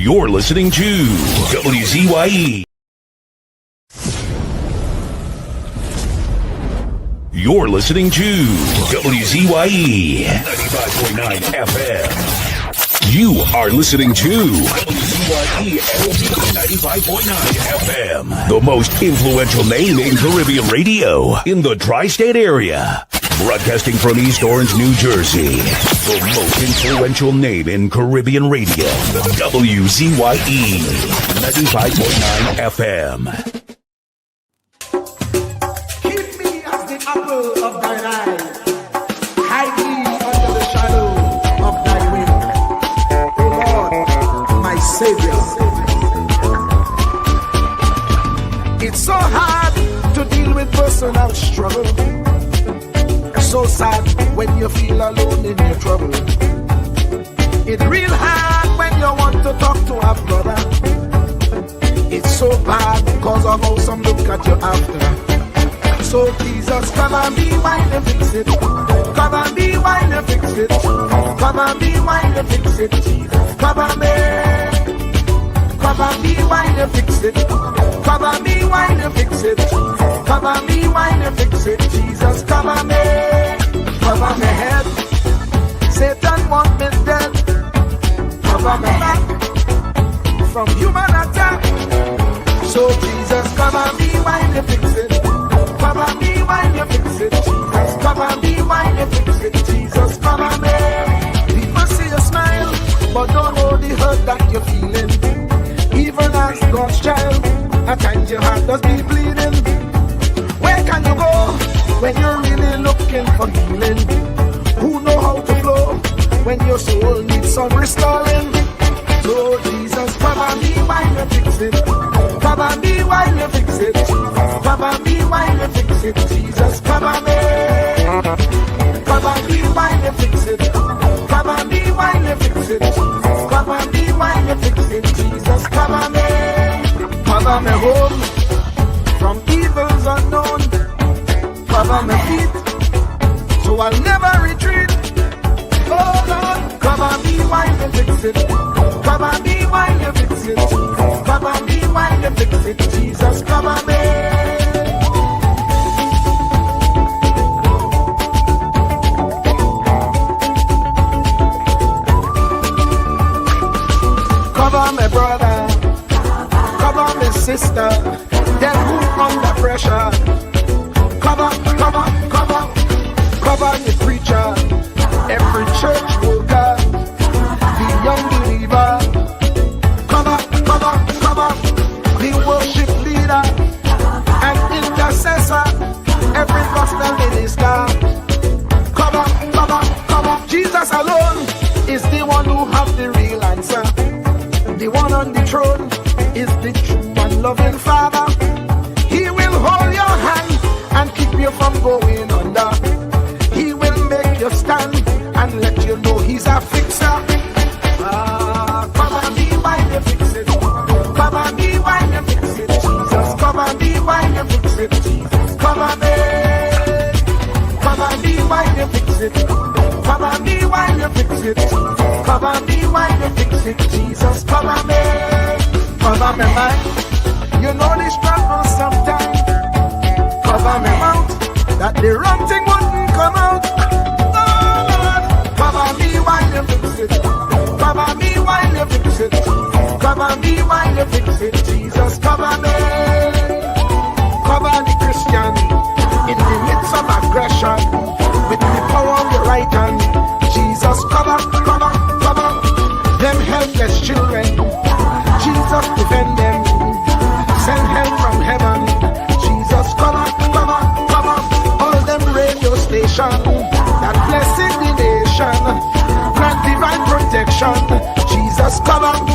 You're listening to WZYE. You're listening to WZYE 95.9 FM. You are listening to WZYE 95.9 FM. The most influential name in Caribbean radio in the tri-state area. Broadcasting from East Orange, New Jersey. The most influential name in Caribbean radio. WZYE 95.9 FM. Apple of thine eye, hide me under the shadow of thy wing, O Lord, my Savior. It's so hard to deal with personal struggle. So sad when you feel alone in your trouble. It's real hard when you want to talk to a brother. It's so bad because of how some look at you after. So Jesus, come and be while you fix it. Come and be while you fix it. Come and be while you fix it. Jesus, come and be. Come and be while you fix it. Come and be while you fix it. Come and be while you fix it. Jesus, come and be. Cover my head. Satan want me dead. Cover my back from human attack. So Jesus, come and be while you fix it. Come and be while you fix it, Jesus. Come and be while you fix it, Jesus. Come and be. People see you smile, but don't know the hurt that you're feeling. Even as God's child, at times your heart does be bleeding. Where can you go when you're really looking for healing? Who know how to flow when your soul needs some restoring? So Jesus, come and be while you fix it. Come and be while you fix it. Come and be while you fix it. Jesus, come and be. Come and be while you fix it. Come and be while you fix it. Come and be while you fix it. Jesus, come and be. Cover me home from evils unknown. Cover my feet so I'll never retreat. Oh Lord, come and be while you fix it. Come and be while you fix it. Come and be while you fix it. Jesus, come and be. Cover my brother, cover my sister, them who under pressure. Cover the preacher, every church worker, the young believer. Cover the worship leader and intercessor, every gospel minister. Cover. Jesus alone is the one who have the real answer. The one on the throne is the true and loving Father. He will hold your hand and keep you from going under. He will make you stand and let you know he's a fixer. Come and be while you fix it. Come and be while you fix it. Jesus, come and be while you fix it. Jesus, come and be. Come and be while you fix it. Come and be while you fix it. Come and be while you fix it. Jesus, come and be. Cover me mind. You know the struggle sometimes. Cover me mouth, that the wrong thing wouldn't come out. Oh Lord, cover me while you fix it. Cover me while you fix it. Cover me while you fix it. Jesus, cover me. Cover the Christian in the midst of aggression with the power of your right hand. Jesus, cover them helpless children. Jesus, defend them. Send help from heaven. Jesus, cover all them radio stations that blessing the nation. Grant divine protection. Jesus, cover me.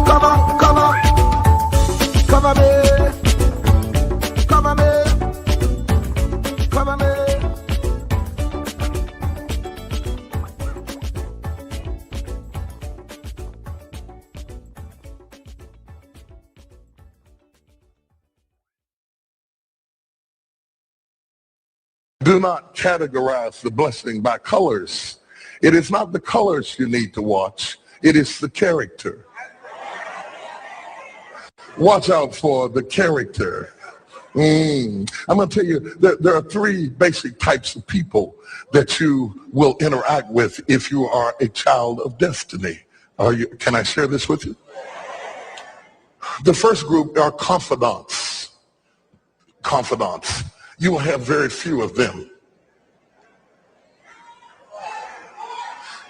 Do not categorize the blessing by colors. It is not the colors you need to watch. It is the character. Watch out for the character. I'm going to tell you, there are three basic types of people that you will interact with if you are a child of destiny. Can I share this with you? The first group are confidants. Confidants. You will have very few of them.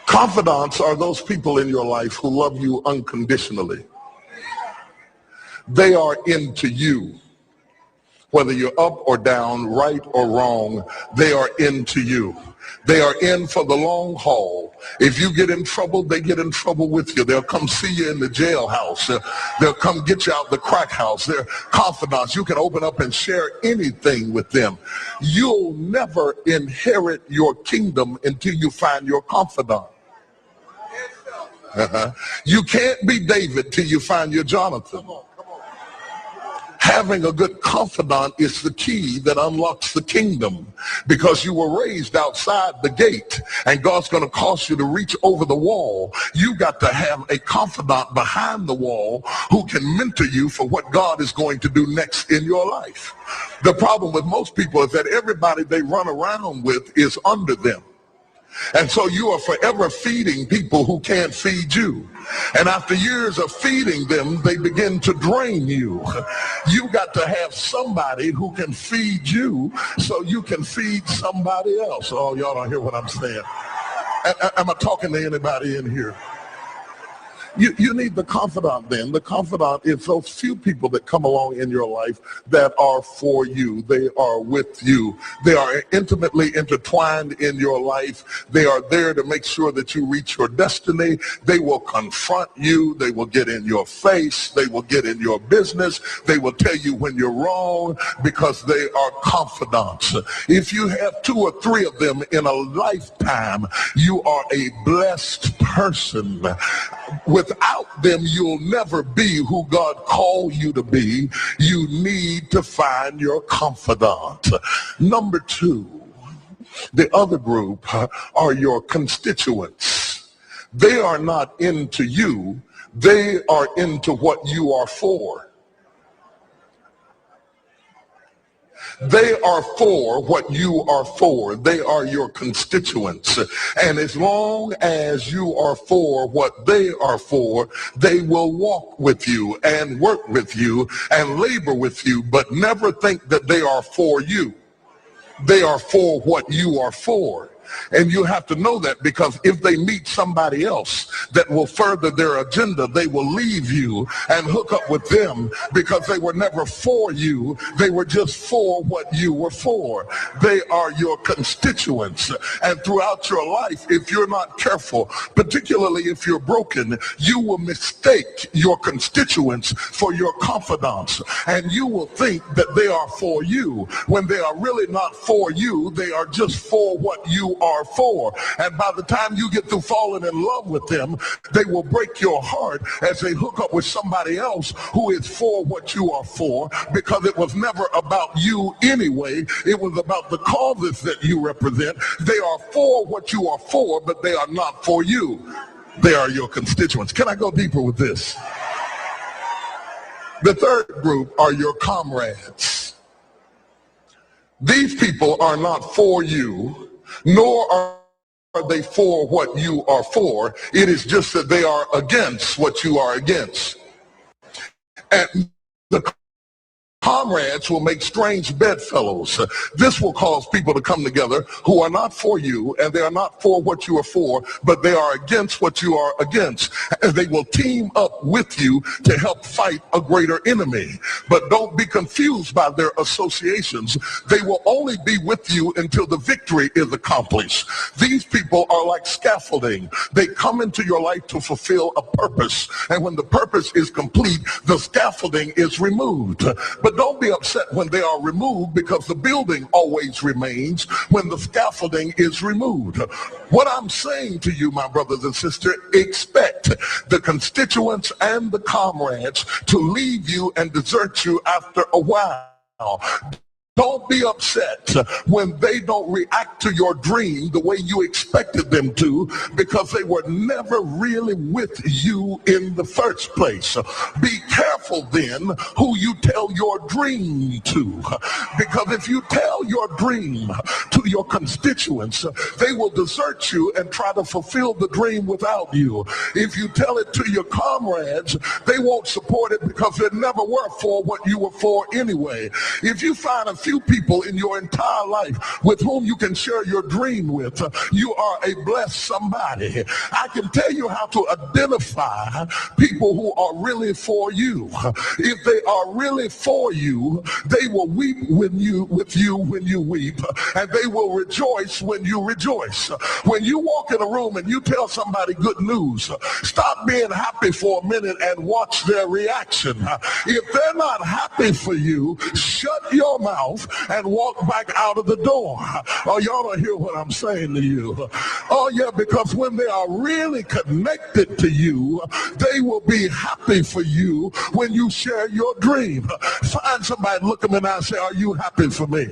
Confidants are those people in your life who love you unconditionally. They are into you. Whether you're up or down, right or wrong, they are into you. They are in for the long haul. If you get in trouble, they get in trouble with you. They'll come see you in the jailhouse. They'll come get you out the crack house. They're confidants. You can open up and share anything with them. You'll never inherit your kingdom until you find your confidant. You can't be David till you find your Jonathan. Having a good confidant is the key that unlocks the kingdom, because you were raised outside the gate and God's going to cause you to reach over the wall. You got to have a confidant behind the wall who can mentor you for what God is going to do next in your life. The problem with most people is that everybody they run around with is under them. And so you are forever feeding people who can't feed you. And after years of feeding them, they begin to drain you. You got to have somebody who can feed you so you can feed somebody else. Oh, y'all don't hear what I'm saying. Am I talking to anybody in here? You need the confidant then. The confidant is those few people that come along in your life that are for you. They are with you. They are intimately intertwined in your life. They are there to make sure that you reach your destiny. They will confront you. They will get in your face. They will get in your business. They will tell you when you're wrong because they are confidants. If you have 2 or 3 of them in a lifetime, you are a blessed person. Without them, you'll never be who God called you to be. You need to find your confidant. Number 2, the other group are your constituents. They are not into you. They are into what you are for. They are for what you are for. They are your constituents. And as long as you are for what they are for, they will walk with you and work with you and labor with you, but never think that they are for you. They are for what you are for. And you have to know that, because if they meet somebody else that will further their agenda, they will leave you and hook up with them, because they were never for you. They were just for what you were for. They are your constituents. And throughout your life, if you're not careful, particularly if you're broken, you will mistake your constituents for your confidants. And you will think that they are for you when they are really not for you. They are just for what you are for. And by the time you get through falling in love with them, they will break your heart as they hook up with somebody else who is for what you are for, because it was never about you anyway. It was about the causes that you represent. They are for what you are for, but they are not for you. They are your constituents. Can I go deeper with this? The third group are your comrades. These people are not for you, nor are they for what you are for. It is just that they are against what you are against. And the comrades will make strange bedfellows. This will cause people to come together who are not for you, and they are not for what you are for, but they are against what you are against. And they will team up with you to help fight a greater enemy. But don't be confused by their associations. They will only be with you until the victory is accomplished. These people are like scaffolding. They come into your life to fulfill a purpose. And when the purpose is complete, the scaffolding is removed. But don't be upset when they are removed, because the building always remains when the scaffolding is removed. What I'm saying to you, my brothers and sisters, expect the constituents and the comrades to leave you and desert you after a while. Don't be upset when they don't react to your dream the way you expected them to, because they were never really with you in the first place. Be careful then who you tell your dream to, because if you tell your dream to your constituents, they will desert you and try to fulfill the dream without you. If you tell it to your comrades, they won't support it because they never were for what you were for anyway. If you find a few people in your entire life with whom you can share your dream with, you are a blessed somebody. I can tell you how to identify people who are really for you. If they are really for you, they will weep with you when you weep, and they will rejoice when you rejoice. When you walk in a room and you tell somebody good news, stop being happy for a minute and watch their reaction. If they're not happy for you, shut your mouth and walk back out of the door. Oh, y'all don't hear what I'm saying to you. Oh, yeah, because when they are really connected to you, they will be happy for you when you share your dream. Find somebody, look them in the eye and say, are you happy for me?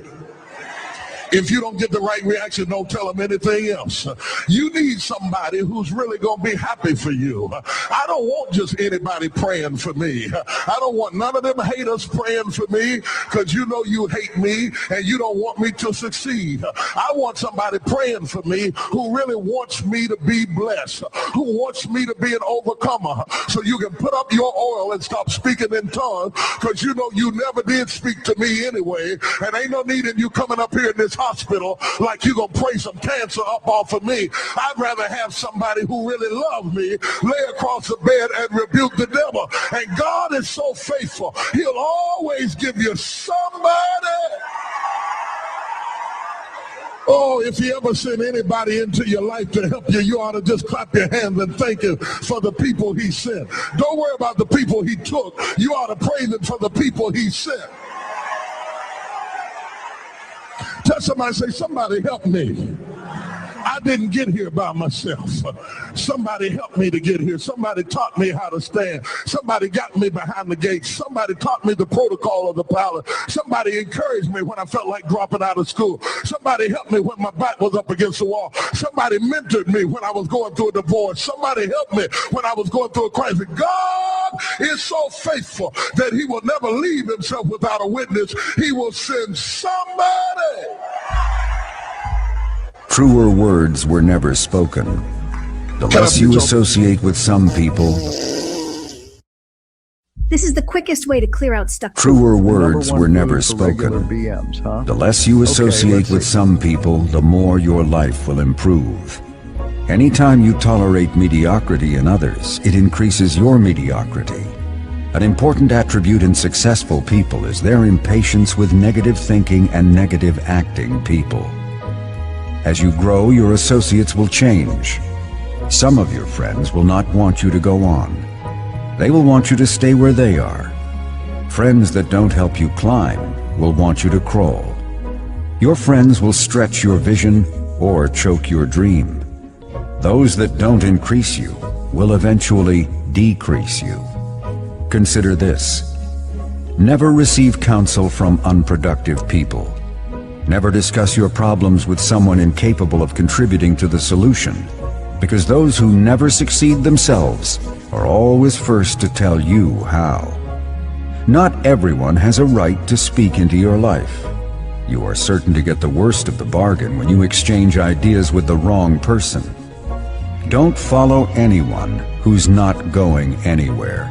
If you don't get the right reaction, don't tell them anything else. You need somebody who's really going to be happy for you. I don't want just anybody praying for me. I don't want none of them haters praying for me, because you know you hate me and you don't want me to succeed. I want somebody praying for me who really wants me to be blessed, who wants me to be an overcomer, so you can put up your oil and stop speaking in tongues, because you know you never did speak to me anyway, and ain't no need in you coming up here in this hospital like you gonna pray some cancer up off of me. I'd rather have somebody who really loves me lay across the bed and rebuke the devil. And God is so faithful, he'll always give you somebody. Oh, if he ever sent anybody into your life to help you, you ought to just clap your hands and thank him for the people he sent. Don't worry about the people he took. You ought to praise him for the people he sent. Tell somebody, say, somebody help me. I didn't get here by myself. Somebody helped me to get here. Somebody taught me how to stand. Somebody got me behind the gate. Somebody taught me the protocol of the palace. Somebody encouraged me when I felt like dropping out of school. Somebody helped me when my back was up against the wall. Somebody mentored me when I was going through a divorce. Somebody helped me when I was going through a crisis. God is so faithful that he will never leave himself without a witness. He will send somebody. Truer words were never spoken. The less you associate with some people, this is the quickest way to clear out stuck. Truer words were never spoken. The less you associate with some people, the more your life will improve. Anytime you tolerate mediocrity in others, it increases your mediocrity. An important attribute in successful people is their impatience with negative thinking and negative acting people. As you grow, your associates will change. Some of your friends will not want you to go on. They will want you to stay where they are. Friends that don't help you climb will want you to crawl. Your friends will stretch your vision or choke your dream. Those that don't increase you will eventually decrease you. Consider this. Never receive counsel from unproductive people. Never discuss your problems with someone incapable of contributing to the solution, because those who never succeed themselves are always first to tell you how. Not everyone has a right to speak into your life. You are certain to get the worst of the bargain when you exchange ideas with the wrong person. Don't follow anyone who's not going anywhere.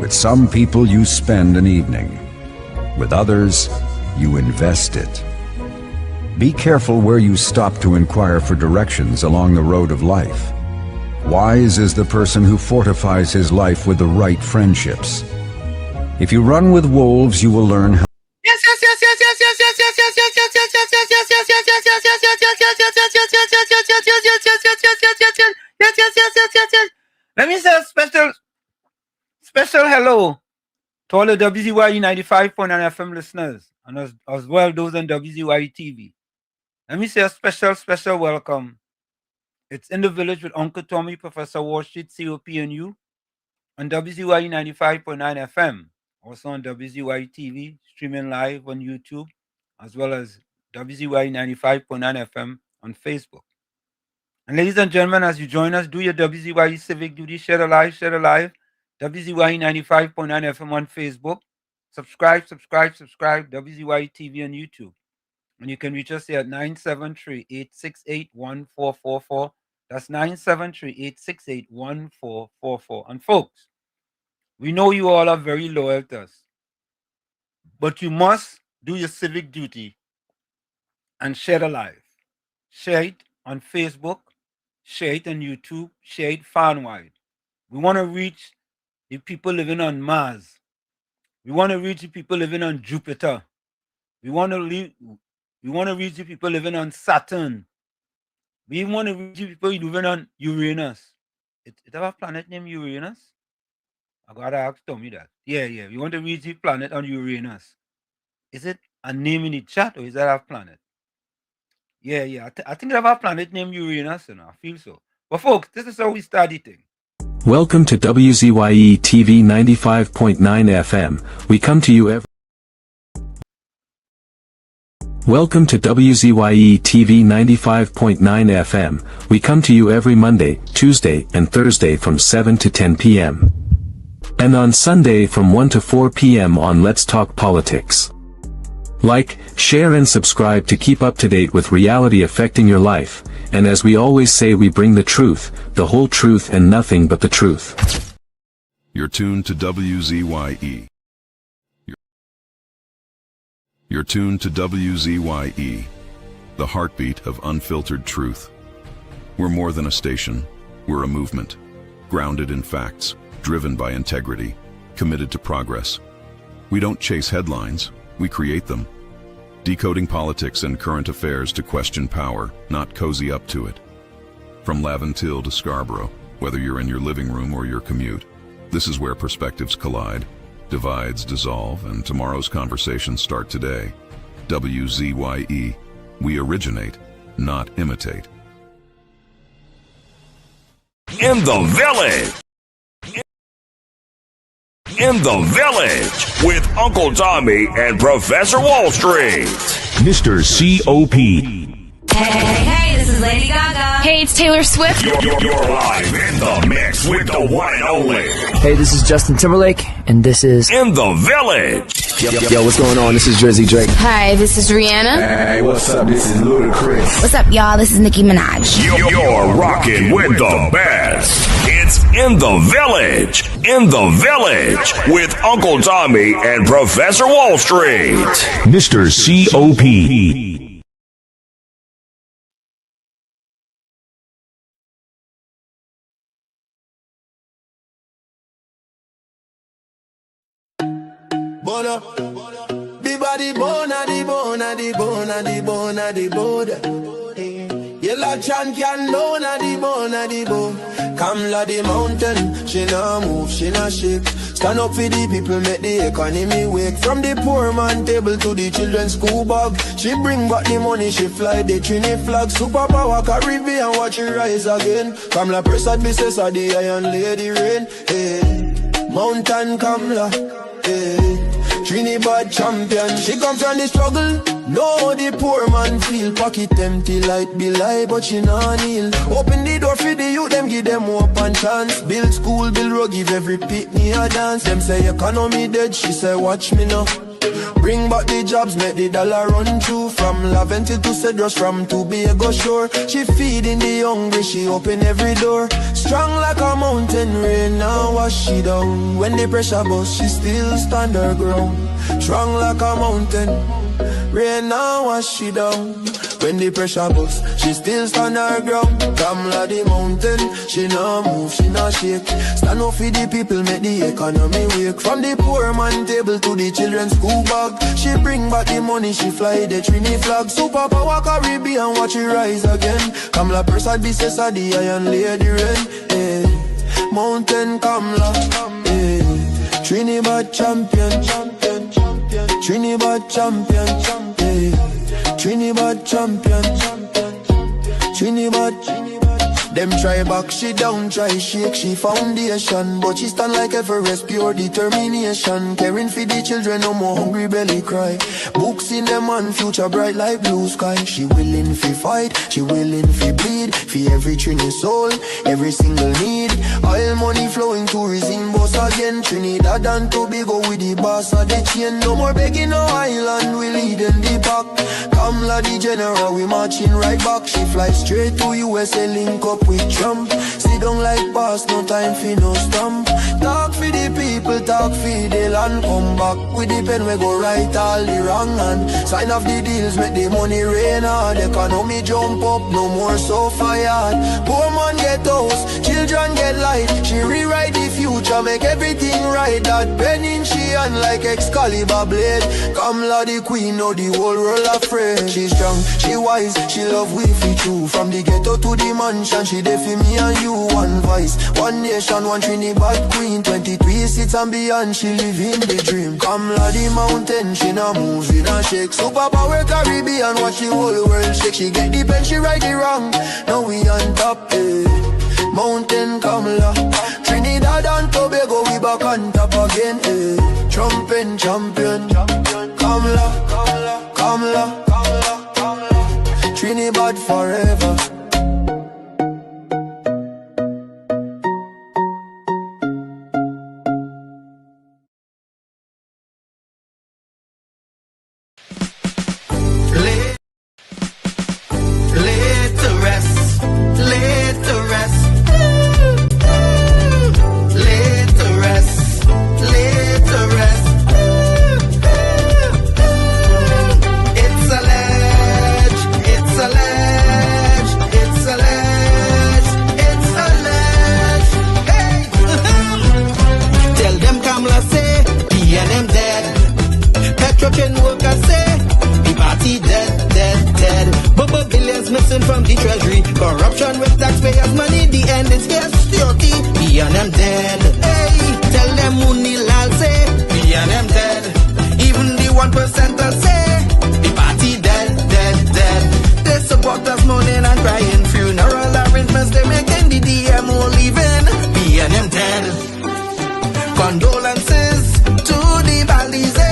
With some people you spend an evening. With others, you invest it. Be careful where you stop to inquire for directions along the road of life. Wise is the person who fortifies his life with the right friendships. If you run with wolves, you will learn how. Let me say a special hello to all the WZYE 95.9 FM listeners, and as well those on WZYE TV. Let me say a special welcome. It's In the Village with Uncle Tommy, Professor Wall Street, COPNU, on WZYE 95.9 FM, also on WZYE TV, streaming live on YouTube, as well as WZYE 95.9 FM on Facebook. And ladies and gentlemen, as you join us, do your WZYE civic duty, share the live, WZYE 95.9 FM on Facebook. Subscribe, WZYE TV on YouTube. And you can reach us here at 973-868-1444. That's 973-868-1444. And folks, we know you all are very loyal to us, but you must do your civic duty and share the live. Share it on Facebook, share it on YouTube, share it far-wide. We want to reach the people living on Mars. We want to reach the people living on Jupiter. We want to reach the people living on Saturn. We want to reach the people living on Uranus. It have a planet named Uranus? I gotta ask Tommy that. Yeah. We want to reach the planet on Uranus. Is it a name in the chat or is that a planet? Yeah. I think they have a planet named Uranus, and I feel so. But folks, this is how we start the thing. Welcome to WZYE TV 95.9 FM. We come to you every Welcome to WZYE TV 95.9 FM. We come to you every Monday, Tuesday, and Thursday from 7 to 10 p.m. and on Sunday from 1 to 4 p.m. on Let's Talk Politics. Like, share and subscribe to keep up to date with reality affecting your life, and as we always say, we bring the truth, the whole truth and nothing but the truth. You're tuned to WZYE. You're tuned to WZYE, the heartbeat of unfiltered truth. We're more than a station, we're a movement, grounded in facts, driven by integrity, committed to progress. We don't chase headlines, we create them. Decoding politics and current affairs to question power, not cozy up to it. From Laventille to Scarborough, whether you're in your living room or your commute, this is where perspectives collide, divides dissolve, and tomorrow's conversations start today. WZYE, we originate, not imitate. In the village. In the village with Uncle Tommy and Professor Wall Street. Mr. C.O.P. Hey, this is Lady Gaga. Hey, it's Taylor Swift. You're live in the mix with the one and only. Hey, this is Justin Timberlake, and this is In the Village. Yo, what's going on? This is Drizzy Drake. Hi, this is Rihanna. Hey, what's up? This is Ludacris. What's up, y'all? This is Nicki Minaj. You're rocking with the best. It's In the Village. In the Village with Uncle Tommy and Professor Wall Street. Mr. C.O.P. Bona, body bona, di bona, di bona, di bona, di bona. Yellow champion, bona, di bona, di bona. Kamla the mountain, she nah move, she nah shake. Stand up for the people, make the economy wake. From the poor man table to the children's school bag. She bring back the money, she fly the Trini flag. Superpower Caribbean, watch it rise again. Kamla Prasad, business of the Iron Lady Rain. Hey, Mountain Kamla, hey. Trinidad champion, she come from the struggle. No, the poor man feel pocket empty like be lie, but she nah kneel. Open the door for the youth, them give them hope and chance. Build school, build road, give every pitney a dance. Them say economy dead, she say watch me now. Bring back the jobs, make the dollar run through. From Laventille to Cedros, from Tobago shore. She feeding the hungry, she open every door. Strong like a mountain, rain now wash she down. When the pressure bust, she still stand her ground. Strong like a mountain, rain now wash she down. When the pressure bust, she still stand her ground. Kamla the mountain, she nah move, she nah shake. Stand up for the people, make the economy wake. From the poor man table to the children's school bag. She bring back the money, she fly the Trini flag. Superpower Caribbean, watch it rise again. Kamla Prasad, business of the Iron Lady Rain. Hey, Mountain Kamla, hey. Trinidad champion, Trinidad champion, hey. Trinidad champion, Trinidad. Them try back, she down, try shake, she foundation. But she stand like Everest, pure determination. Caring for the children, no more hungry belly cry. Books in them and future bright like blue sky. She willing fi fight, she willing fi bleed. For every Trini soul, every single need. Oil money flowing, tourism boss again. Trinidad and Tobago with the boss of the chain. No more begging no island, we leading the pack. Kamala the general, we marching right back. She fly straight to USA, link up with Trump. Sit down like boss, no time for no stamp. Talk for the people, talk for the land. Come back with the pen, we go right all the wrong hand. Sign off the deals, make the money rain hard. Economy jump up, no more so fired. Poor man get house, children get light. She rewrite the future, make everything right. That pen in she hand like Excalibur blade. Kamala the queen, know the whole world afraid. She strong, she wise, she love we fi true. From the ghetto to the mansion, she there for me and you. One voice, one nation, one Trinidad queen. 23 seats and beyond, she live in the dream. Kamala the mountain, she na move, she na shake. Superpower Caribbean, watch the whole world shake. She get the pen, she right the wrong. Now we on top, eh. Mountain Kamala, Trinidad and Tobago, we back on top again, eh. Trumping champion, Kamala, Kamala, Kamala, Kamala, Kamala. Trinidad forever. From the treasury, corruption with taxpayers' money, the end is here, security, we and them dead. Hey, tell them Mooney Lal say, we and them dead. Even the 1%ers say, the party dead, dead, dead. They support us mourning and crying, funeral arrangements they making, the DMO leaving, we and them dead. Condolences to the Balize,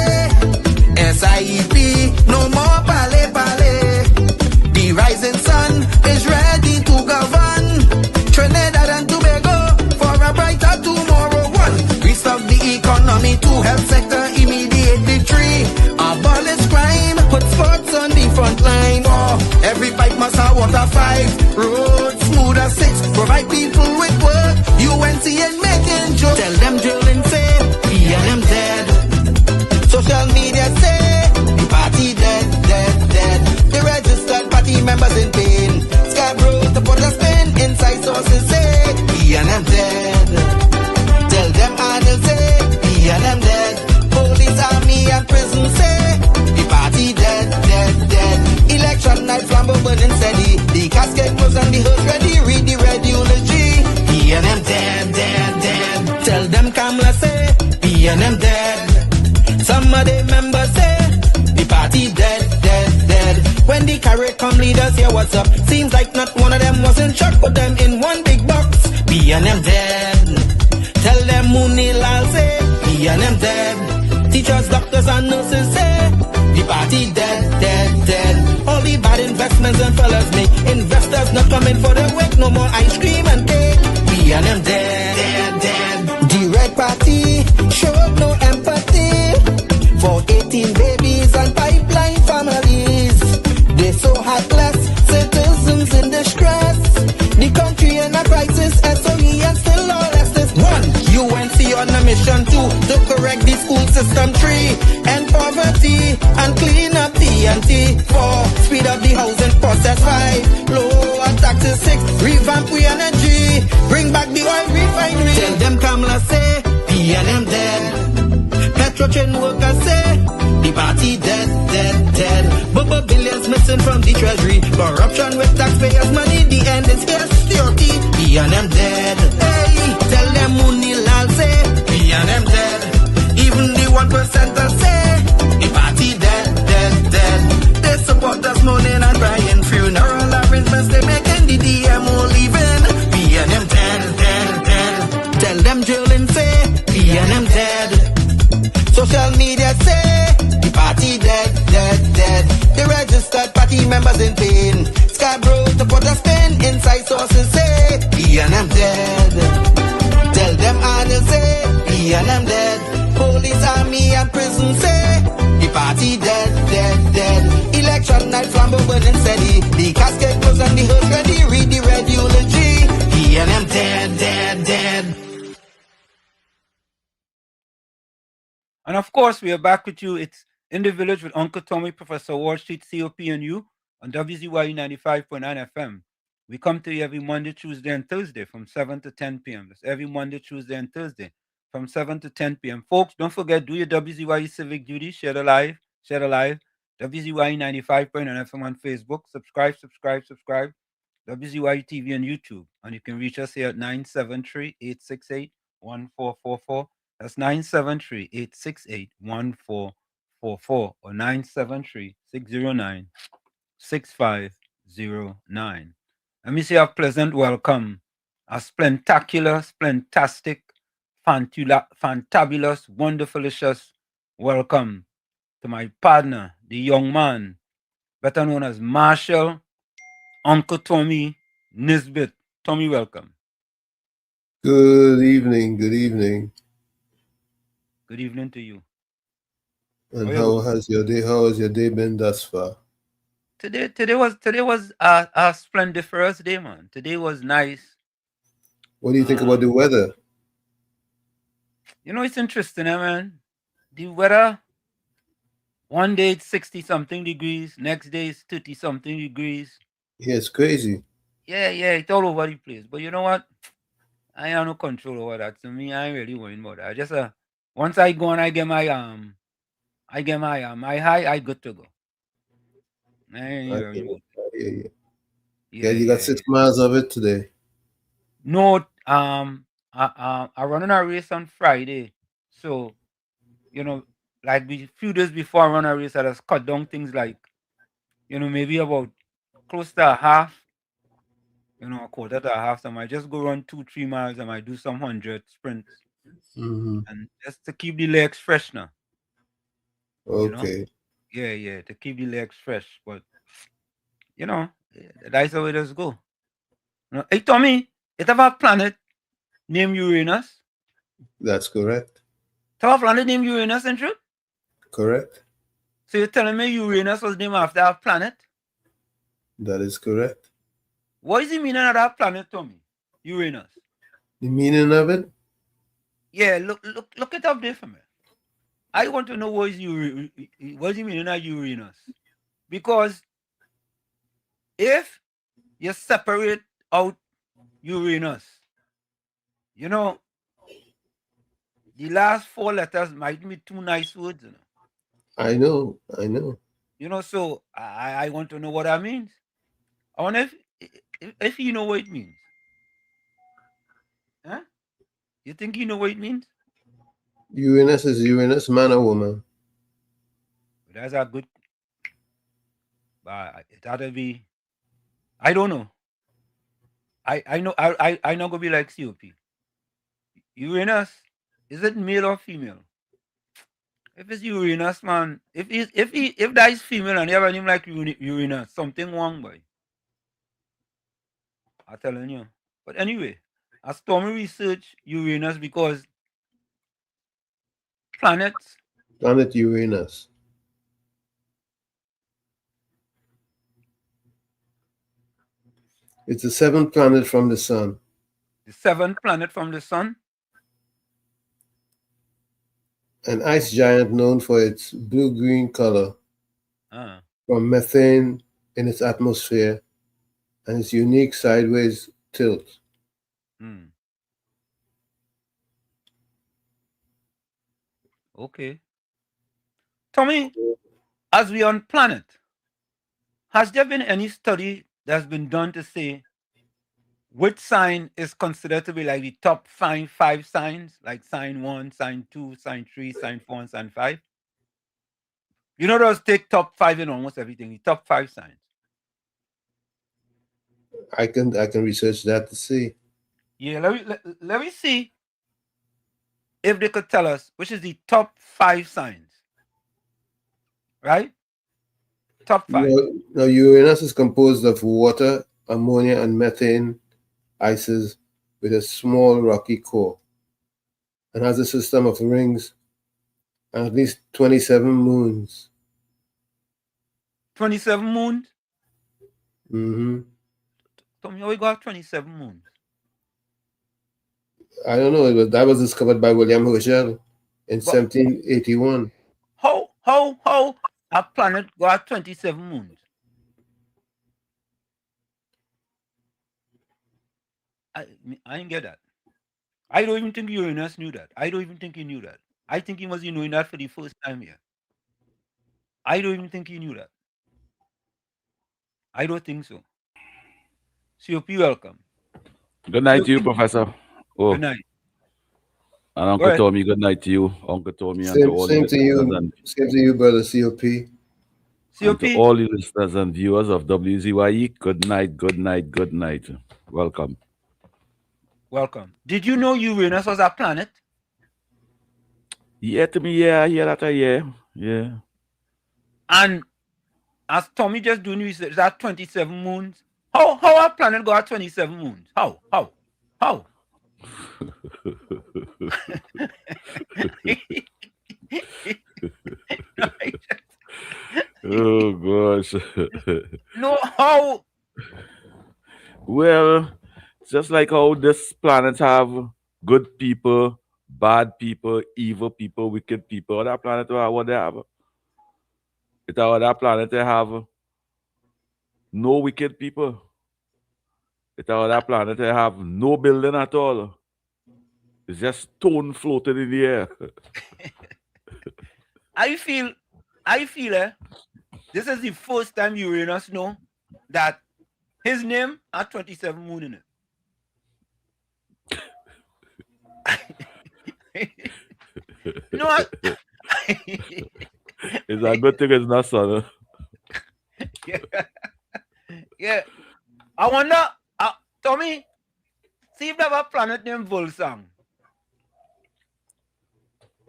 SIEP, no more pale pale. The rising sun is ready to govern Trinidad and Tobago for a brighter tomorrow. One, restart the economy, two, health sector, immediate victory. Abolish crime, put sports on the front line. Four, every pipe must have water. Five, roads smooth as six, provide people with work. UNC and making jokes. Tell them drilling say, we and them dead. Social media say, the party dead, dead, dead. The registered party members in pain. Scarborough to put a spin inside sources say, we and them dead. Tell them Arnold say, we and them dead. Police, army and prison say, the party dead, dead, dead. Election night flambeau burning steady. The casket goes and the hearse ready. Read the red eulogy. We and them dead, dead, dead. Tell them Kamala say, we and them dead. Some of the members say, the party dead, dead, dead. When the CARICOM leaders hear what's up, seems like not one of them was in shock. Put them in one big box, be and them dead. Tell them Mooney Lal say, be and them dead. Teachers, doctors and nurses say, the party dead, dead, dead. All the bad investments and fellas make investors not coming for the wake. No more ice cream and cake, be and them dead, dead, dead. The Red Party showed no empathy for 18 babies and pipeline families. They so heartless, citizens in distress. The country in a crisis, SOE and still all Estes. One, UNC on a mission to correct the school system. 3, end poverty and clean up TNT. 4, speed up the housing process. 5, lower taxes. 6, revamp we energy, bring back the oil refinery. Tell them Kamala say, P and M dead. Petrochain workers say, the party dead, dead, dead. Bubba billions missing from the treasury. Corruption with taxpayers' money, the end is here, security. P and M dead. Hey, tell them Mooney Lal say, P and M dead. Even the 1%ers say, the party dead, dead, dead. They support us mourning and crying. Funeral arrangements they making, the DMO leaving. person say the party dead, dead, dead. Election night, flambeau burning steady. The casket closed and the hearse ready. Read the red eulogy. He and them dead, dead, dead. And of course, we are back with you. It's In the Village with Uncle Tommy, Professor Wall Street, COP, and you on WZYE 95.9 FM. We come to you every Monday, Tuesday, and Thursday from 7 to 10 p.m. That's every Monday, Tuesday, and Thursday from 7 to 10 p.m. Folks, don't forget, do your WZYE civic duty. Share the live. Share the live. WZYE 95.9 FM on Facebook. Subscribe. WZYE TV on YouTube. And you can reach us here at 973-868-1444. That's 973-868-1444 or 973-609-6509. Let me say a pleasant welcome, a splentacular, splentastic, fantabulous, wonderfulicious welcome to my partner, the young man, better known as Marshall Uncle Tommy Nisbet. Tommy, welcome. Good evening. Good evening. Good evening to you. And how has your day been thus far? Today was a splendiferous day, man. Today was nice. What do you think about the weather? You know, it's interesting, man. The weather, one day it's 60-something degrees, next day it's 30-something degrees. Yeah, it's crazy. Yeah, it's all over the place. But you know what? I have no control over that. So me, I ain't really worrying about that. I just once I go and I get my my high, I good to go. Yeah, you got 6 miles of it today. No, I running a race on Friday. So, you know, like a few days before I run a race, I just cut down things like, you know, maybe about close to a half, you know, a quarter to a half. So I might just go run 2-3 miles. I might do some 100 sprints. And just to keep the legs fresh now. Okay. You know? Yeah, to keep the legs fresh. But, you know, that's how it does go. You know, hey, Tommy, it have a planet named Uranus? That's correct. It have a planet named Uranus, ain't true? Correct. So you're telling me Uranus was named after a planet? That is correct. What is the meaning of that planet, Tommy? Uranus. The meaning of it? Yeah, look it up there for me. I want to know what is the meaning of Uranus. Because if you separate out Uranus, you know, the last 4 letters might be 2 nice words. You know? I know. You know, so I want to know what that means. I wonder if you know what it means. Huh? You think you know what it means? Uranus is Uranus, man or woman? That's a good. It ought to be. I don't know. I know. I not gonna be like COP. Uranus, is it male or female? If it's Uranus, man, if that is female and you have a name like Uranus, something wrong, boy. I'm telling you. But anyway, as Tommy research Uranus because planet Uranus. It's the 7th planet from the sun. The 7th planet from the sun? An ice giant known for its blue-green color from methane in its atmosphere and its unique sideways tilt. Okay. Tommy, as we on planet, has there been any study that's been done to say which sign is considered to be like the top five signs, like sign 1, sign 2, sign 3, sign 4, and sign 5? You know, those take top 5 in almost everything, the top 5 signs. I can research that to see. Yeah, let me see if they could tell us which is the top 5 signs. Right? Top 5. Now, Uranus is composed of water, ammonia, and methane ices with a small rocky core and has a system of rings And at least 27 moons. 27 moons? Mm-hmm. Tommy, how you got 27 moons? I don't know. That was discovered by William Herschel in 1781. How a planet got 27 moons? I didn't get that. I don't even think Uranus knew that. I don't even think he knew that. I think he must be knowing that for the first time here. I don't even think he knew that. I don't think so. COP, welcome. Good night to you, Professor. Oh. Good night. And Uncle Tommy, good night to you. Uncle Tommy, and to all same to you. Same to you, brother COP. And to all the listeners and viewers of WZYE, good night, good night, good night. Welcome. Welcome. Did you know Uranus was a planet? Yeah, to me, yeah, yeah. And as Tommy just doing research, that 27 moons. How a planet got 27 moons? How? Oh gosh. No, how? Well, just like how this planet have good people, bad people, evil people, wicked people, that planet will have what they have. It's how that planet they have no wicked people. It's how that planet they have no building at all. It's just stone floating in the air. I feel this is the first time Uranus know that his name had 27 moon in it. No, it's a good thing it's not sun. Yeah. I wonder, Tommy, see if they have a planet named Volsang.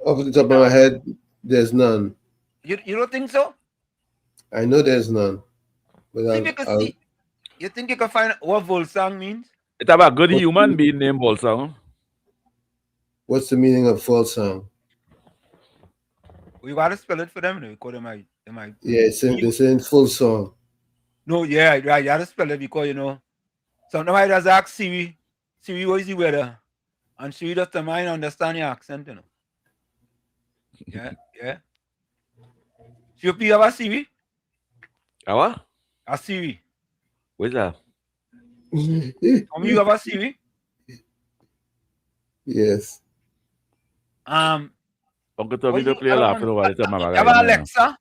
Off the top of my head, there's none. You don't think so? I know there's none. But you think you can find what Volsang means? It's about a good human being named Volsang. What's the meaning of Volsang? We gotta spell it for them, because they might. Yeah, it's in full song. No, yeah, right. You gotta spell it because sometimes I just ask Siri, what is the weather? And Siri doesn't mind understand your accent, Yeah. COP, you have a Siri? A what? A Siri. What's that? You have a Siri? Yes. Uncle Tommy don't play a laugh in a while. You have Alexa?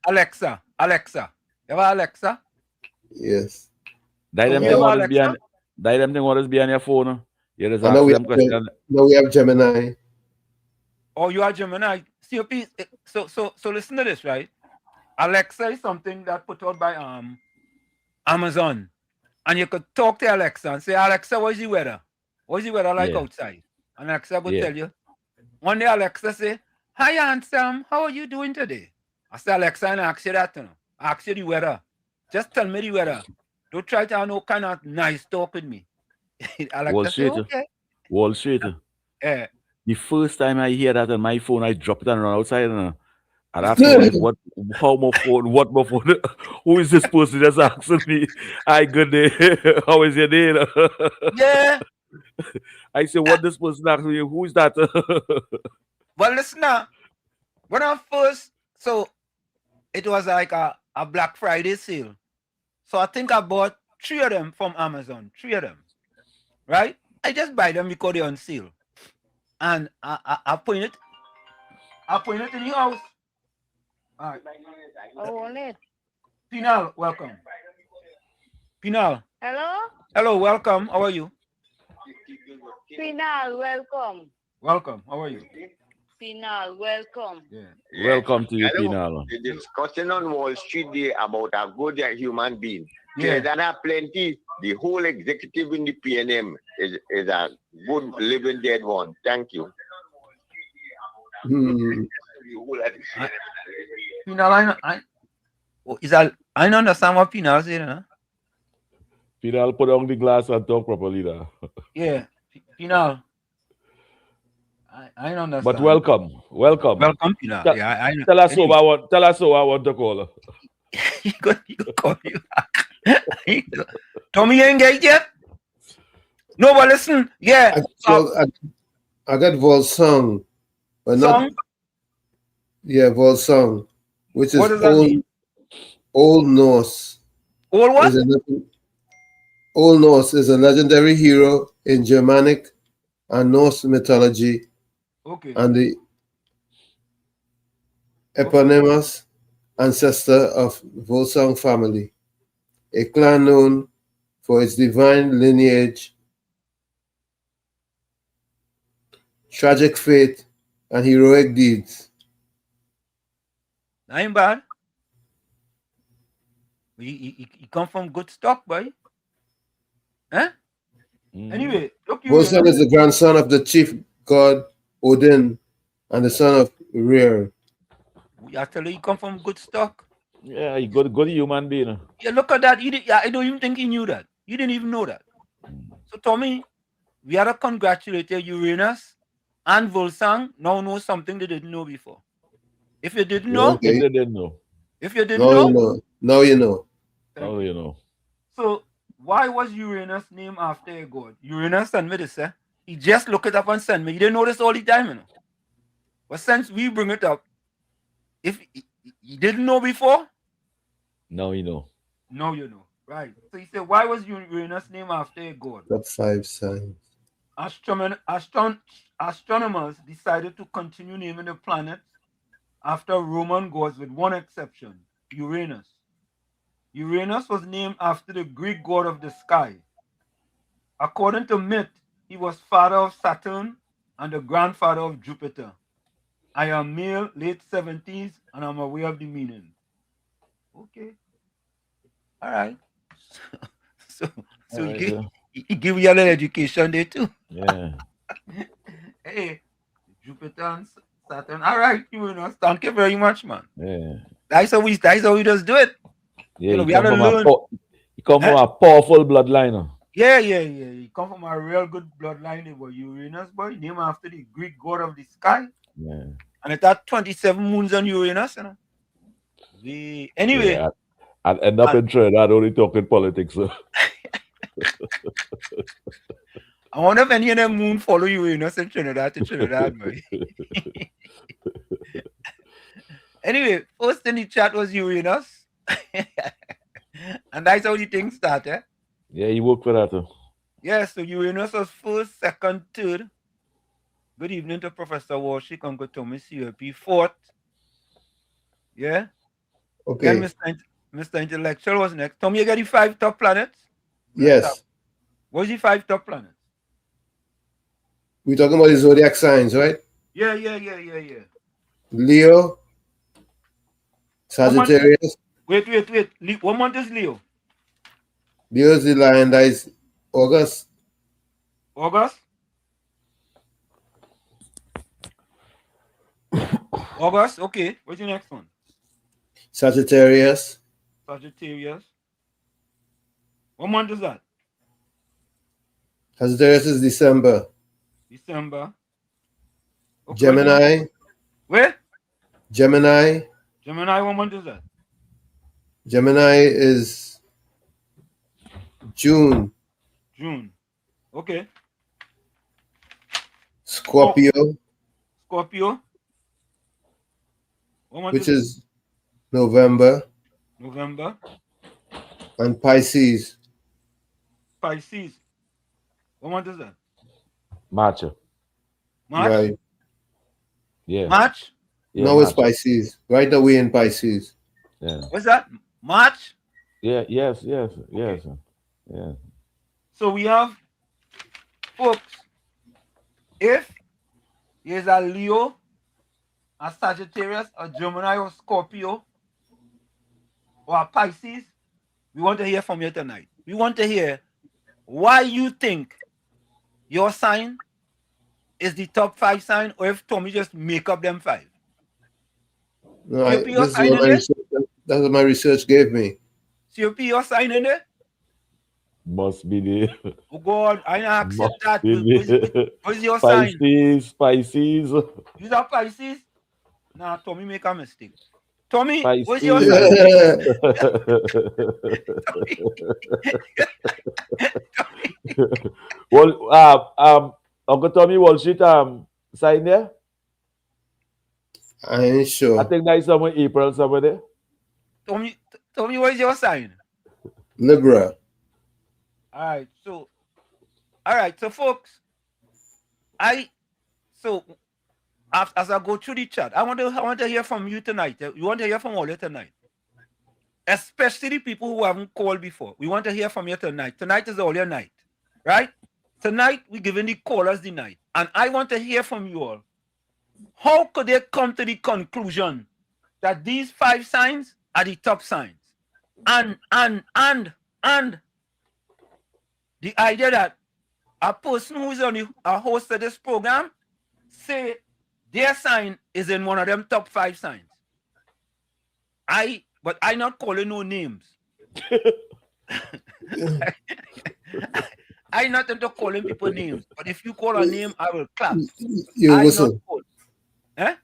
You have Alexa? Yes. Them thing always be on your phone. You just ask them questions. Now we have Gemini. Oh, you are Gemini. COP. So listen to this, right? Alexa is something that put out by Amazon. And you could talk to Alexa and say, Alexa, what is the weather? What is the weather like outside? And Alexa will tell you. One day Alexa say, hi, Aunt Sam, how are you doing today? I say, Alexa, and I ask you that, I ask you the weather. Just tell me the weather. Don't try to have no kind of nice talk with me. Wall Street. Okay. Wall Street. Yeah. The first time I hear that on my phone, I drop it and run outside. And I feel like, how my phone, who is this person that's asking me, hi, good day, how is your day? Yeah. I say, what this person asking me, who is that? Well, listen now. When I first, so it was like a Black Friday sale. So I think I bought 3 of them from Amazon, 3 of them, right? I just buy them because they're on sale. And I put it in the house. All right. Oh, Pinal, welcome. Pinal. Hello, welcome. How are you? Pinal, welcome. Welcome. How are you? Pinal, welcome. Yeah. Welcome to you, Pinal. The discussion on Wall Street Day about a good human being. Yeah. There are plenty. The whole executive in the PNM is a good living dead one. Thank you. Pinal, I don't understand what Pinal said, huh? Pinal, put on the glass and talk properly now. Yeah, Pinal. I understand. But welcome. Welcome, Pina. I know. Tell us who I want to call her. he could call you back. Tommy, you ain't get yet? No, but listen, yeah. I got Volsung, but Song? Volsung, which is what does that mean? Old Norse. Old what? Old Norse is a legendary hero in Germanic and Norse mythology. Okay. And the eponymous ancestor of Volsung family, a clan known for its divine lineage, tragic fate, and heroic deeds. That ain't bad. He come from good stock, boy. Huh? Anyway, look, Volsung is the grandson of the chief god Odin and the son of Rear. I tell you, he come from good stock. Yeah, he good human being. Yeah, look at that. I don't even think he knew that. You didn't even know that. So Tommy, we had to congratulate Uranus and Volsung now know something they didn't know before. If you didn't know, they didn't know. If you didn't know, now you know. Now you know. So why was Uranus named after a god? Uranus sent me this, he just looked it up and sent me. You didn't know this all the time, you know. But since we bring it up, if you didn't know before, now you know. Now you know. Right. So he said, why was Uranus named after a god? Top 5 signs. Astronomers decided to continue naming the planets after Roman gods with one exception, Uranus. Uranus was named after the Greek god of the sky. According to myth, he was father of Saturn and the grandfather of Jupiter. I am male, late 70s, and I'm aware of the meaning. Okay. All right. So he give you a little education there too. Yeah. Hey, Jupiter and Saturn. All right, Uranus. Thank you very much, man. Yeah. That's how we just do it. Yeah, you know, we have to learn. He come from a powerful bloodline. Yeah. He come from a real good bloodline. It was Uranus, boy, named after the Greek god of the sky. Yeah. And it had 27 moons on Uranus, you know. Anyway. Yeah, I'd end up in Trinidad only talking politics. I wonder if any of them moon follow Uranus in Trinidad to Trinidad, boy. Anyway, first in the chat was Uranus. And that's how the thing started. Yeah, he worked for that. Yeah, so Uranus was first, second, third. Good evening to Professor Walshik, Uncle Thomas, CLP, fourth. Yeah? Okay. Then Mr. Intellectual was next. Tommy, you got the 5 top planets? Yes. What's the 5 top planets? We're talking about the zodiac signs, right? Yeah. Leo, Sagittarius. Wait. What month is Leo? Leo is the lion. That is August. August? August, okay. What's the next one? Sagittarius. What month is that? Sagittarius is December. Okay, Gemini. Where? Gemini, what month is that? Gemini is June. Okay. Scorpio. What month which is November. And Pisces. What month is that? March. Right. Yeah. March? Yeah, no, March. it's Pisces. Right now we're in Pisces. Yeah. What's that? March? Yeah, yes. Yeah. So we have, folks, if there's a Leo, a Sagittarius, a Gemini, or Scorpio, or a Pisces, we want to hear from you tonight. We want to hear why you think your sign is the top 5 sign, or if Tommy just make up them 5. No, that's what my research gave me. COP, your sign in there? Must be the. Oh God, I accept Must that. be What's your sign? Pisces. You are Pisces? Nah, Tommy make a mistake. Tommy, what's your Pisces. sign? Well, Uncle Tommy Wall Street sign there. I ain't sure. I think that is somewhere April somewhere there. Tommy, what is your sign? Libra. All right, so folks, as I go through the chat, I want to hear from you tonight. You want to hear from all you tonight, especially the people who haven't called before. We want to hear from you tonight. Tonight is all your night, right? Tonight we're giving the callers the night, and I want to hear from you all. How could they come to the conclusion that these 5 signs are the top signs, and the idea that a person who is on a host of this program say their sign is in one of them top 5 signs. But I not calling no names. I not into calling people names. But if you call a name, I will clap. You whistle. Eh?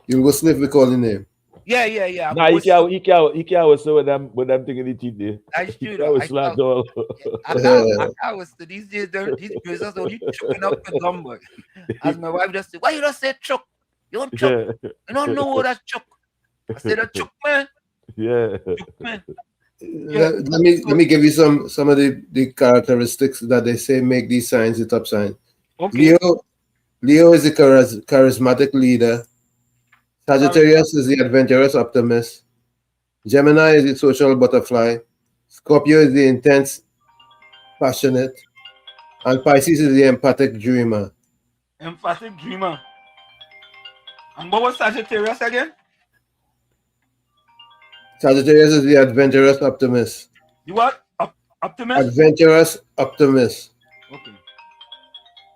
You whistle if we call the name. Yeah. Nah, he can't whistle with them thing in the teeth there. That's true. He can't whistle at all. I can't whistle. These days, these girls are only choking up the gumbo. As my wife just say, why you don't say choke? You don't choke. You don't know what that's choke. I said that choke, man. Yeah. Choke, man. Let me give you some of the characteristics that they say make these signs the top sign. Okay. Leo is the charismatic leader. Sagittarius is the adventurous optimist. Gemini is the social butterfly. Scorpio is the intense, passionate. And Pisces is the empathic dreamer. Empathic dreamer. And what was Sagittarius again? Sagittarius is the adventurous optimist. You what? Optimist? Adventurous optimist. Okay.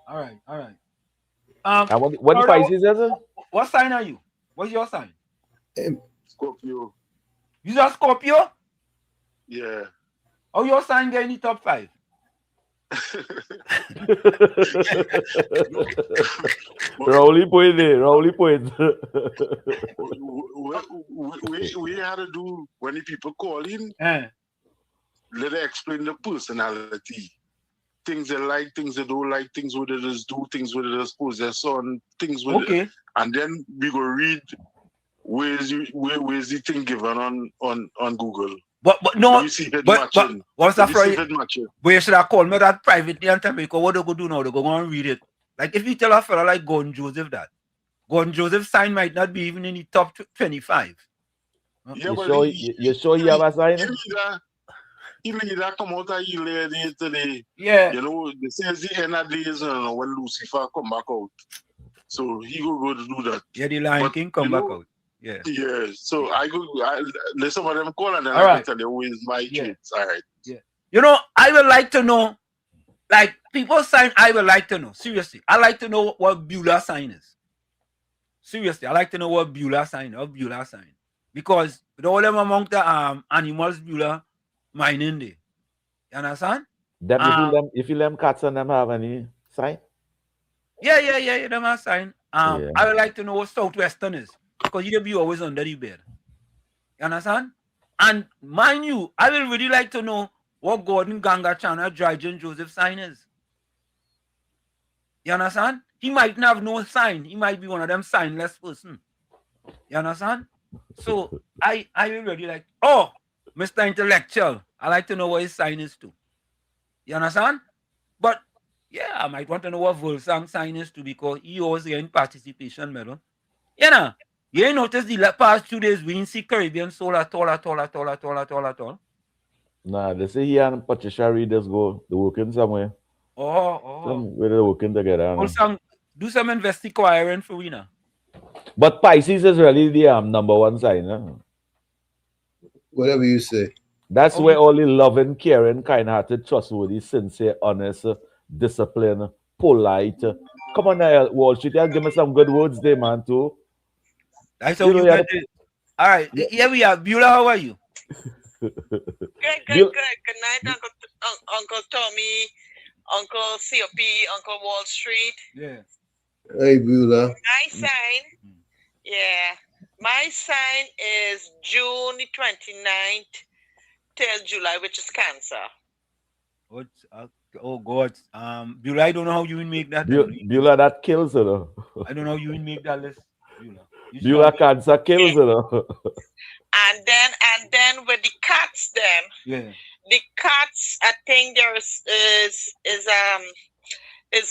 All right. And what Pisces is it? What sign are you? What's your sign? Scorpio. You are Scorpio? Yeah. Oh, your sign there in the top 5. Rowley point there. Rowley point. We had to do when the people call in. Let them explain the personality. Things they like, things they don't like, things where they just do, things where they just possess on, things where okay. And then we go read where's the thing given on Google. But no, but what's that for? But you should have called me that privately and tell me, because what they go do now, they go and read it. Like if you tell a fella like Gordon Joseph that, Gordon Joseph's sign might not be even in the top 25. Yeah, you sure he have a sign? He made that come out of here today. Yeah. You know, they say it's the end of days when Lucifer come back out. So he go to do that. Yeah, the Lion King come back out. Yeah. Yeah. So I let some of them call and then I can tell you who is my traits. All right. Yeah. You know, I would like to know, like people sign, I would like to know. Seriously. I like to know what Beulah sign is. Seriously, I like to know what Beulah sign. Because with all them among the animals Beulah mining there. You understand? If you them cats and them have any sign? Yeah, them have sign. I would like to know what Southwestern is. Because you'll be always under the bed. You understand? And mind you, I will really like to know what Gordon Ganga Chana Dryden Joseph sign is. You understand? He might not have no sign. He might be one of them signless person. You understand? So I will really like, Mr. Intellectual, I like to know what his sign is too. You understand? But yeah, I might want to know what Volsang sign is too, because he always getting participation medal. You know, you ain't noticed the past 2 days we didn't see Caribbean soul at all. Nah, they say he and Patricia Reed just go the working somewhere. Where they're working together. Volsang, do some investigating for we now. But Pisces is really the number 1 sign. Huh? Whatever you say. That's where all the loving, caring, kind-hearted, trustworthy, sincere, honest, disciplined, polite. Come on now, Wall Street, give me some good words there, man, too. That's how you get it. All right, here we are. Beulah, how are you? Good night, Uncle Tommy, Uncle COP, Uncle Wall Street. Yeah. Hey, Beulah. My sign, my sign is June 29th till July, which is Cancer. What's oh God. Beulah, I don't know how you will make that. Beulah, that kills her. I don't know how you will make that list, Beulah. Beulah Cancer kills her. And then with the cats, the cats, I think there is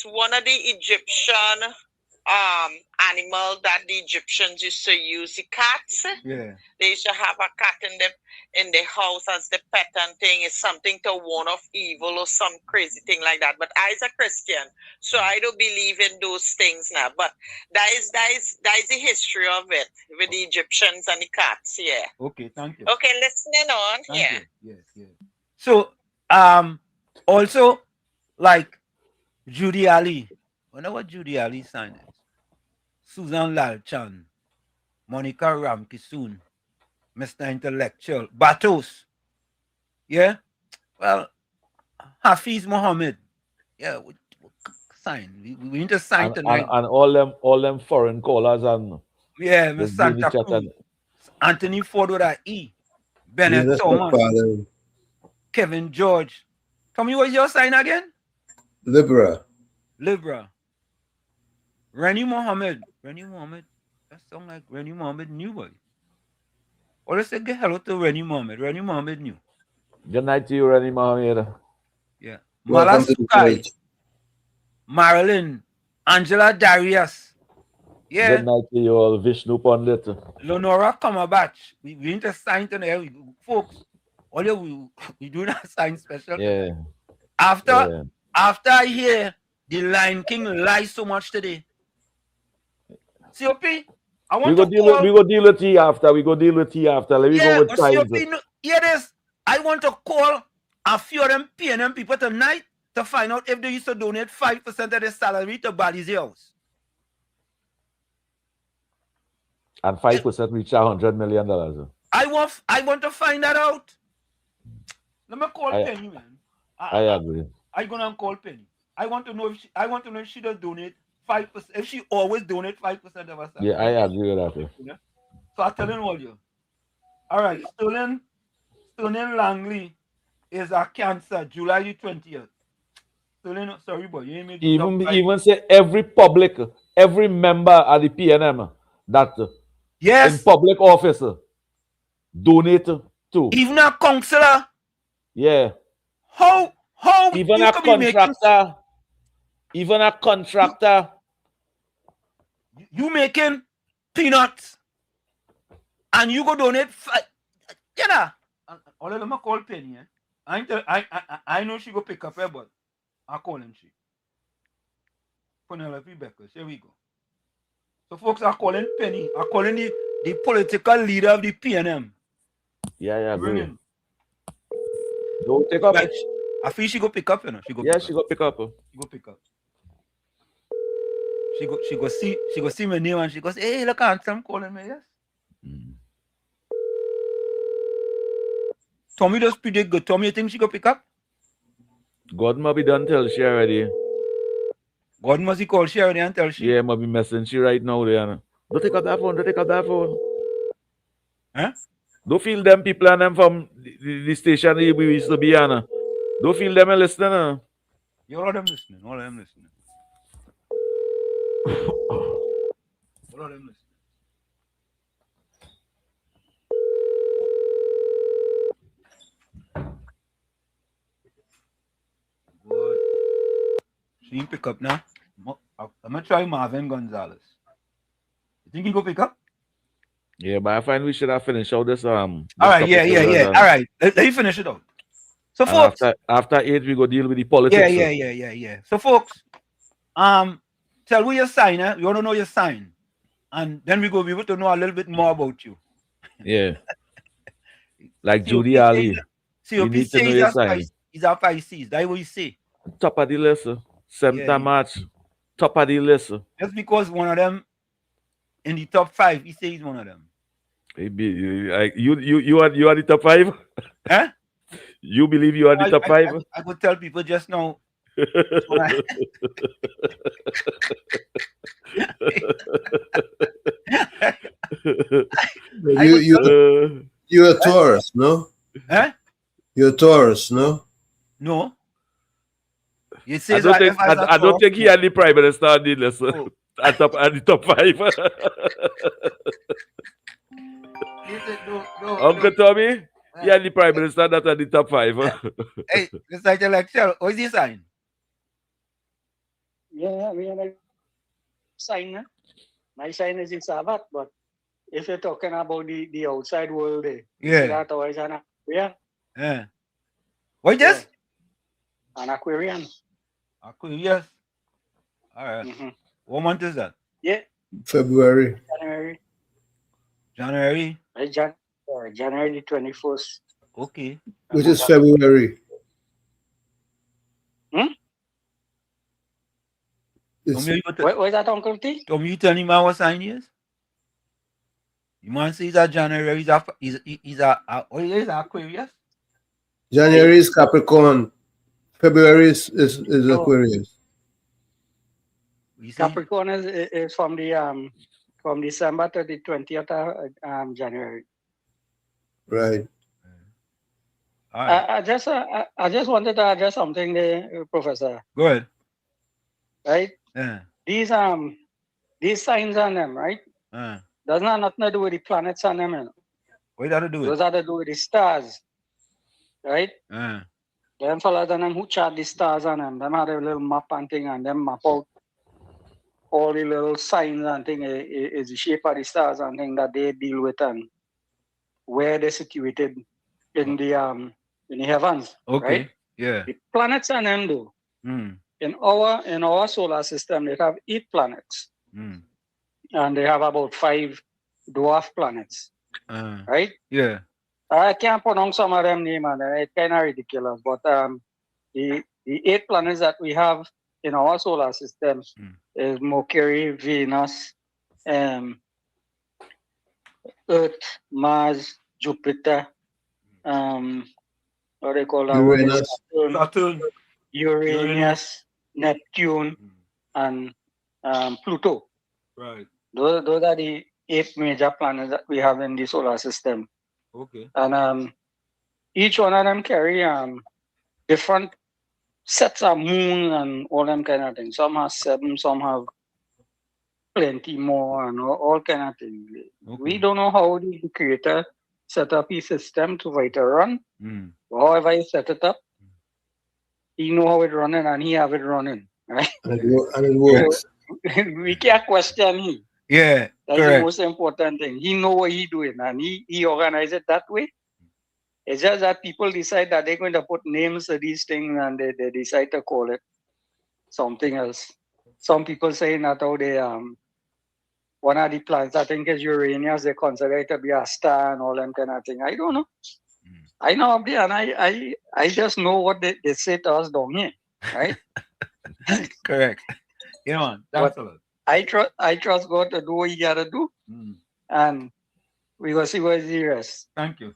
one of the Egyptian animal that the Egyptians used to use. The cats. Yeah. They used to have a cat in the house as the pet and thing. Is something to warn off evil or some crazy thing like that. But I is a Christian, so I don't believe in those things now. But that is the history of it with the Egyptians and the cats. Yeah. Okay, thank you. Okay, listening on. Thank you. Yes. So also like Judy Ali. Wonder what Judy Ali signed is. Susan Lalchan, Monica Ramkisoon, Mr. Intellectual, Batos. Yeah? Well, Hafiz Mohammed. Yeah, we sign. We need to sign tonight. And all them foreign callers and Miss Santa Cruz. Anthony Ford with an E. Bennett Thomas. Kevin George. Tommy, what's your sign again? Libra. Rennie Mohammed. That sounds like Rennie Mohammed new boy. Or let's say get hello to Rennie Mohammed. Rennie Mohammed new. Good night to you, Rennie Mohammed. Yeah. Mala Sukai. Marilyn. Angela Darius. Yeah. Good night to you all, Vishnu Pandit. Lenora Cumberbatch. We need to sign tonight. Folks, all we do not sign special. Yeah. After I hear the Lion King lie so much today. COP, I want we go deal with tea after. Let me go with COP, hear this. I want to call a few of them PNM people tonight to find out if they used to donate 5% of their salary to Bali's house. And 5% reach $100 million. I want to find that out. Let me call Penny, man. I agree. I'm gonna call Penny. I want to know if she does donate 5%. If she always donate 5% of her salary. Yeah, I agree with that. Yeah? So I'm telling all you. All right, Sterling Langley is a Cancer, July 20th. Sterling, sorry, boy, you ain't make even say every member at the PNM that in public office donate to. Even a councillor. Yeah. How even a contractor. Even a contractor. You making peanuts and you go donate all of them call Penny. I know she go pick up her, but I call him she. Penelope Beckers. Here we go. So folks are calling Penny. Are calling the political leader of the PNM. Yeah, I agree. Don't take up. I feel she go pick up, you know. She go pick up. She go see my name and she goes, hey, look, I'm calling me, yes. Tommy does pretty good. Tommy, you think she go pick up? God must be done tell she already. God must be call she already and tell she. Yeah, must be messing she right now there. Don't take up that phone. Huh? Don't feel them people and them from the station we used to be on. Don't feel them listening. All of them listening. All of them listening. Good. She didn't pick up now. I'm gonna try Marvin Gonzalez. You think he go pick up? Yeah, but I find we should have finished all this. All right, yeah. All right, let me finish it out. So, folks, after 8, we go deal with the politics. Yeah. So, folks, tell me your sign. You want to know your sign, and then we go be able to know a little bit more about you. Yeah, like Judy Ali. You need to know your sign. He's a Pisces. That's what you say. Top of the list. 7th March. Top of the list. Just because one of them in the top 5, he says he's one of them. Maybe you are the top 5? Huh? You believe you are the top 5? I could tell people just now. You're a Taurus, no? Huh? You're a Taurus, no? No. You say I don't think he had the prime minister on the list at the top 5. Uncle Tommy, he had the prime minister not at the top 5. Hey, it's like election. What is this sign? Yeah, we have a sign. Huh? My sign is in Sabbath, but if you're talking about the outside world, that always an Aquarian. Yeah. What is this? An Aquarian. Aquarius. All right. Mm-hmm. What month is that? Yeah. February. January. January the 21st. Okay. Which is February. What is that, Uncle T? Tom, you tell him what sign he is? You want to say that January is Aquarius? January is Capricorn. February is Aquarius. Capricorn is from December to the 20th of January. Right. I just wanted to address something there, Professor. Go ahead. Right? Yeah. These signs on them, right? Doesn't have nothing to do with the planets on them. You know? What does that do with? Those have to do with the stars. Right? Them fellas on them who chart the stars on them have a little map and thing, and them map out all the little signs and thing is the shape of the stars and thing that they deal with and where they're situated in the heavens. Okay. Right? Yeah. The planets on them though. In our solar system, they have 8 planets. And they have about 5 dwarf planets. Right? Yeah. I can't pronounce some of them names, and it's kind of ridiculous. But the 8 planets that we have in our solar system is Mercury, Venus, Earth, Mars, Jupiter, what they call that? Saturn, Uranus, Neptune, and Pluto. Right. Those are the 8 major planets that we have in the solar system. Okay. And each one of them carry different sets of moon and all them kind of things. Some have 7, some have plenty more, and all kind of things. Okay. We don't know how the creator set up his system to write a run. However he set it up, he know how it running and he have it running. Right? And it works. So, we can't question him. Yeah. That's correct. the most important thing. He know what he doing and he organize it that way. It's just that people decide that they're going to put names to these things and they decide to call it something else. Some people saying that how they one of the planets, I think is Uranus, they consider it to be a star and all them kind of thing. I don't know. I know up there and I just know what they say to us down here. Right? Correct. You know, that's a lot. I trust God to do what he gotta do. And we will see where he rests. Thank you.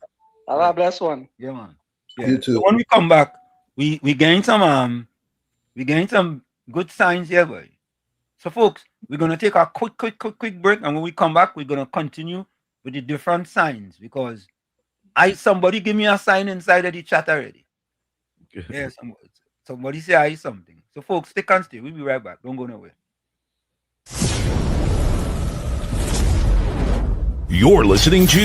Have a blessed one. Yeah, man. Yeah. You too. So when we come back, we gain some good signs here, boy. So folks, we're gonna take a quick break, and when we come back, we're gonna continue with the different signs because somebody give me a sign inside of the chat already. Yeah, somebody say I something. So folks, stay and stay. We'll be right back. Don't go nowhere. You're listening to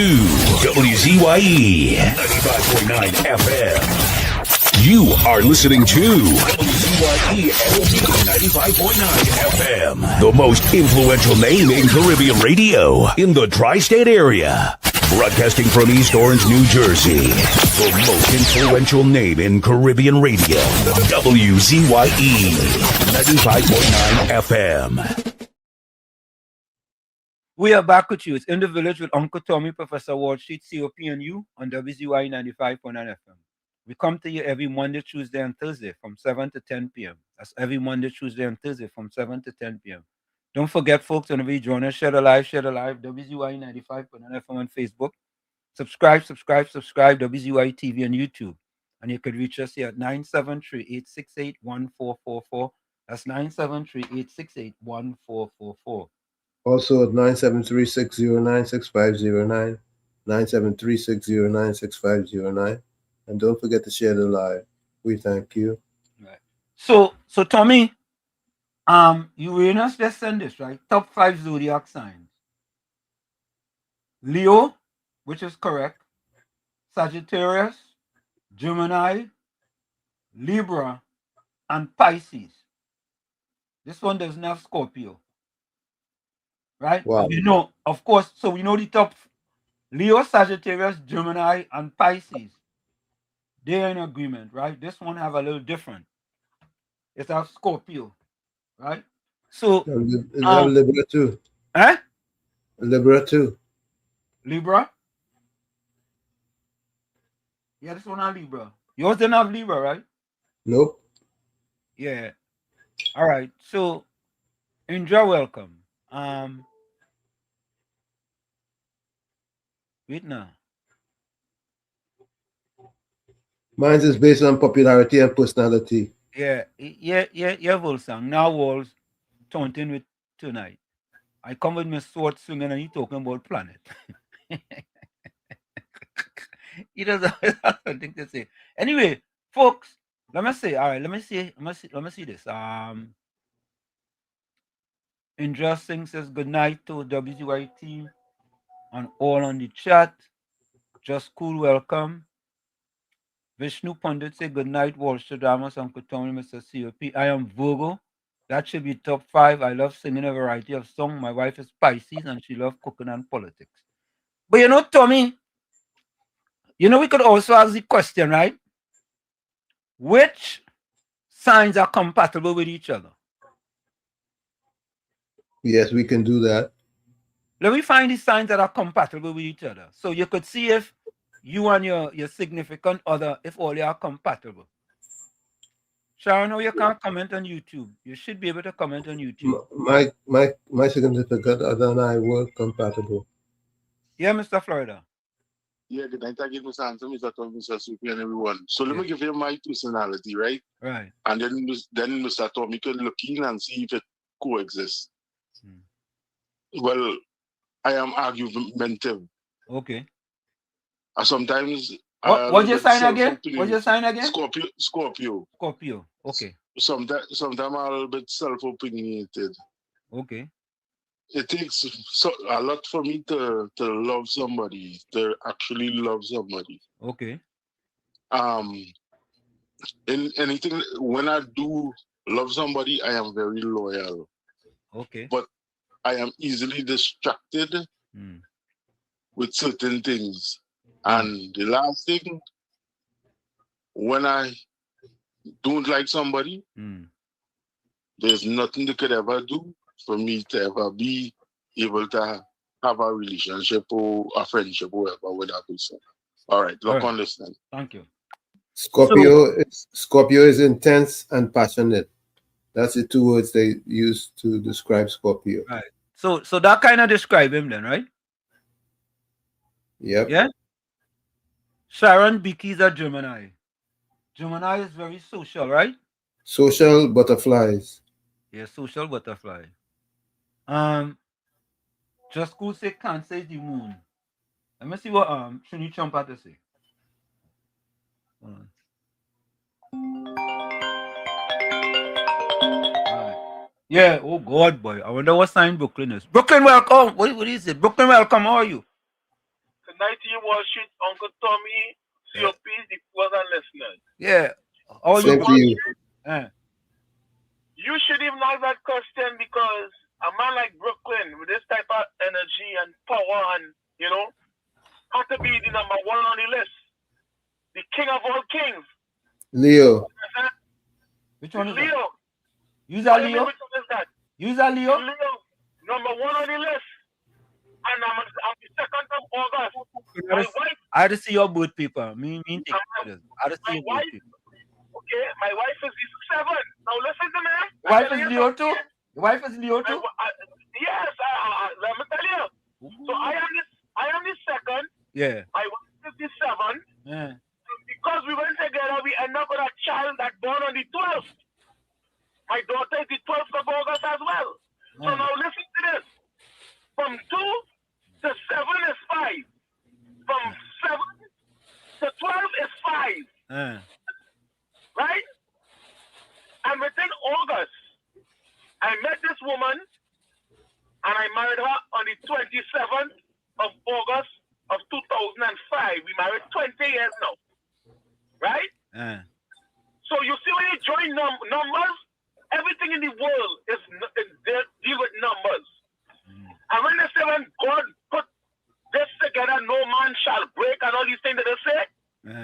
WZYE 95.9 FM. You are listening to WZYE 95.9 FM, the most influential name in Caribbean radio in the tri-state area. Broadcasting from East Orange, New Jersey, the most influential name in Caribbean radio, WZYE 95.9 FM. We are back with you. It's In the Village with Uncle Tommy, Professor Wall Street, COPNU on WZYE 95.9 FM. We come to you every Monday, Tuesday, and Thursday from 7 to 10 p.m. That's every Monday, Tuesday, and Thursday from 7 to 10 p.m. Don't forget, folks, whenever you join us, share the live, WZYE 95.9 FM on Facebook. Subscribe, WZYE TV on YouTube. And you could reach us here at 973-868-1444. That's 973-868-1444. Also at 973-609-6509, 973-609-6509. And don't forget to share the live. We thank you. Right. So Tommy, Uranus descendants, right? Top 5 zodiac signs. Leo, which is correct. Sagittarius, Gemini, Libra, and Pisces. This one doesn't have Scorpio. Right? Wow. We know, of course, so we know the top Leo, Sagittarius, Gemini, and Pisces. They're in agreement, right? This one have a little different. It's a Scorpio, right? So Libra too. Eh? Libra too. Libra? Yeah, this one have Libra. Yours didn't have Libra, right? Nope. Yeah. All right. So Indra, welcome. Wait now. Mine is based on popularity and personality. Yeah, Volsang. Now Walls taunting with tonight. I come with my sword swinging and he talking about planet. He doesn't have something to say. Anyway, folks, let me see this. Indra Singh says good night to WZYE team and all on the chat. Just cool, welcome. Vishnu Pandit say good night, Wall Street Dramas, Uncle Tommy, Mr. COP. I am Virgo. That should be top 5. I love singing a variety of songs. My wife is Pisces and she loves cooking and politics. But you know, Tommy, we could also ask the question, right? Which signs are compatible with each other? Yes, we can do that. Let me find the signs that are compatible with each other. So you could see if you and your significant other, if all you are compatible. Sharon, no, you can't comment on YouTube. You should be able to comment on YouTube. My significant other and I were compatible. Yeah, Mr. Florida. Yeah, good night. Thank you, Mr. Anthony, Mr. Tom, Mr. Supi, and everyone. So let me give you my personality, right? Right. And then Mr. Tom, you can look in and see if it coexists. Well, I am argumentative. Okay. Sometimes. What's your sign again? What's your sign again? Scorpio. Scorpio. Okay. Sometimes I'm a little bit self-opinionated. Okay. It takes a lot for me to love somebody, to actually love somebody. Okay. In anything, when I do love somebody, I am very loyal. Okay. But I am easily distracted with certain things. And the last thing, when I don't like somebody, there's nothing they could ever do for me to ever be able to have a relationship or a friendship or whatever with that person. All right, look on this then. Thank you. Scorpio is intense and passionate. That's the 2 words they use to describe Scorpio. Right. So that kind of describe him then, right? Yep. Yeah. Sharon Biki's a Gemini. Gemini is very social, right? Social butterflies. Yeah, social butterfly. Just cool say Cancer is the moon. Let me see what Shuni Trump had to say. Yeah, oh God, boy. I wonder what sign Brooklyn is. Brooklyn, welcome. What is it? Brooklyn, welcome. How are you? Good night to you, Wall Street, Uncle Tommy, COPs, the viewers and listeners. Yeah. How are Same you? to you. You should even ask that question because a man like Brooklyn with this type of energy and power and, had to be the number 1 on the list. The king of all kings. Leo. Which one is Leo. that? Use a Leo? Which one is that? Use a Leo? Leo, number 1 on the list. And I'm the 2nd of August. I had to see your boat paper. Me take pictures. I had to see your boat paper. Okay, my wife is the 7. Now listen to me. Your wife is Leo too? Your wife is Leo too? I was 57. Yeah. Because we went together, we end up with a child that born on the 12th. My daughter is the 12th of August as well. So now listen to this. From 2 to 7 is 5. From 7 to 12 is 5. Right? And within August, I met this woman and I married her on the 27th of August of 2005. We married 20 years now. Right? So you see when you join numbers, everything in the world is deal with numbers. And when they say when God put this together, no man shall break and all these things that they say,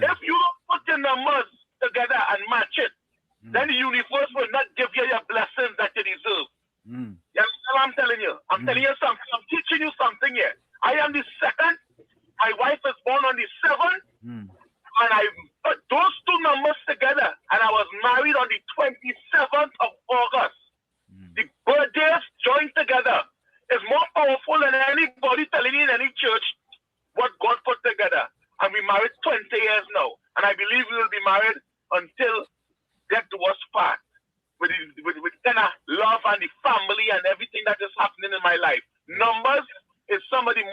if you don't put your numbers together and match it, then the universe will not give you your blessings that you deserve. You understand what I'm telling you? I'm telling you something. I'm teaching you something here. I am the second. My wife is born on the 7th. And I put those two numbers together. And I was married on the 27th of August. The birthdays joined together is more powerful than anybody telling you in any church what God put together. And we married 20 years now. And I believe we will be married until death do us part. With kind of love and the family and everything that is happening in my life. Numbers is one of the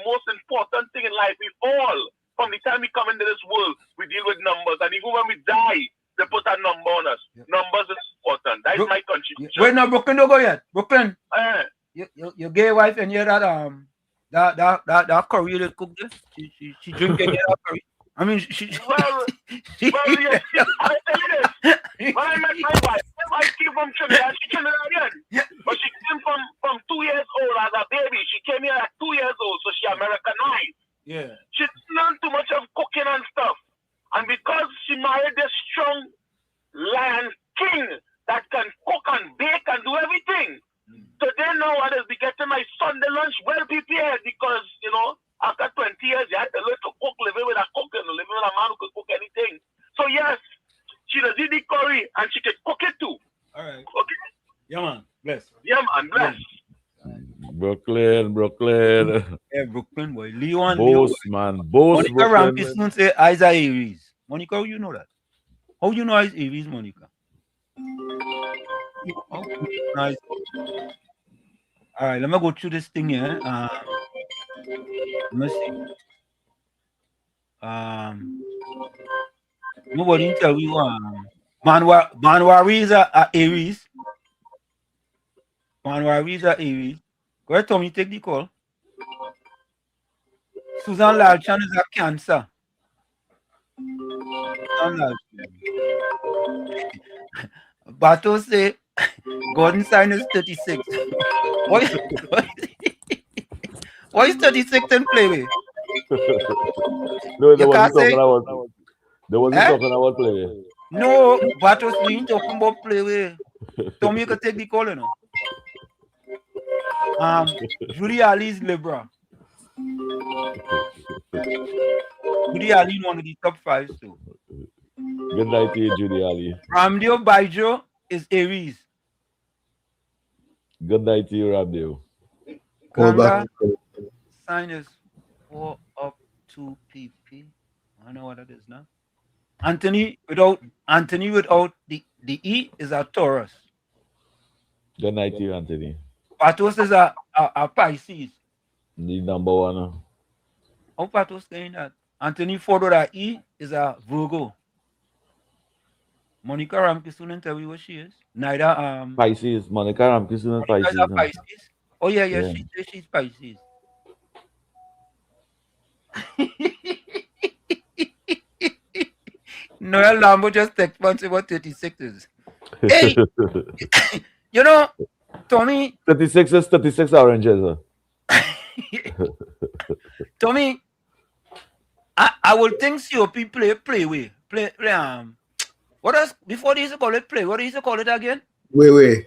most important thing in life. We all, from the time we come into this world, we deal with numbers. And even when we die, they put a number on us. Numbers is important. That is my contribution. Wait, no, Brooklyn don't go yet. Brooklyn. Your gay wife and you that curry you cook this? She drinking that curry. I mean, well, yeah, I tell you this. When I met my wife came from Trinidad. She's Trinidadian, but she came from 2 years old as a baby. She came here at 2 years old, so she Americanized. Yeah. She didn't learn too much of cooking and stuff, and because she married this strong lion king that can cook and bake and do everything. Today nowadays we getting my Sunday lunch well prepared because after 20 years you had to learn to cook, living with a cook and living with a man who could cook anything. So yes, she does eat the curry and she can cook it too. All right. Okay. Yeah man, bless. Yeah man, bless. Brooklyn. Yeah, Brooklyn boy. Leon. Boss, man. Boss, Monica Rampis soon say Isa Aries. Monica, how you know that? How you know Isa Aries, Monica? Nice. All right, let me go through this thing here. Let me see. Nobody tell you Manwari is a Aries. Manwari is a Aries. Go ahead, Tommy, take the call. Susan Lalchan is a Cancer. Susan Lalchan. Bato say Gordon sign is 36. Why is 36 and play with? No, they wasn't talking about play with. No, Batos, we ain't talking about play with. Tommy, you can take the call, Judy Ali's Libra. Judy Ali one of the top 5 too. Good night to you, Judy Ali. Ramdeo Baijo is Aries. Good night to you, Ramdeo. Kanga sign is 4 up 2 PP. I don't know what that is now. Anthony without the E is a Taurus. Good night to you, Anthony. Patos is a Pisces. The number one. How Patos saying that? Anthony Ford with a E is a Virgo. Monica Ramkisunen tell you what she is. Neither Pisces. Monica Ramkisunen Pisces. Pisces. Oh yeah. She's Pisces. Noel Lambo just text once about 36 is. Hey, Tommy. 36 is 36 oranges. Tommy, I will think COP play what else before they used to call it play? What do you used to call it again? Wait.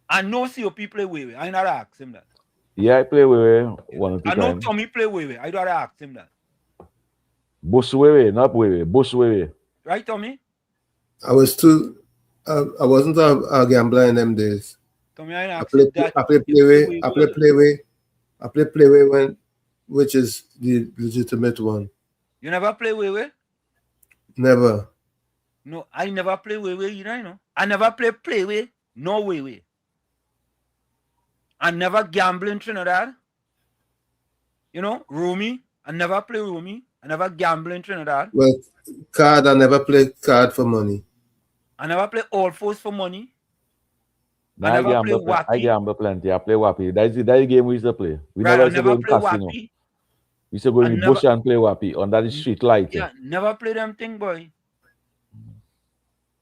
I know COP play way. I never ask him that. Yeah, I play way one or two times. I know Tommy play way. I don't ask him that. Bush way, not way. Bush way. Right, Tommy? I wasn't a gambler in them days. Tommy, I play play way. I play Playway which is the legitimate one. You never play Wewe? Never. No, I never play Wewe either, you know. I never play Playway, no Wewe. I never gamble in Trinidad. You know, Rumi. I never play Rumi. I never gamble in Trinidad. Well, card, I never play card for money. I never play All Fours for money. I gamble plenty. I play Wapi. That's the game we used to play. We right, never I used to never go in play casino. Wapi. We used to go in the bush and play Wapi under the street light. Yeah, never play them thing, boy.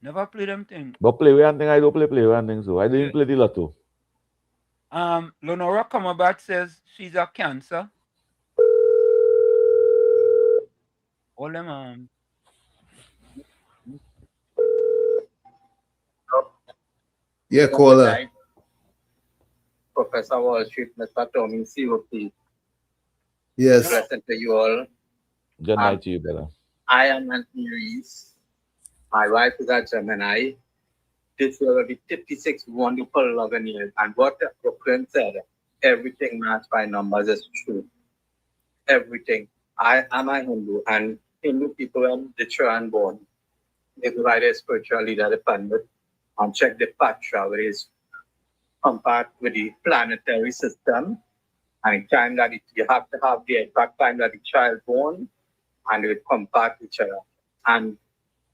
Never play them thing. But Playway and thing, I don't play Playway and thing, so I didn't play the lotto. Lenora Comerbat says she's a cancer. All them Yeah, caller. Professor Wall Street, Mr. Tommy, COP. Yes. Present to you all. Good night to you, brother. I am an Aries. My wife is a Gemini. This year will be 56 wonderful 11 years. And what Brooklyn said, everything matched by numbers is true. Everything. I am a Hindu, and Hindu people, when the children born, they provide a spiritual leader dependent and check the patra, which is compared with the planetary system. And the time that you have to have the exact time that the child born, and it compared each other. And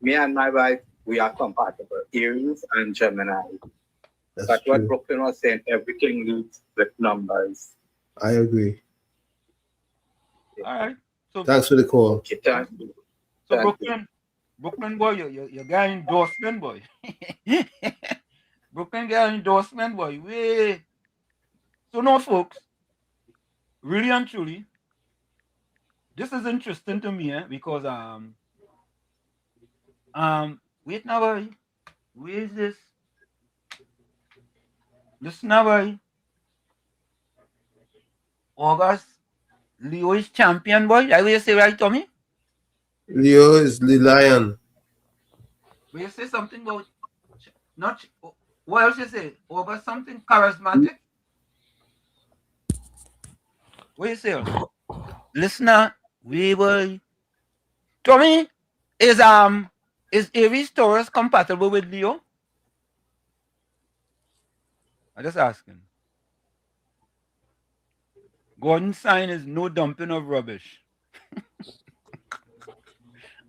me and my wife, we are compatible, Aries and Gemini. That's what Brooklyn was saying, everything leads with numbers. I agree. All right. So thanks for the call. Okay, thank you. So Brooklyn boy, you got endorsement, boy. Brooklyn got endorsement, boy. Way. So no, folks, really and truly, this is interesting to me, because wait now, boy. Where is this? Listen now, boy. August, Leo is champion, boy. I will say right, Tommy. Leo is the lion. Will you say something about not what else you say? Over something charismatic? What you say? Listener, we will. Tommy, is Aries Taurus compatible with Leo? I'm just asking. Gordon's sign is no dumping of rubbish.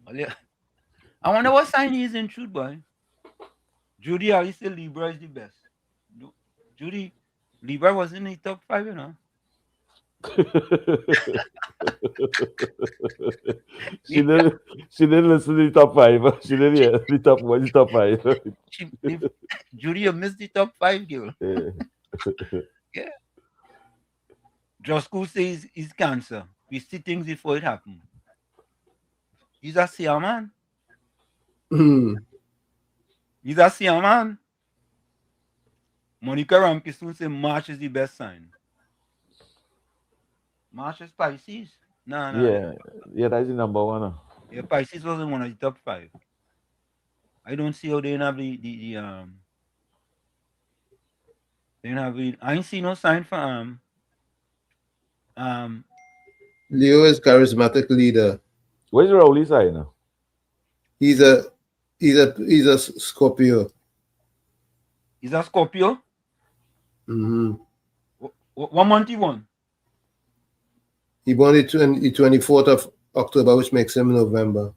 I wonder what sign he is in truth, boy. Judy, I say Libra is the best. Judy, Libra was in the top 5, you know. She didn't listen to the top 5. She didn't hear the top 1, the top 5. Judy, you missed the top 5, girl. Yeah. Josco says he's cancer. We see things before it happens. He's a seer man. He's a seer man. Monica Ramkisoon says March is the best sign. March is Pisces. No. Yeah, that's the number 1. Yeah, Pisces wasn't one of the top 5. I don't see how they have the they have the. I ain't see no sign for Leo is charismatic leader. Where's Rowley sign? He's a Scorpio. He's a Scorpio? Mm-hmm. What month he born? He born the 24th of October, which makes him November.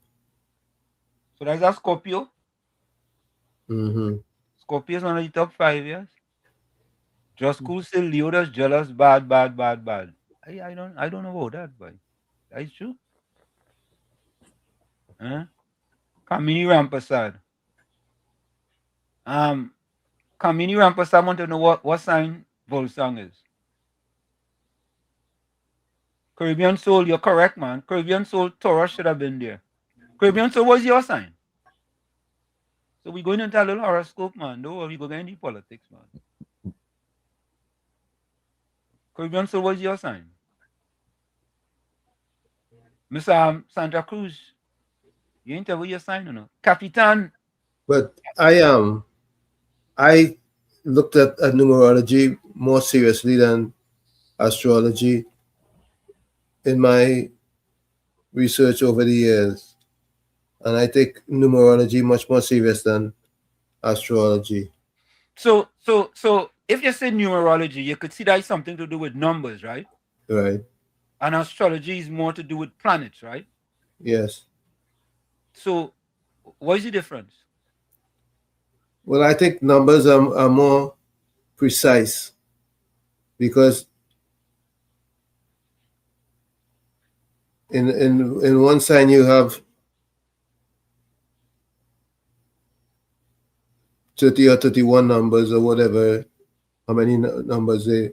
So that's a Scorpio? Mm-hmm. Scorpio is one of the top 5, yes? Just cool still Leo that's jealous, bad. I don't know about that, boy. That is true. Kamini Rampasad. Kamini Rampasad want to know what sign Volsang is. Caribbean Soul, you're correct, man. Caribbean Soul, Taurus should have been there. Caribbean Soul, what's your sign? So we're going into a little horoscope, man. Don't worry, we're going into politics, man. Caribbean Soul, what's your sign? Miss Santa Cruz, you ain't tell what your sign, you know. Capitan. But I looked at numerology more seriously than astrology in my research over the years, and I take numerology much more serious than astrology. So if you say numerology, you could see that is something to do with numbers, right? Right. And astrology is more to do with planets, right? Yes. So what is the difference? Well, I think numbers are more precise because in one sign you have 30 or 31 numbers or whatever, how many numbers they,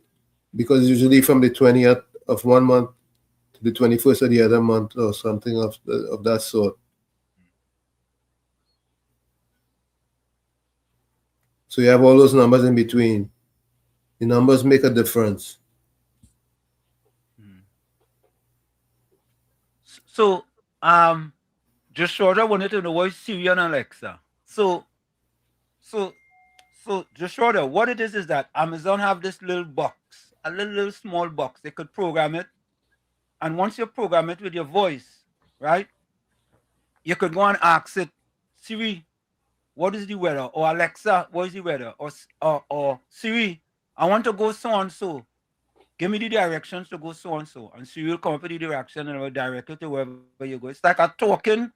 because usually from the 20th of one month to the 21st of the other month or something of that sort. So you have all those numbers in between. The numbers make a difference. So just short, I wanted to know what is Siri and Alexa. So just shorter, what it is that Amazon have this little box, a little small box. They could program it, and once you program it with your voice, right, you could go and ask it, Siri, what is the weather? Or Alexa, what is the weather? Or Siri, I want to go so and so. Give me the directions to go so and so, and Siri will come up with the direction and will direct you to wherever you go. It's like a talking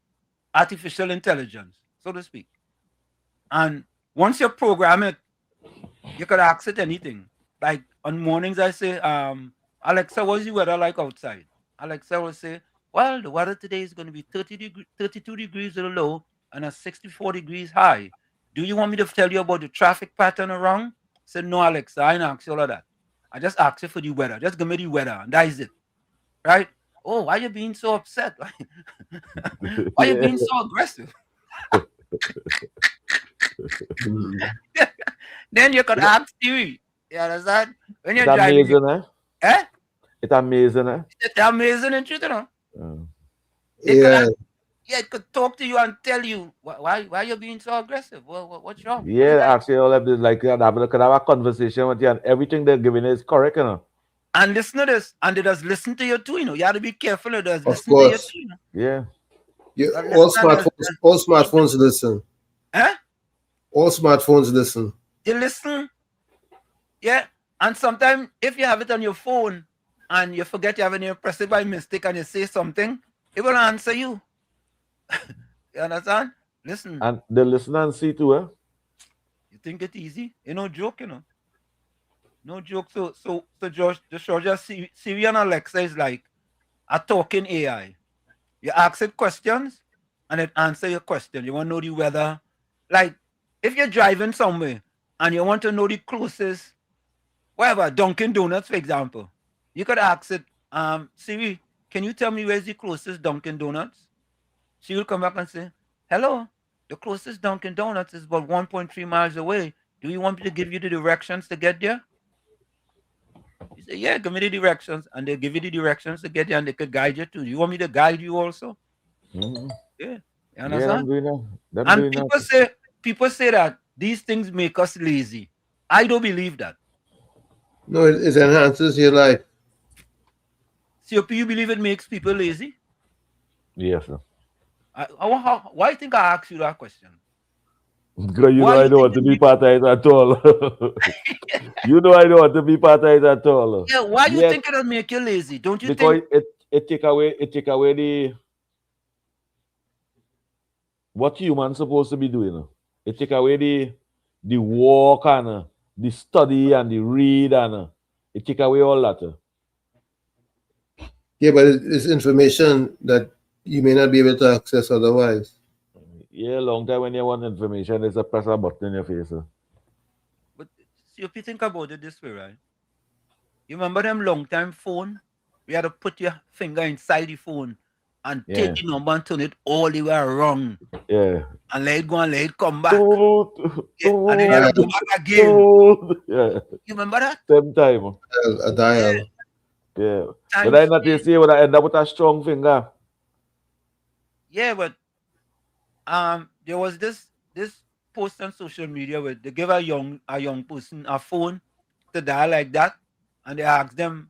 artificial intelligence, so to speak. And once you program it, you could ask it anything. Like on mornings, I say, Alexa, what's the weather like outside? Alexa will say, well, the weather today is going to be 32 degrees low and a 64 degrees high. Do you want me to tell you about the traffic pattern around? I said, no, Alexa, I didn't ask you all of that. I just asked you for the weather. Just give me the weather, and that is it. Right? Oh, why are you being so upset? Why are you being so aggressive? Then you could ask Siri. You understand? When you're It's driving, amazing, eh? It's amazing, It's amazing and truth, you know. Yeah. It could talk to you and tell you why are you being so aggressive? What's wrong? Yeah, actually, all of this, like, could have a conversation with you, and everything they're giving is correct, you know. And listen to this, and they just listen to you too, you know. You have to be careful. They just Of listen to you course. too, you know. Yeah. All smartphones listen. Huh? All smartphones listen. They listen. Yeah. And sometimes if you have it on your phone and you forget you have it, you press it by mistake and you say something, it will answer you. You understand? Listen. And they listen and see too, eh? You think it's easy? You know, joke, you know. No joke. So Georgia, Siri and Alexa is like a talking AI. You ask it questions and it answer your question. You want to know the weather. Like if you're driving somewhere and you want to know the closest, whatever, Dunkin' Donuts, for example, you could ask it, Siri, can you tell me where's the closest Dunkin' Donuts? She will come back and say, hello, the closest Dunkin' Donuts is about 1.3 miles away. Do you want me to give you the directions to get there? You say, yeah, give me the directions, and they give you the directions to get there, and they could guide you too. You want me to guide you also? Mm-hmm. Yeah, you Yeah, understand? them doing that. People say that these things make us lazy. I don't believe that. No, it enhances your life. So you believe it makes people lazy? Yes, sir. Why do you think I asked you that question? Because you know I don't want to be part of it at all. You know I don't want to be part of it at all. Yeah, why do you think it'll make you lazy? Don't you because think? It take away the what humans supposed to be doing. It take away the walk and the study and the read and it take away all that. Yeah, but it's information that you may not be able to access otherwise. Yeah, long time when you want information, it's a press a button in your face. But see, if you think about it this way, right? You remember them long time phone? We had to put your finger inside the phone and take the number and turn it all the way around. Yeah. And let it go and let it come back. Yeah, and then you have to go back again. Yeah. You remember that? Same time. A dial. Yeah. But I not say when I end up with a strong finger. Yeah, but there was this post on social media where they give a young person a phone to dial like that, and they ask them,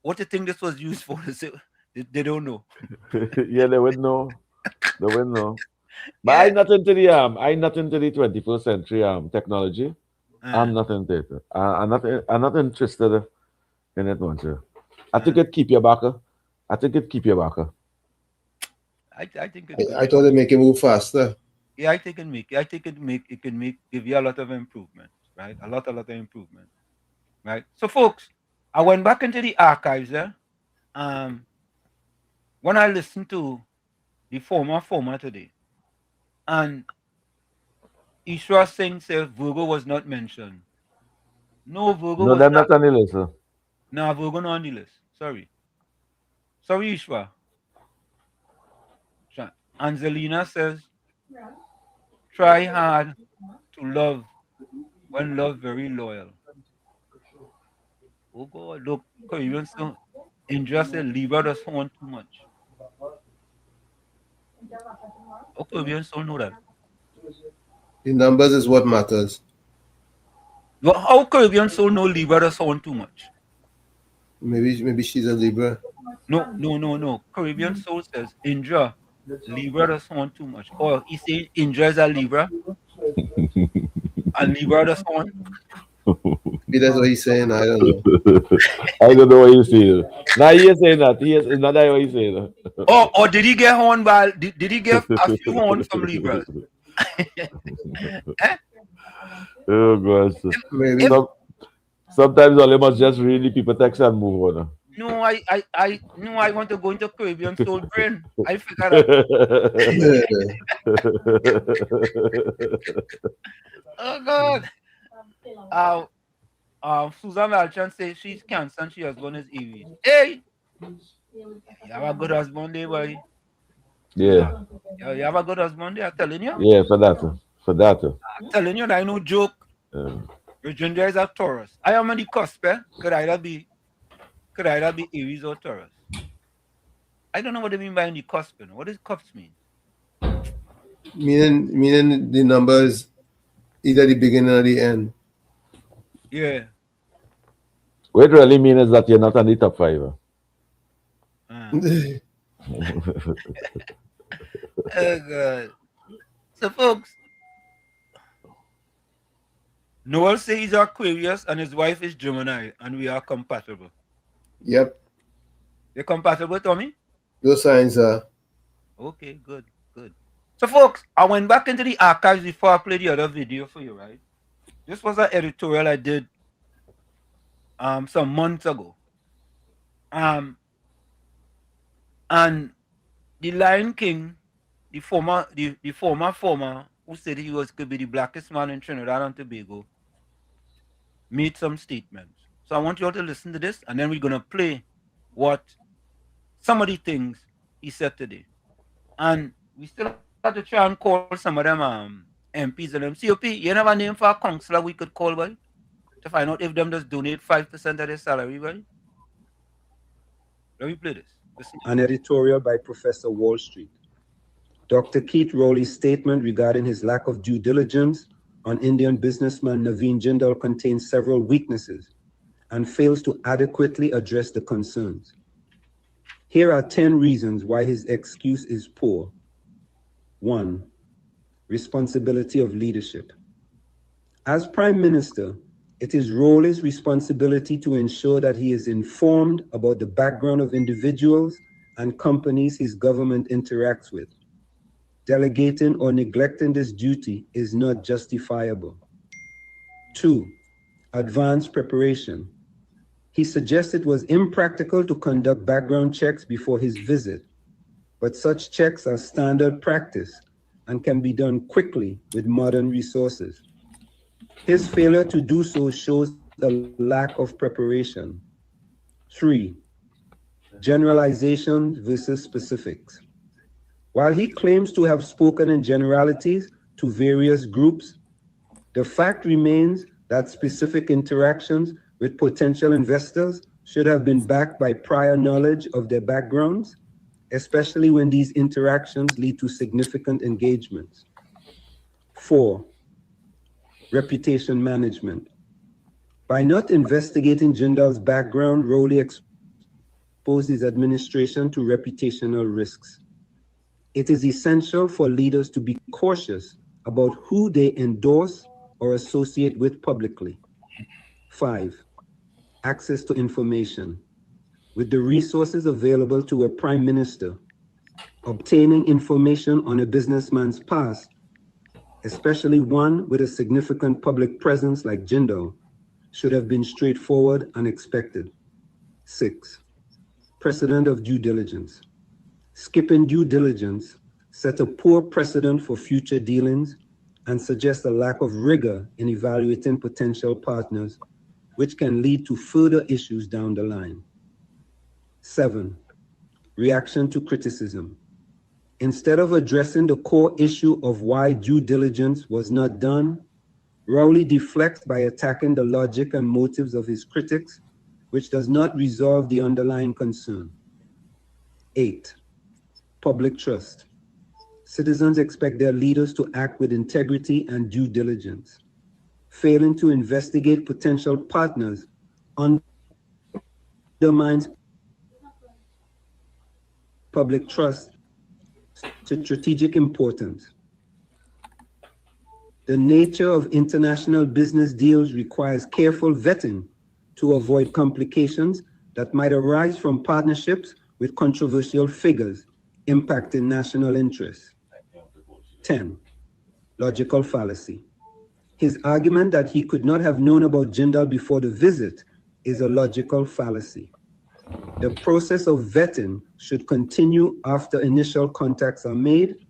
what do you think this was used for? They don't know. Yeah, they would know. They would know. But I'm not into the 21st century technology. I'm not into it. I'm not interested in it much. I think it keep you back. I think it keep you back. I think I thought it make it move faster. Yeah, I think it can give you a lot of improvement, right? A lot of improvement, right? So, folks, I went back into the archives there. When I listened to the former today, and Ishwar Singh said Virgo was not mentioned. No, Virgo No, was they're not. not on the list. No, Virgo not on the list. Sorry, Ishwar. Angelina says, try hard to love when love very loyal. Oh God, look, Caribbean so Indra said Libra does want too much. Oh, Caribbean so know that. The numbers is what matters. Well, how Caribbean so know Libra does want too much? Maybe she's a Libra. No. Caribbean soul says Indra, Libra does want too much. Or he saying Indra is a Libra and Libra does want. Maybe that's what he's saying. I don't know. I don't know what he's saying. Now he is saying that. It's not that what he's saying. Or did he get horn by? Did he get a few horns from Libras? Oh gosh. Maybe. Sometimes all they must just really people text and move on. No, I want to go into Caribbean soul brain. I figured out. Oh God. Susan Malchan says she's Cancer and she husband is Aries. Hey, you have a good husband there, boy. Yeah. You have a good husband there, I'm telling you. Yeah, for that. I'm telling you, I no joke. Virginia is a Taurus. I am on the cusp. Could either be Aries or Taurus. I don't know what they mean by on the cusp. What does cusp mean? Meaning the numbers either the beginning or the end. Yeah. What it really means is that you're not on the top 5. Oh God. So folks, Noel says he's Aquarius and his wife is Gemini and we are compatible. Yep. You're compatible, Tommy? Those signs are. Okay, good. So folks, I went back into the archives before I played the other video for you, right? This was an editorial I did some months ago. And the Lion King, the former who said he could be the blackest man in Trinidad and Tobago, made some statements. So I want you all to listen to this, and then we're gonna play what some of the things he said today. And we still have to try and call some of them MPs and them. COP, you have a name for a counselor we could call, boy? To find out if them just donate 5% of their salary, boy? Let me play this. Listen. An editorial by Professor Wall Street. Dr. Keith Rowley's statement regarding his lack of due diligence on Indian businessman Naveen Jindal contains several weaknesses and fails to adequately address the concerns. Here are 10 reasons why his excuse is poor. 1. Responsibility of leadership. As Prime Minister, it is Rowley's responsibility to ensure that he is informed about the background of individuals and companies his government interacts with. Delegating or neglecting this duty is not justifiable. 2. Advanced preparation. He suggested it was impractical to conduct background checks before his visit, but such checks are standard practice and can be done quickly with modern resources. His failure to do so shows a lack of preparation. 3. Generalizations versus specifics. While he claims to have spoken in generalities to various groups, the fact remains that specific interactions with potential investors should have been backed by prior knowledge of their backgrounds, especially when these interactions lead to significant engagements. 4. Reputation management. By not investigating Jindal's background, Rowley expose his administration to reputational risks. It is essential for leaders to be cautious about who they endorse or associate with publicly. 5. Access to information. With the resources available to a prime minister, obtaining information on a businessman's past, especially one with a significant public presence like Jindal, should have been straightforward and expected. 6. Precedent of due diligence. Skipping due diligence set a poor precedent for future dealings and suggests a lack of rigor in evaluating potential partners, which can lead to further issues down the line. 7. Reaction to criticism. Instead of addressing the core issue of why due diligence was not done, Rowley deflects by attacking the logic and motives of his critics, which does not resolve the underlying concern. 8. Public trust. Citizens expect their leaders to act with integrity and due diligence. Failing to investigate potential partners undermines public trust to strategic importance. The nature of international business deals requires careful vetting to avoid complications that might arise from partnerships with controversial figures impacting national interests. 10. Logical fallacy. His argument that he could not have known about Jindal before the visit is a logical fallacy. The process of vetting should continue after initial contacts are made,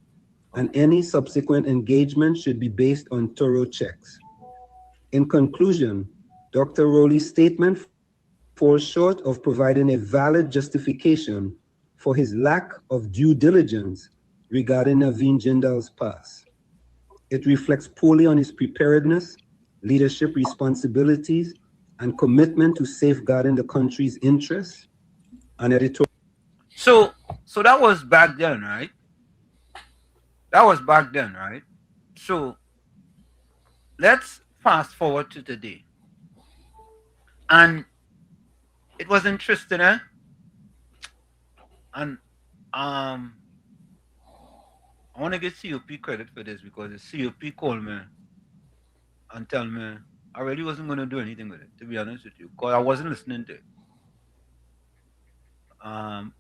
and any subsequent engagement should be based on thorough checks. In conclusion, Dr. Rowley's statement falls short of providing a valid justification for his lack of due diligence regarding Naveen Jindal's past. It reflects poorly on his preparedness, leadership responsibilities, and commitment to safeguarding the country's interests. And editorial. So that was back then, right? That was back then, right? So let's fast forward to today. And it was interesting, eh? And I want to give COP credit for this because the COP called me and tell me I really wasn't going to do anything with it, to be honest with you, because I wasn't listening to it.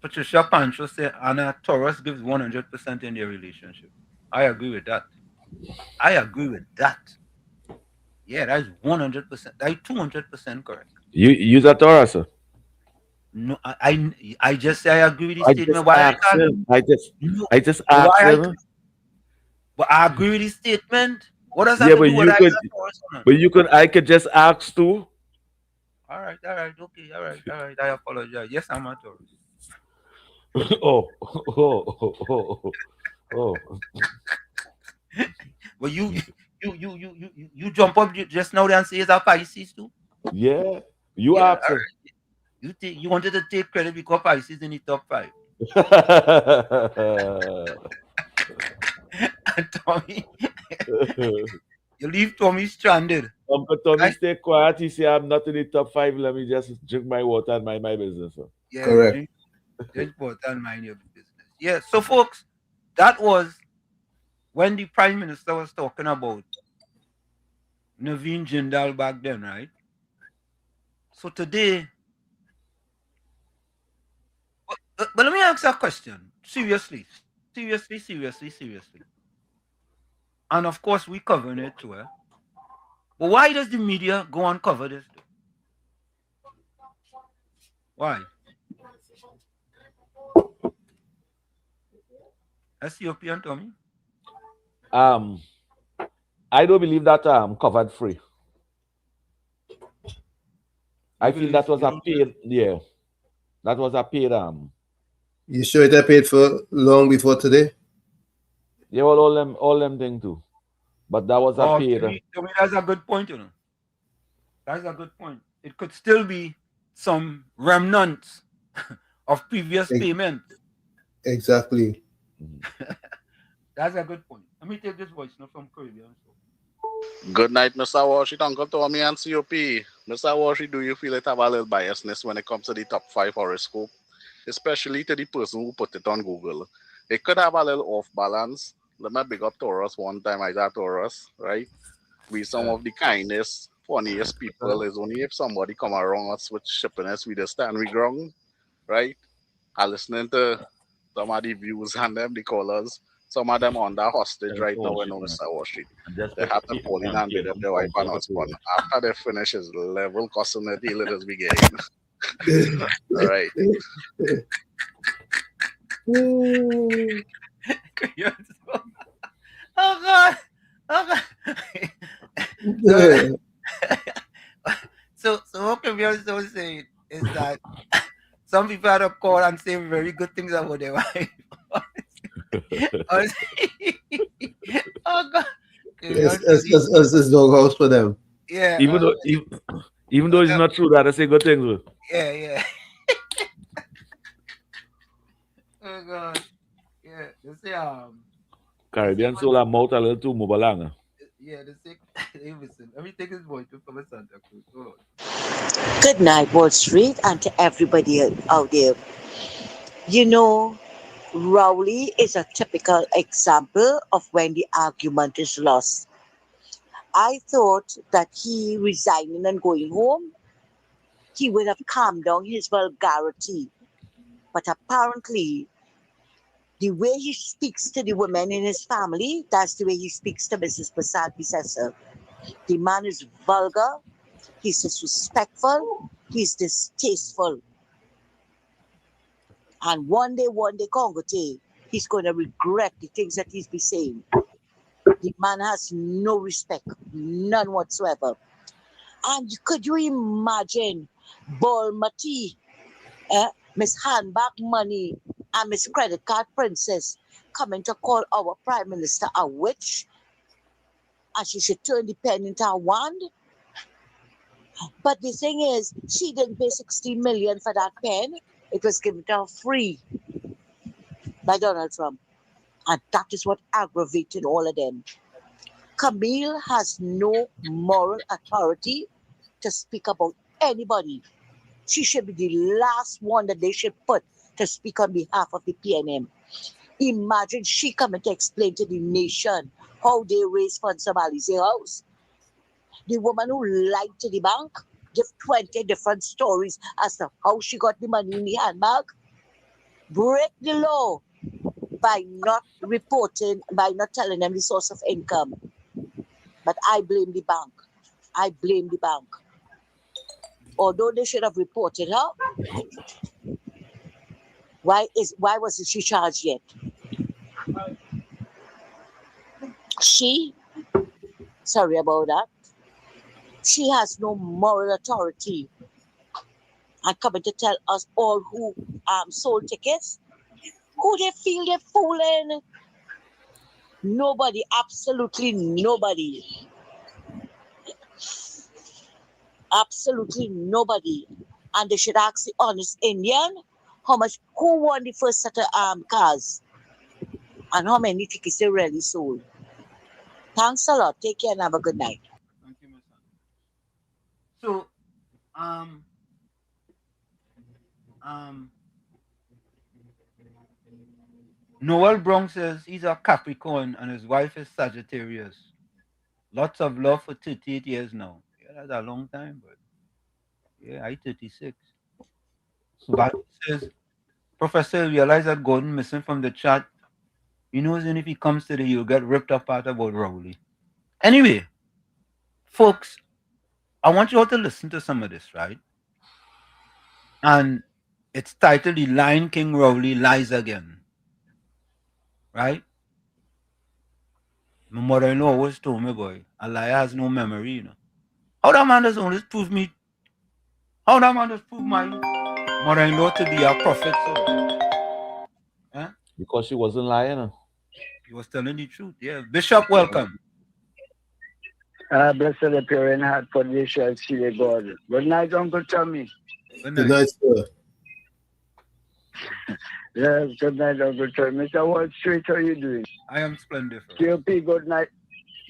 Patricia Pancho said Anna Torres gives 100% in their relationship. I agree with that. Yeah, that is 100%. That is 200% correct. You use a Taurus, sir? No, I just say I agree with the statement. I just asked him. But I agree with the statement. What does that Yeah, have to do with that? But I could just ask too. All right, okay, all right. I apologize. Yes, I'm a Taurus. Oh. Well, you jump up just now and say it's a Pisces too. Yeah, you asked. Right. You wanted to take credit because Pisces in the top 5. And Tommy, you leave Tommy stranded. Uncle Tommy stay quiet. He say I'm not in the top 5. Let me just drink my water and mind my business. Sir. Yeah, correct. Drink water and mind your business. Yeah. So, folks, that was when the Prime Minister was talking about Naveen Jindal back then, right? So today, but let me ask a question. Seriously. And of course, we covering it too. But why does the media go and cover this? Why? SCOP and Tommy? I don't believe that covered free. I feel that was a paid, yeah. That was a paid You sure it paid for long before today? Yeah, well, all them thing too. But that was a paid. Tommy, that's a good point, you know. That's a good point. It could still be some remnants of previous payment. Exactly. That's a good point. Let me take this voice now from Caribbean. Good night, Mr. Washi, Uncle Tommy and COP. Mr. Washi, do you feel it have a little biasness when it comes to the top 5 horoscope? especially to the person who put it on Google. It could have a little off balance. Let me big up Taurus one time. I got Taurus, right? We some of the kindest, funniest people is only if somebody come around us with shippiness, we just stand we ground, right? I listening to some of the views and them, the callers. Some of them under hostage right now in Mr. Wall Street. They have to pull in and bid up their wife and husband. After they finish his level costing the deal, it is beginning. All right. Oh God! Oh God! So what can we also say is that some people had to call and say very good things about their wife. Oh God! It's doghouse for them. Yeah. Even though it's not true that I say good things. Yeah. Oh God. Yeah. They say Caribbean soul and mouth a little too mubalanga. yeah, they say listen, let me take his voice from Santa Cruz. Oh. Good night, Wall Street, and to everybody out there. You know, Rowley is a typical example of when the argument is lost. I thought that he resigning and going home, he would have calmed down his vulgarity. But apparently, the way he speaks to the women in his family, that's the way he speaks to Mrs. Prasad Bissessar. The man is vulgar, he's disrespectful, he's distasteful. And one day, Congote, he's going to regret the things that he's been saying. The man has no respect, none whatsoever. And could you imagine Bolmati, Miss Handbag Money, and Miss Credit Card Princess coming to call our Prime Minister a witch? And she should turn the pen into a wand? But the thing is, she didn't pay 16 million for that pen. It was given to her free by Donald Trump. And that is what aggravated all of them. Camille has no moral authority to speak about anybody. She should be the last one that they should put to speak on behalf of the PNM. Imagine she coming to explain to the nation how they raise funds from Alize House. The woman who lied to the bank, give 20 different stories as to how she got the money in the handbag. Break the law by not reporting, by not telling them the source of income. But I blame the bank. I blame the bank. Although they should have reported her, why wasn't she charged yet? Sorry about that. She has no moral authority. And coming to tell us all who sold tickets, who they feel they're fooling. Nobody, absolutely nobody. Absolutely nobody. And they should ask the honest Indian who won the first set of cars and how many tickets they really sold. Thanks a lot. Take care and have a good night. Thank you, my son. So, Noel Brown says he's a Capricorn and his wife is Sagittarius. Lots of love for 38 years now. Yeah, that's a long time, but yeah, I 36. But says, Professor realized that Gordon missing from the chat. He knows even if he comes today, he'll get ripped apart about Rowley. Anyway, folks, I want you all to listen to some of this, right? And it's titled The Lion King Rowley Lies Again. Right? My mother-in-law always told me, boy, a liar has no memory, you know. How that man does always prove me? How that man does prove my mother-in-law to be a prophet? So, Because she wasn't lying. He was telling the truth. Yeah. Bishop, welcome. Blessed appearing heart for you shall see the God. Good night, Uncle Tommy. Good night, sir. Yes, good night, Uncle Tommy. Mr. Wall Street, how are you doing? I am splendid. QP, good night.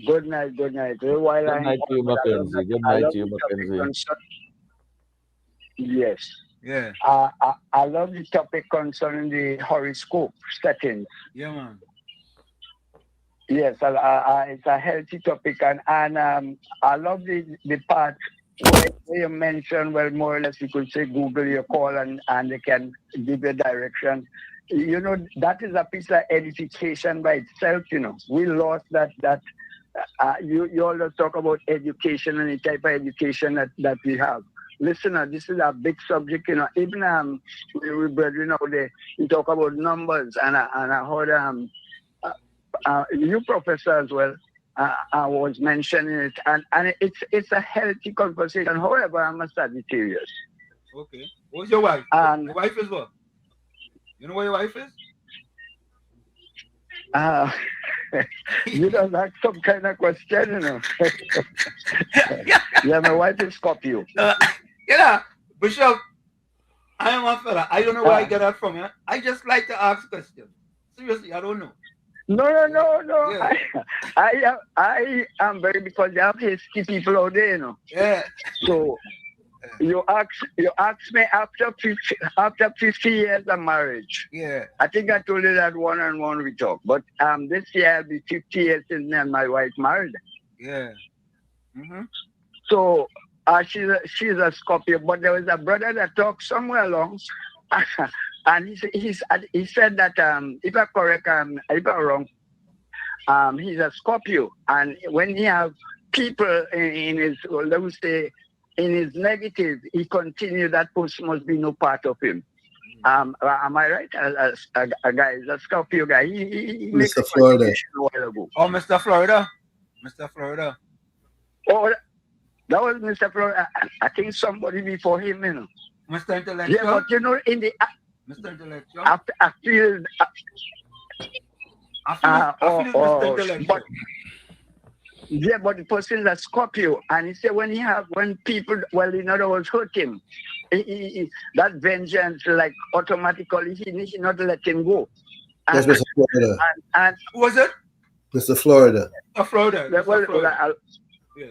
Good night, good night. Good night to you, Mackenzie. Good night to you, Mackenzie. Yes. Yeah. I love the topic concerning the horoscope settings. Yeah, man. Yes, it's a healthy topic, and I love the part where you mentioned, well, more or less you could say Google your call and they can give you direction. You know, that is a piece of edification by itself, you know. We lost that you always talk about education and the type of education that we have. Listen, this is a big subject, you know. Even we brethren out there, you talk about numbers, and I heard you professor as well. I was mentioning it, and it's a healthy conversation. However, I'm a Sagittarius. Okay. Who's your wife? Your wife is what? You know where your wife is? You don't ask some kind of question, you know. Yeah, my wife is Scorpio. Yeah, Bishop, I am a fella. I don't know where I get that from. Yeah? I just like to ask questions. Seriously, I don't know. No. Yeah. I am very, because you have hasty people out there, you know. Yeah. So you ask me after 50 years of marriage. Yeah. I think I told you that one-on-one we talk. But this year I'll be 50 years since me and my wife married. Yeah. Mm-hmm. So she's a Scorpio, but there was a brother that talked somewhere along. And he said that if I'm correct, if I'm wrong, he's a Scorpio, and when he have people in his, let me say, in his negative, he continue, that person must be no part of him. Am I right? A guy, a Scorpio guy. He makes Mr. Florida. a while ago. Oh, Mr. Florida. Mr. Florida. Oh, that was Mr. Florida. I think somebody before him, you know. Mr. Intellectual. Yeah, but you know, in the Mr. Intellectual. I feel Mr. Intellectual. But the person is a Scorpio, and he said when people, well, in other words, hurt him, that vengeance, like automatically, he not let him go. That's Mr. Florida. And who was it? Mr. Florida. Florida. Well, Florida. Yeah.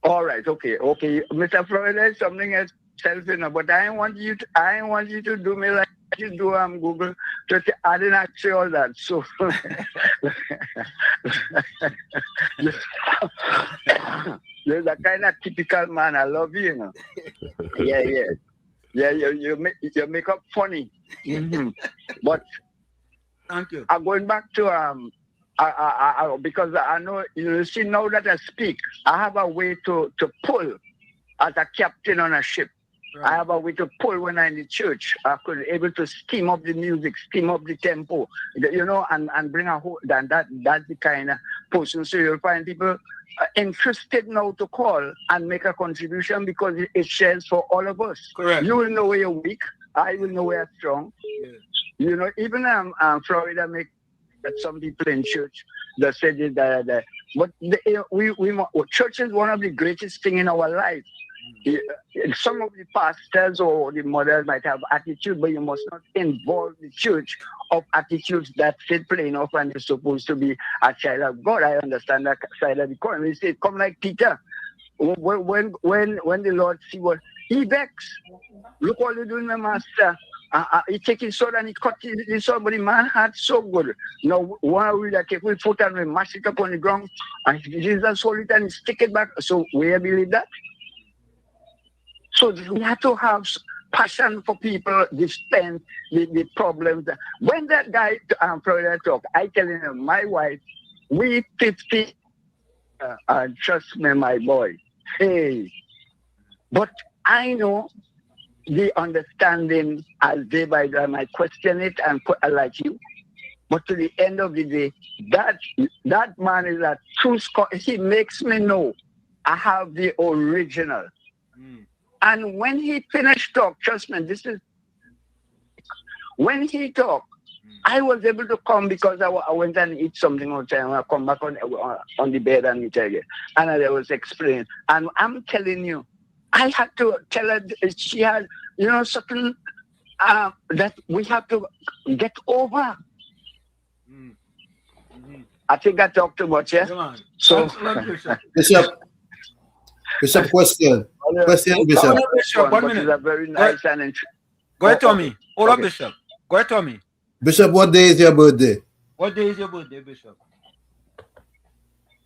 All right, okay. Mr. Florida is something else, you know, but I want you to do me like you do Google. I didn't ask you all that, so you're the kind of typical man. I love you, you know. Yeah. You make up funny. Mm-hmm. But thank you. I'm going back to because I know, you see, now that I speak, I have a way to pull as a captain on a ship. Right. I have a way to pull when I'm in the church. I could be able to steam up the music, steam up the tempo, you know, and bring a whole, that's the kind of person. So you'll find people interested now to call and make a contribution because it shares for all of us. Correct. You will know where you're weak. I will know where you're strong. Yeah. You know, even Florida make that some people in church that said that, but church is one of the greatest thing in our life. Some of the pastors or the mothers might have attitude, but you must not involve the church of attitudes that fit plain off and you're supposed to be a child of God. I understand that side of the coin. We say, come like Peter. When the Lord see what he vexed, look what you're doing, my master. He take his sword and he cut his sword, but the man had so good. Now, one we take his foot and we mash it up on the ground, and Jesus hold it and he stick it back. So, we believe that? So we have to have passion for people, dispense the problems. When that guy Florida talk, I telling him, my wife, we 50, trust me, my boy. Hey, but I know the understanding as day by day. I might question it and put like you. But to the end of the day, that man is a true scholar. He makes me know I have the original. And when he finished talk, trust me, when he talked, I was able to come because I went and eat something outside and I come back on the bed and eat again. And I was explaining. And I'm telling you, I had to tell her she had, you know, certain that we have to get over. I think I talked too much, yeah? So, Bishop, question. Question, Bishop. Bishop, 1 minute. Is a very nice and Go ahead, Tommy. Okay. Hold up, Okay. Bishop. Go ahead, Tommy. Bishop, what day is your birthday? What day is your birthday, Bishop?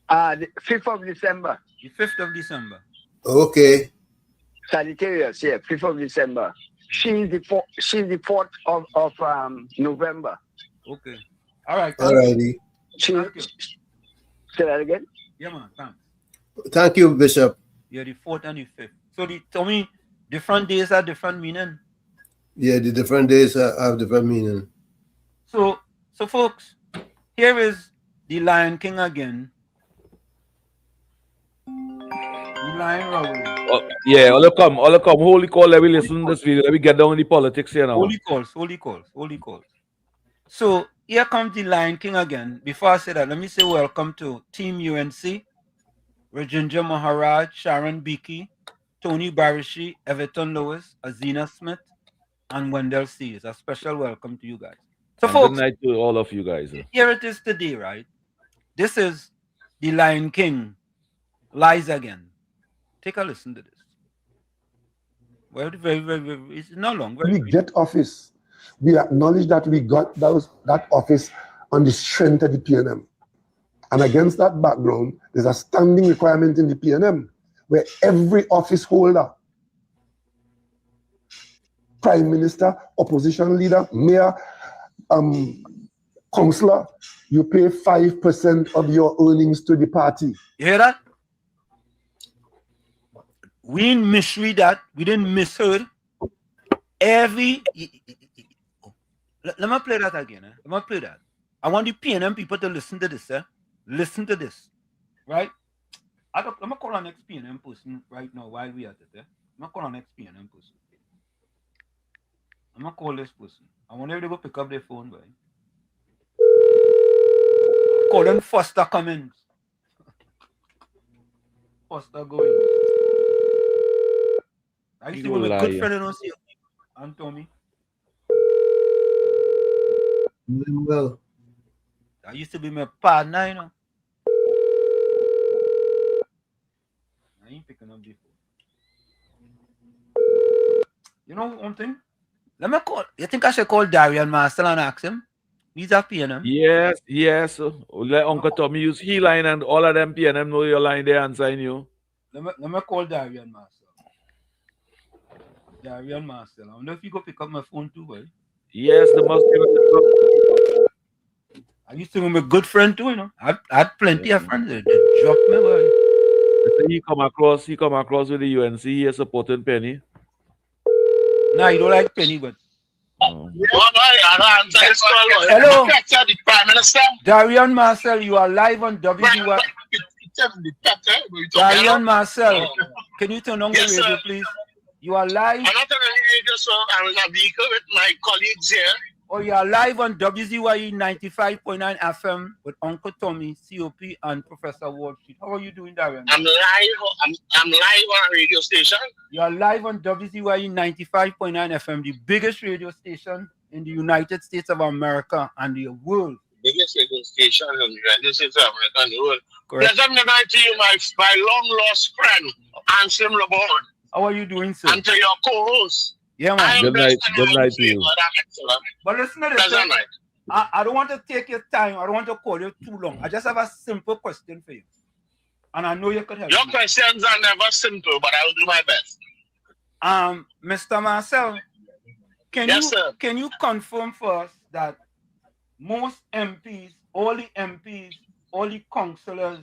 The 5th of December. The 5th of December. Okay. Sagittarius, yeah, 5th of December. She's the 4th of November. Okay. All right. All righty. Say that again? Yeah, man. Thanks. Thank you, Bishop. Yeah, the 4th and the 5th. So tell me, different days have different meaning. Yeah, the different days have different meaning. So folks, here is the Lion King again. The Lion Raoul. Yeah, all come. Holy call, let me listen to this video. Let me get down in the politics here now. Holy calls. So here comes the Lion King again. Before I say that, let me say welcome to Team UNC, Rajendra Maharaj, Sharon Beakey, Tony Barishi, Everton Lewis, Azina Smith, and Wendell Sears. A special welcome to you guys. So And folks, good night to all of you guys. here it is today, right? This is the Lion King lies again. Take a listen to this. Well, very, it's not long. We get office. We acknowledge that we got that office on the strength of the PNM. And against that background, there's a standing requirement in the PNM where every office holder, prime minister, opposition leader, mayor, councillor, you pay 5% of your earnings to the party. You hear that? We didn't misread that. We didn't misheard. Let me play that again. Let me play that. I want the PNM people to listen to this. Listen to this. Right? I'm going to call our next PNM person right now while we are at it. I'm going to call our next PNM person. I'm going to call this person. I want everybody to go pick up their phone, right? Call them Foster Cummins. Foster going. I used to be a good friend in OC. And Tommy. Well. I used to be my partner, you know. I ain't picking up the phone. You know one thing? Let me call. You think I should call Darian Marcel and ask him? He's a PNM. Yes. Let Uncle Tommy use he line and all of them PNM know your line there and sign you. Let me call Darian Marcel. Darian Marcel. I wonder if you go pick up my phone too, boy. Yes, the must be. I used to be a good friend too, you know. I had plenty of friends. They dropped me, boy. He come across with the UNC. He is supporting Penny. Nah, you don't like Penny, but. Oh. Hello, Darian Marcel. You are live on WZYE. Darian Marcel, can you turn on the radio, please? You are live. I'm not on the radio, so I'm in a vehicle with my colleagues here. Oh, you are live on WZYE 95.9 FM with Uncle Tommy, COP, and Professor Wall Street. How are you doing, Darian? I'm live. I'm live on a radio station. You are live on WZYE 95.9 FM, the biggest radio station in the United States of America and the world. Biggest radio station in the United States of America and the world. Correct. Pleasant good night to you, my long lost friend, Anselm LeBon. How are you doing, sir? And to your co-host. Yeah, man. Good night to you. But listen to this. I don't want to take your time. I don't want to call you too long. I just have a simple question for you. And I know you could help Your me. questions are never simple, but I'll do my best. Mr. Marcel, can you confirm for us that most MPs, all the councillors,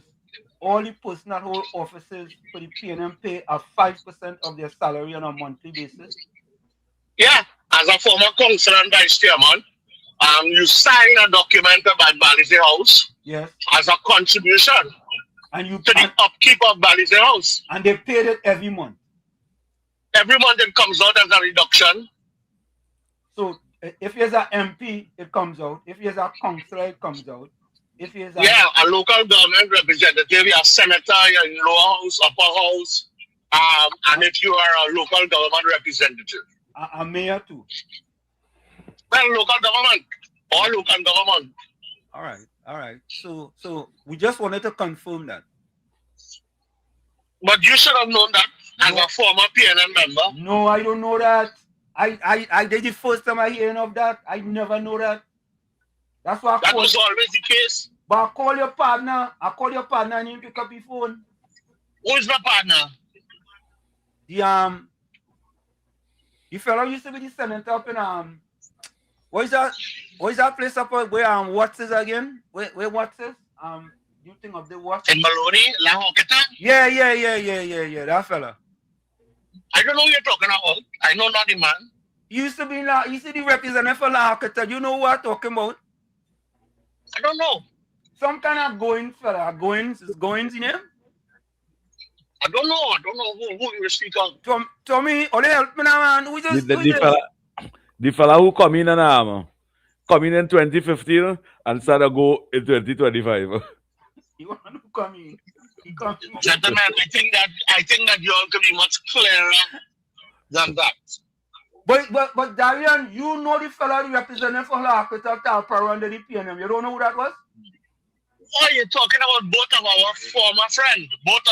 all the person that hold offices for the PNM pay a 5% of their salary on a monthly basis? Yeah, as a former councillor and vice chairman, you sign a document about Balize House. Yes. As a contribution to the upkeep of Balize House. And they paid it every month. Every month it comes out as a reduction. So if there's an MP, it comes out. If there's a councillor, it comes out. If there's a a local government representative, you're a senator, you're in lower house, upper house, and if you are a local government representative. A mayor too. Well, local government. All local government. All right. So we just wanted to confirm that. But you should have known that as a former PNM member. No, I don't know that. I did the first time I hearing of that. I never know that. That's why that was always the case. But I call your partner and you pick up your phone. Who is my partner? The fellow used to be the senator up in what is that place up where what's this again? Where what's this? You think of the what? In Maloney, La Hoqueta? Yeah, that fella. I don't know who you're talking about. I know not the man. He used to be the representative for La Hoqueta. You know what I'm talking about? I don't know. Some kind of going fella. Goins in him? I don't know who you speak of. Tommy, only help me now, man. Who just the fella who come in and come in 2015 and started go in 2025. You want to come in? Gentlemen, I think that you all can be much clearer than that. But Darian, you know the fella who represented for La Hoqueta Talpa under the PNM. You don't know who that was? Oh, you're talking about both of our former friends. That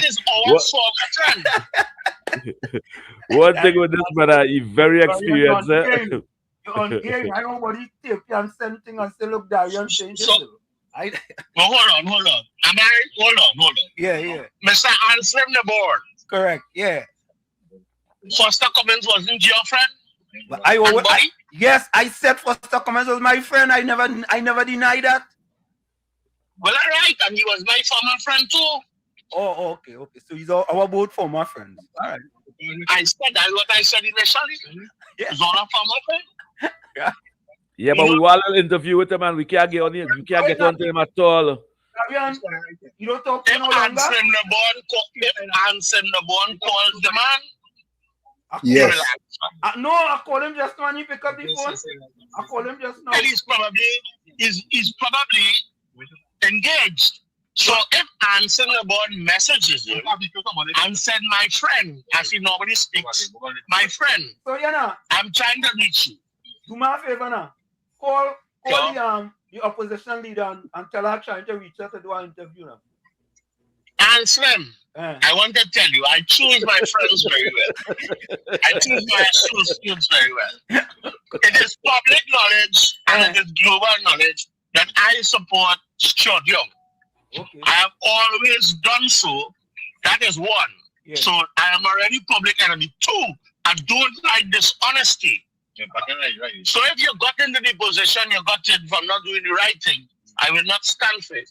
is our former friend. One thing with this brother, he's very experienced. You're on game. I don't want to tape you and send things and say, look, Darian saying this. Hold on. Hold on. Yeah. Mr. Anselm the board. Correct, yeah. Foster Cummins wasn't your friend? Yes, I said Foster Cummins was my friend. I never denied that. Well, all right, and he was my former friend too. Oh, okay. So he's our both former friends. All right. I said that what I said initially. Yeah. He's all a former friend. Yeah, but we want to interview with him and we can't get on him. We can't get on to him at all. You don't talk to him no longer? If Anselm the Born calls the man. Yes. No, I call him just now and he pick up the phone. I call him just now. And he's probably engaged. So if Anselm the Born messages him and said, my friend, as he normally speaks, my friend, so I'm trying to reach you. Do me a favor now. Call the opposition leader and tell her trying to reach her to do an interview now. Anselm, I want to tell you, I choose my friends very well. I choose my associates very well. It is public knowledge and it is global knowledge that I support Stuart Young. Okay. I have always done so. That is one. Yeah. So I am already public enemy. Two, I don't like dishonesty. So if you got into the position you got it from not doing the right thing, I will not stand for it.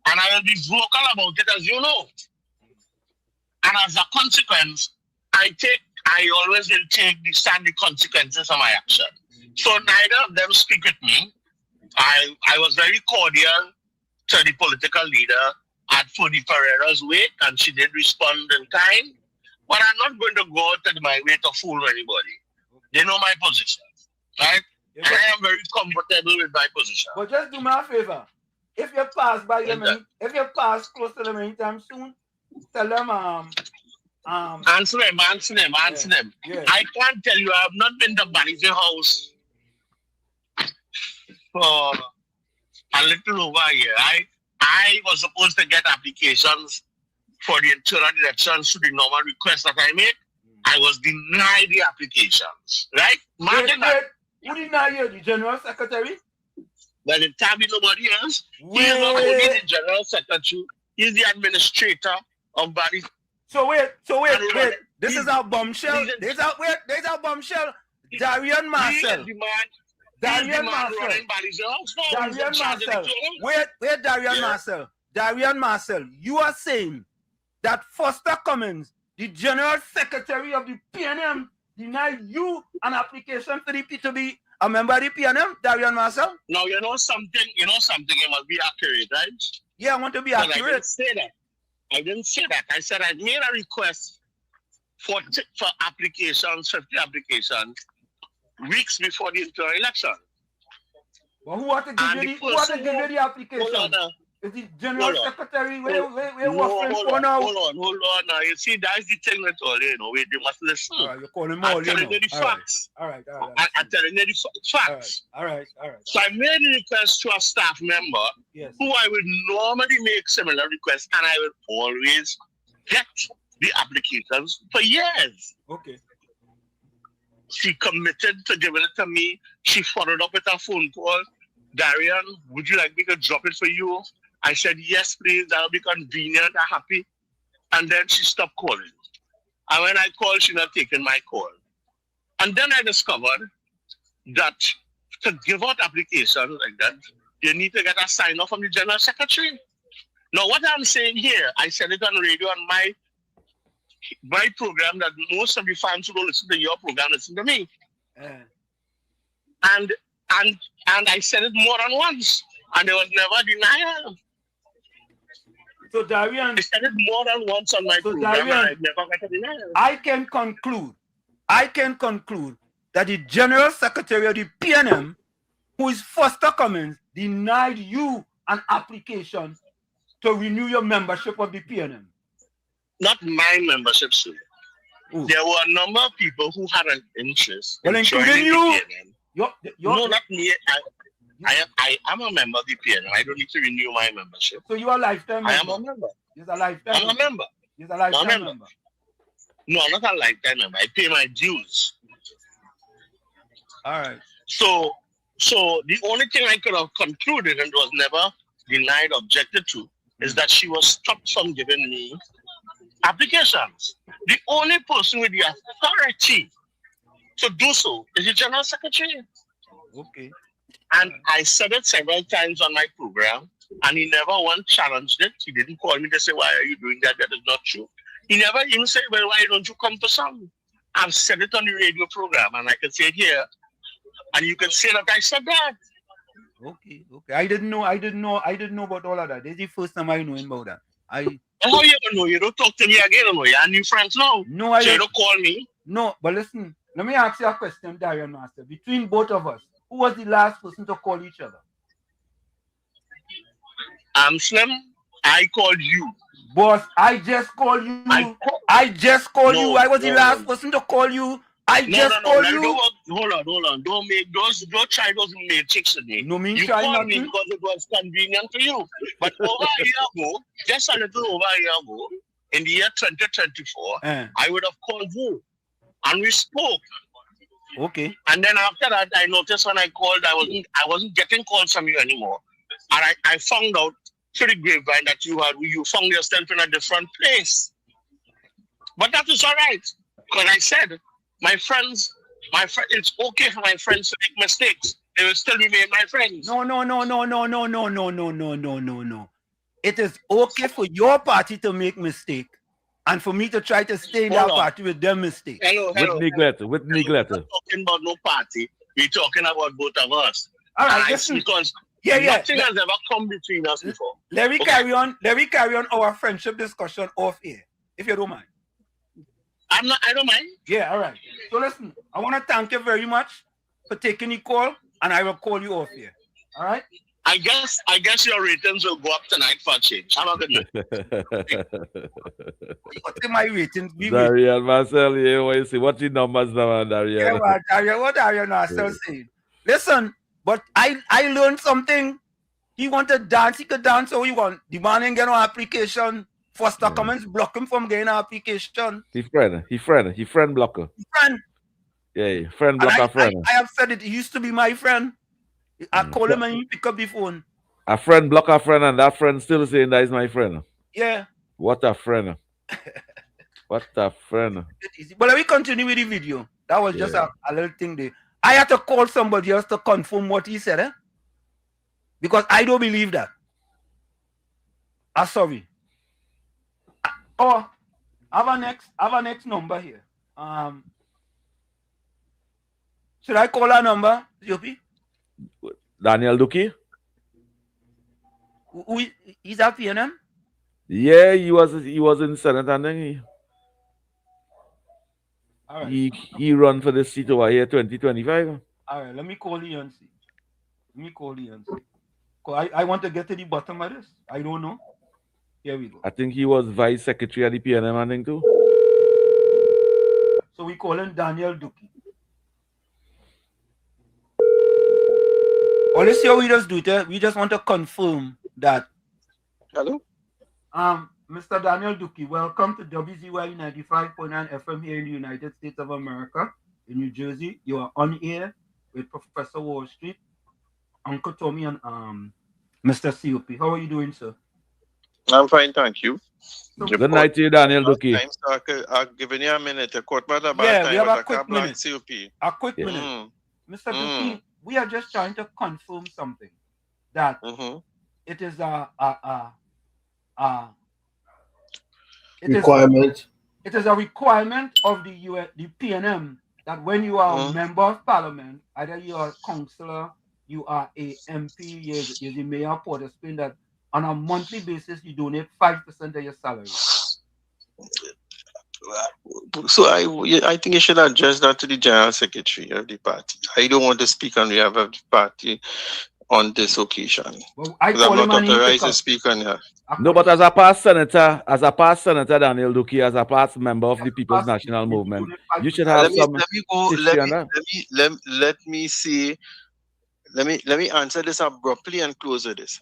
And I will be vocal about it, as you know. And as a consequence, I always will stand the consequences of my action. So neither of them speak with me. I was very cordial to the political leader at Fodi Pereira's wake, and she did respond in time. But I'm not going to go out of my way to fool anybody. They know my position, right? Yeah, and I am very comfortable with my position. But just do me a favor. If you pass by them, if you pass close to them anytime soon, tell them answer them. Yeah. I can't tell you, I have not been to Bali's house for a little over a year. I was supposed to get applications for the internal elections to the normal request that I made. I was denied the applications, right? Who denied you? The General Secretary? Well, it can't be nobody else. He is not only the General Secretary, he's the administrator of Bali. So wait. This is our bombshell. There's our bombshell. Darian Marcel. Darian Marcel. You are saying that Foster Cummins, the General Secretary of the PNM, denied you an application for the to be a member of the PNM, Darian Marcel? Now you know something, it must be accurate, right? Yeah, I want to be accurate. I didn't say that. I said I made a request for applications, 50 applications, weeks before the internal election. Well, who want to give you the application? Is the General Secretary we're No, waffling hold for on, now? hold on now. You see, that's the thing with all, you know, they must listen. All right, you're calling I'm all, telling you the All right. facts. All right. I'm telling you the facts. All right. So I made a request to a staff member who I would normally make similar requests, and I would always get the applications for years. Okay. She committed to giving it to me. She followed up with a phone call. Darian, would you like me to drop it for you? I said, yes, please. That'll be convenient. I'm happy. And then she stopped calling. And when I called, she not taking my call. And then I discovered that to give out applications like that, you need to get a sign off from the General Secretary. Now, what I'm saying here, I said it on radio on my program that most of the fans who don't listen to your program listen to me. And I said it more than once, and there was never denial. So Darian, I said it more than once on my program, and I never got a denial. I can conclude that the General Secretary of the PNM, who is Foster Cummins, denied you an application to renew your membership of the PNM. Not my membership, sir. There were a number of people who had an interest. Well, including you. No, not me. I am a member of the PNM. I don't need to renew my membership. So you are a lifetime member? I am a member. You're a lifetime I'm a member. You're a lifetime member. No, I'm not a lifetime member. I pay my dues. All right. So the only thing I could have concluded and was never denied, objected to, is that she was stopped from giving me applications. The only person with the authority to do so is the General Secretary. Okay. And I said it several times on my program, and he never once challenged it. He didn't call me to say, why are you doing that? That is not true. He never even said, well, why don't you come for some? I've said it on the radio program, and I can say it here, and you can say that I said that. Okay. I didn't know about all of that. This is the first time I know about that. Oh, you don't know. You don't talk to me again. No, you're new friends now. No, so you don't call me. No, but listen, let me ask you a question, Darian Master. Between both of us, who was the last person to call each other? Slim, I called you. Boss, I just called you. I just called you. I was the last person to call you. I just called you. Hold on. Don't try those matrix in me. No, me you try called me nothing. because it was convenient to you. But over a year ago, just a little over a year ago, in the year 2024, I would have called you. And we spoke. Okay. And then after that, I noticed when I called, I wasn't getting calls from you anymore. And I found out through the grapevine that you found yourself in a different place. But that is all right. Because I said, my friends, it's okay for my friends to make mistakes. They will still remain my friends. No. It is okay for your party to make mistake and for me to try to stay in that party with their mistake. Hello. With neglect. We're not talking about no party. We're talking about both of us. All right, listen. Because nothing has ever come between us before. Let me carry on our friendship discussion off air, if you don't mind. I don't mind. Yeah, all right. So listen, I want to thank you very much for taking the call, and I will call you off here. All right? I guess your ratings will go up tonight for a change. Have a good night. What's my ratings? Darian, Marcel, what you see? What the numbers now, Darian? Yeah, well, Darian, what Darian are still saying? Listen, but I learned something. He want to dance, he could dance how he want. The man ain't get no application. Foster Cummins block him from getting an application. He friend blocker. Friend. Yeah, friend blocker friend. I have said it. He used to be my friend. I call him and he pick up the phone. A friend block a friend and that friend still saying that is my friend. Yeah. What a friend. What a friend. But let me continue with the video. That was just a little thing there. I had to call somebody else to confirm what he said. Because I don't believe that. I'm sorry. Oh, I have a next number here. Should I call our number, Jopi? Daniel Duki? He's at PNM? Yeah, he was in Senate and then he run for the seat over here 2025. All right, let me call you and see. I want to get to the bottom of this. I don't know. Here we go. I think he was vice secretary at the PNM, I think too. So we call him Daniel Duki. All this here we just do it. We just want to confirm that. Hello? Mr. Daniel Duki, welcome to WZYE 95.9 FM here in the United States of America, in New Jersey. You are on air with Professor Wall Street, Uncle Tommy, and Mr. COP. How are you doing, sir? I'm fine, thank you. Good night to you, Daniel Duki. I've given you a minute. A quart about a Yeah, bad we time, have but a quick minute. COP. A quick minute. Mr. Duki, we are just trying to confirm something. That it is requirement. It is a requirement of the PNM that when you are a member of parliament, either you are a councillor, you are a MP, you're the mayor of Port-au-Prince, that on a monthly basis you donate 5% of your salary. So I think you should address that to the general secretary of the party. I don't want to speak on behalf of the party on this occasion. Well, I'm not authorized to speak on that. No, but as a past senator, Daniel Duki, as a past member of the People's National Movement, you should have some. Let me see. Let me answer this abruptly and close with this.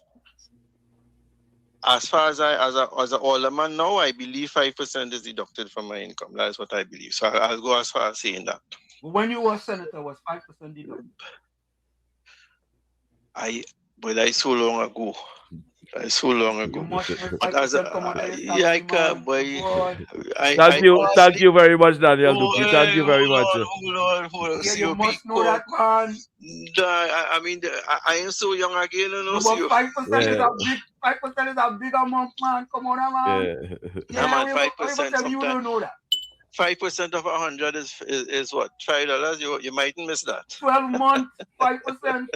As far as as an alderman now, I believe 5% is deducted from my income. That is what I believe. So I'll go as far as saying that. When you were senator, was 5% deducted? But that's so long ago. That's so long ago. But as a, I can't, boy. Thank you very much, Daniel Duki. Thank you very much. Hold on. Yeah, you must know that, man. I mean, I am so young again, you know. No, but 5% is a big. 5% is a big amount, man. Come on, man. Yeah, man, 5% sometimes. You don't know that. 5% of 100 is what? $5. You mightn't miss that. 12 months, 5%.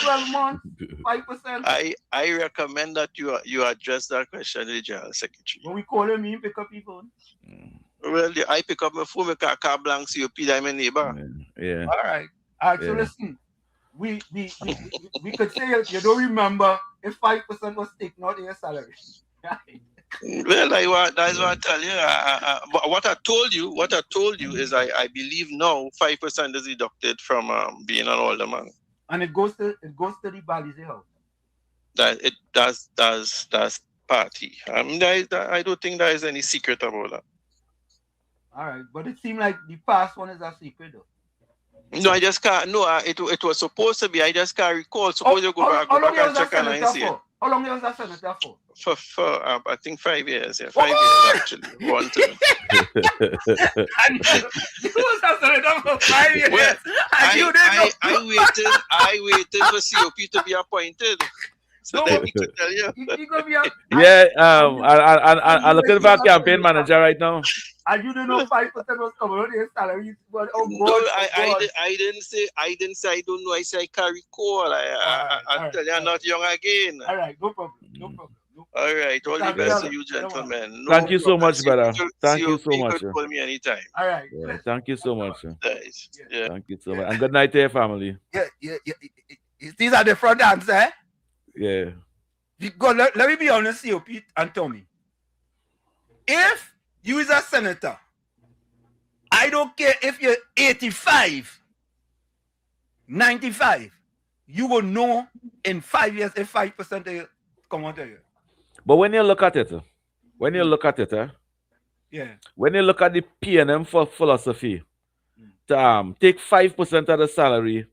12 months, 5%. I recommend that you address that question to the general secretary. When we call him, he pick up his phone. Well, I pick up my phone, I car blank COP, I'm a neighbor. Yeah. All right. So listen, we could say you don't remember if 5% was taken out of your salary. Well, that's what I tell you. But what I told you is I believe now 5% is deducted from being an alderman. And it goes to the Balize house. That's party. I mean, I don't think there is any secret about that. All right, but it seemed like the past one is a secret though. No, I just can't. No, it was supposed to be. I just can't recall. Suppose you go back and check and see it. How long was that senator for? For I think 5 years. Yeah, 5 years actually. One term. You was a senator for 5 years. Well, I waited for COP to be appointed. So then we could tell you. Yeah, I'm looking for a campaign manager right now. And you don't know 5% was coming out of your salary. But I didn't say I don't know. I say I can't recall. I tell you, I'm not young again. All right, no problem. All right, all the best to you, gentlemen. Thank you so much, brother. Thank you so much. Call me anytime. All right. Yeah, thank you so much. Yeah. Thank you so much. And good night to your family. Yeah. These are the front answer, eh? Yeah. Let me be honest here, Pete and Tommy. If you is a senator, I don't care if you're 85, 95, you will know in 5 years if 5% of you come out of you. But when you look at it, yeah, when you look at the PNM philosophy, take 5% of the salary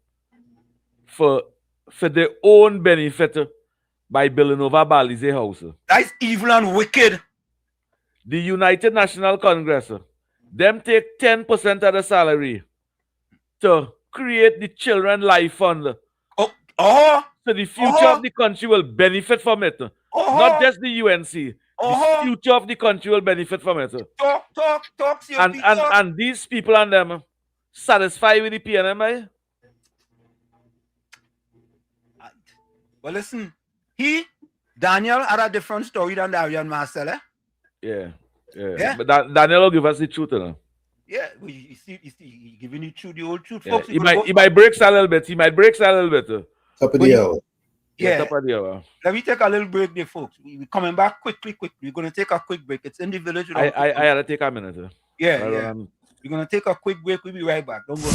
for their own benefit by building over Balize House. That's evil and wicked. The United National Congress, them take 10% of the salary to create the Children Life Fund. So the future of the country will benefit from it. Not just the UNC. The future of the country will benefit from it. Talk. And these people and them satisfied with the PNM. Well, listen, Daniel had a different story than Darian Marcel, eh? Yeah. But Daniel will give us the truth, you know. Yeah, he's giving you the old truth. Yeah. Folks, He might break a little bit. Top of the hill. Yeah. Top of the hour. Let me take a little break there, folks. We're coming back quickly. We're going to take a quick break. It's in the village. I had to take a minute. Yeah. We're going to take a quick break. We'll be right back. Don't go.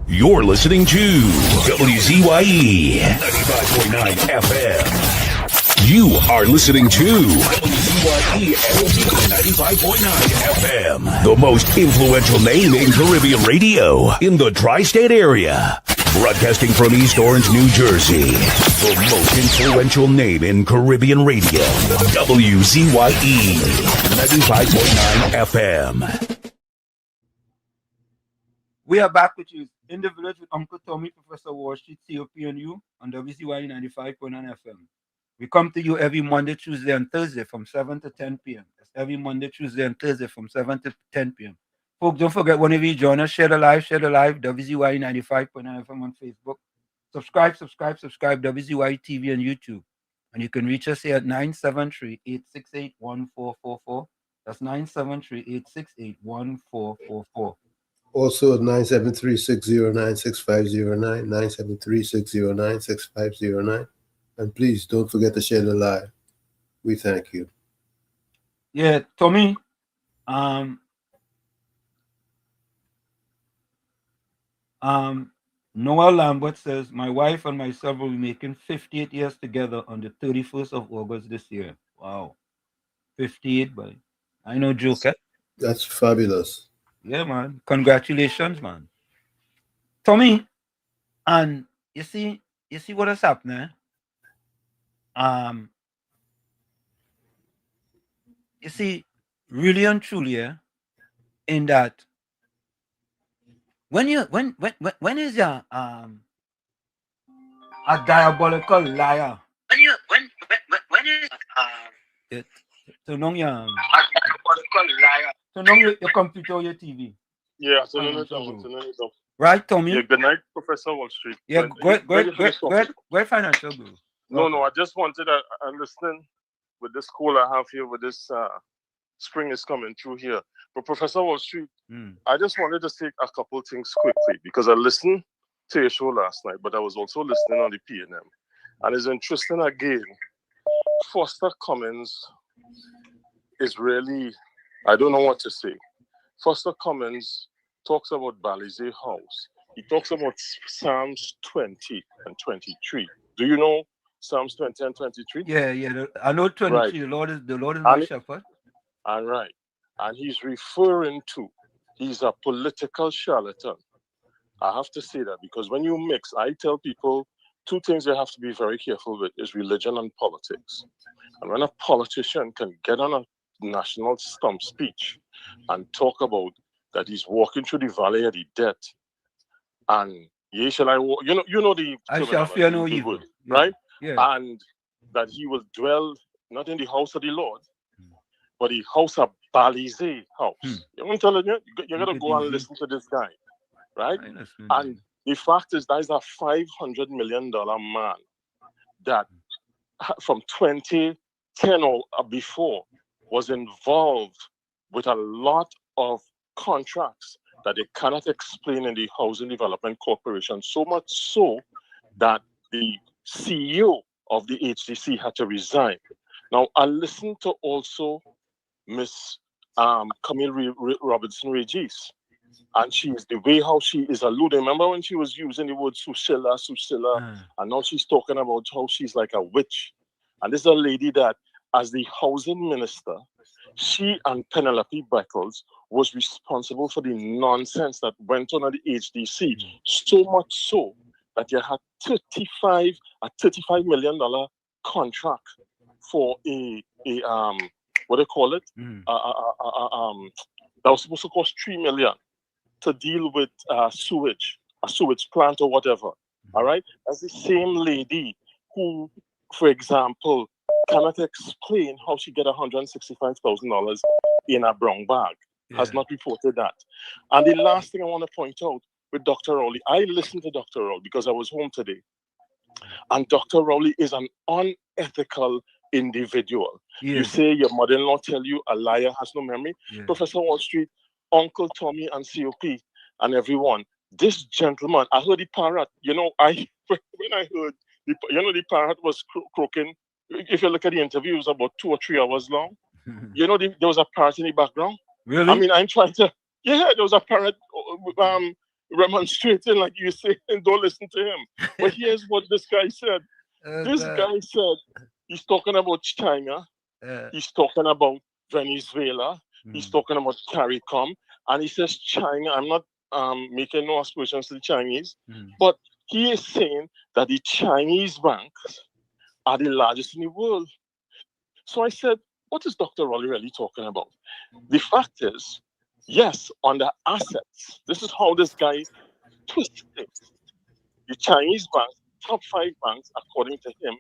You're listening to WZYE 95.9 FM. You are listening to WZYE 95.9 FM, the most influential name in Caribbean radio in the tri-state area. Broadcasting from East Orange, New Jersey, the most influential name in Caribbean radio, WZYE 95.9 FM. We are back with you in the village with Uncle Tommy, Professor Wall Street, COPNU on WZYE 95.9 FM. We come to you every Monday, Tuesday, and Thursday from 7 to 10 p.m. That's every Monday, Tuesday, and Thursday from 7 to 10 p.m. Folks, don't forget, whenever you join us, share the live, WZYE 95.9 FM on Facebook. Subscribe, WZYE TV on YouTube. And you can reach us here at 973-868-1444. That's 973-868-1444. Also 973-609-6509, 973-609-6509. And please don't forget to share the live. We thank you. Yeah, Tommy. Noah Lambert says, my wife and myself will be making 58 years together on the 31st of August this year. Wow. 58, but I know joke, eh? That's fabulous. Yeah, man. Congratulations, man. Tommy, and you see what has happened, you see, really and truly, in that when is your a diabolical liar? When is so long your a diabolical liar. So now your computer or your TV. Yeah, so no. Right, Tommy? Yeah, good night, Professor Wall Street. Yeah, great financial guru. No, I just wanted to understand with this call I have here, with this spring is coming through here. But Professor Wall Street, I just wanted to say a couple of things quickly, because I listened to your show last night, but I was also listening on the PNM. And it's interesting again, Foster Cummins is really, I don't know what to say. Foster Cummins talks about Balizé House. He talks about Psalms 20 and 23. Do you know Psalms 20 and 23? Yeah. I know 23. Right. The Lord is my shepherd. All right. And he's referring to, he's a political charlatan. I have to say that, because when you mix, I tell people two things you have to be very careful with is religion and politics. And when a politician can get on a national stump speech and talk about that he's walking through the valley of the death, and ye shall I walk, you know the I shall fear no evil, right? Yeah. And that he will dwell not in the house of the Lord, but the house of Balizé house. I'm telling you, you gotta go and listen to this guy, right? And the fact is, that is a $500 million man that from 2010 or before was involved with a lot of contracts that they cannot explain in the Housing Development Corporation, so much so that the CEO of the HDC had to resign. Now, I listened to also Miss Camille Robinson-Regis, and she's the way how she is alluding. Remember when she was using the word Susilla, and now she's talking about how she's like a witch. And this is a lady that, as the housing minister, she and Penelope Beckles was responsible for the nonsense that went on at the HDC, so much so that you had $35 million contract for a what do they call it? That was supposed to cost $3 million to deal with a sewage plant or whatever. All right, that's the same lady who, for example, cannot explain how she get $165,000 in a brown bag. Has not reported that. And the last thing I want to point out with Dr. Rowley, I listened to Dr. Rowley because I was home today. And Dr. Rowley is an unethical individual. You say your mother-in-law tell you a liar has no memory. Professor Wall Street, Uncle Tommy and COP and everyone, this gentleman, I heard the parrot. You know, when I heard, the parrot was croaking. If you look at the interview, it was about 2 or 3 hours long. You know, there was a parrot in the background. Really? I mean, I'm trying to. Yeah, there was a parrot remonstrating, like you say, and don't listen to him. But here's what this guy said. This guy said he's talking about China. He's talking about Venezuela. He's talking about CARICOM. And he says China, I'm not making no aspersions to the Chinese, but he is saying that the Chinese banks are the largest in the world. So I said, what is Dr. Raleigh really talking about? The fact is, yes, on the assets, this is how this guy twists things. The Chinese banks, top 5 banks, according to him,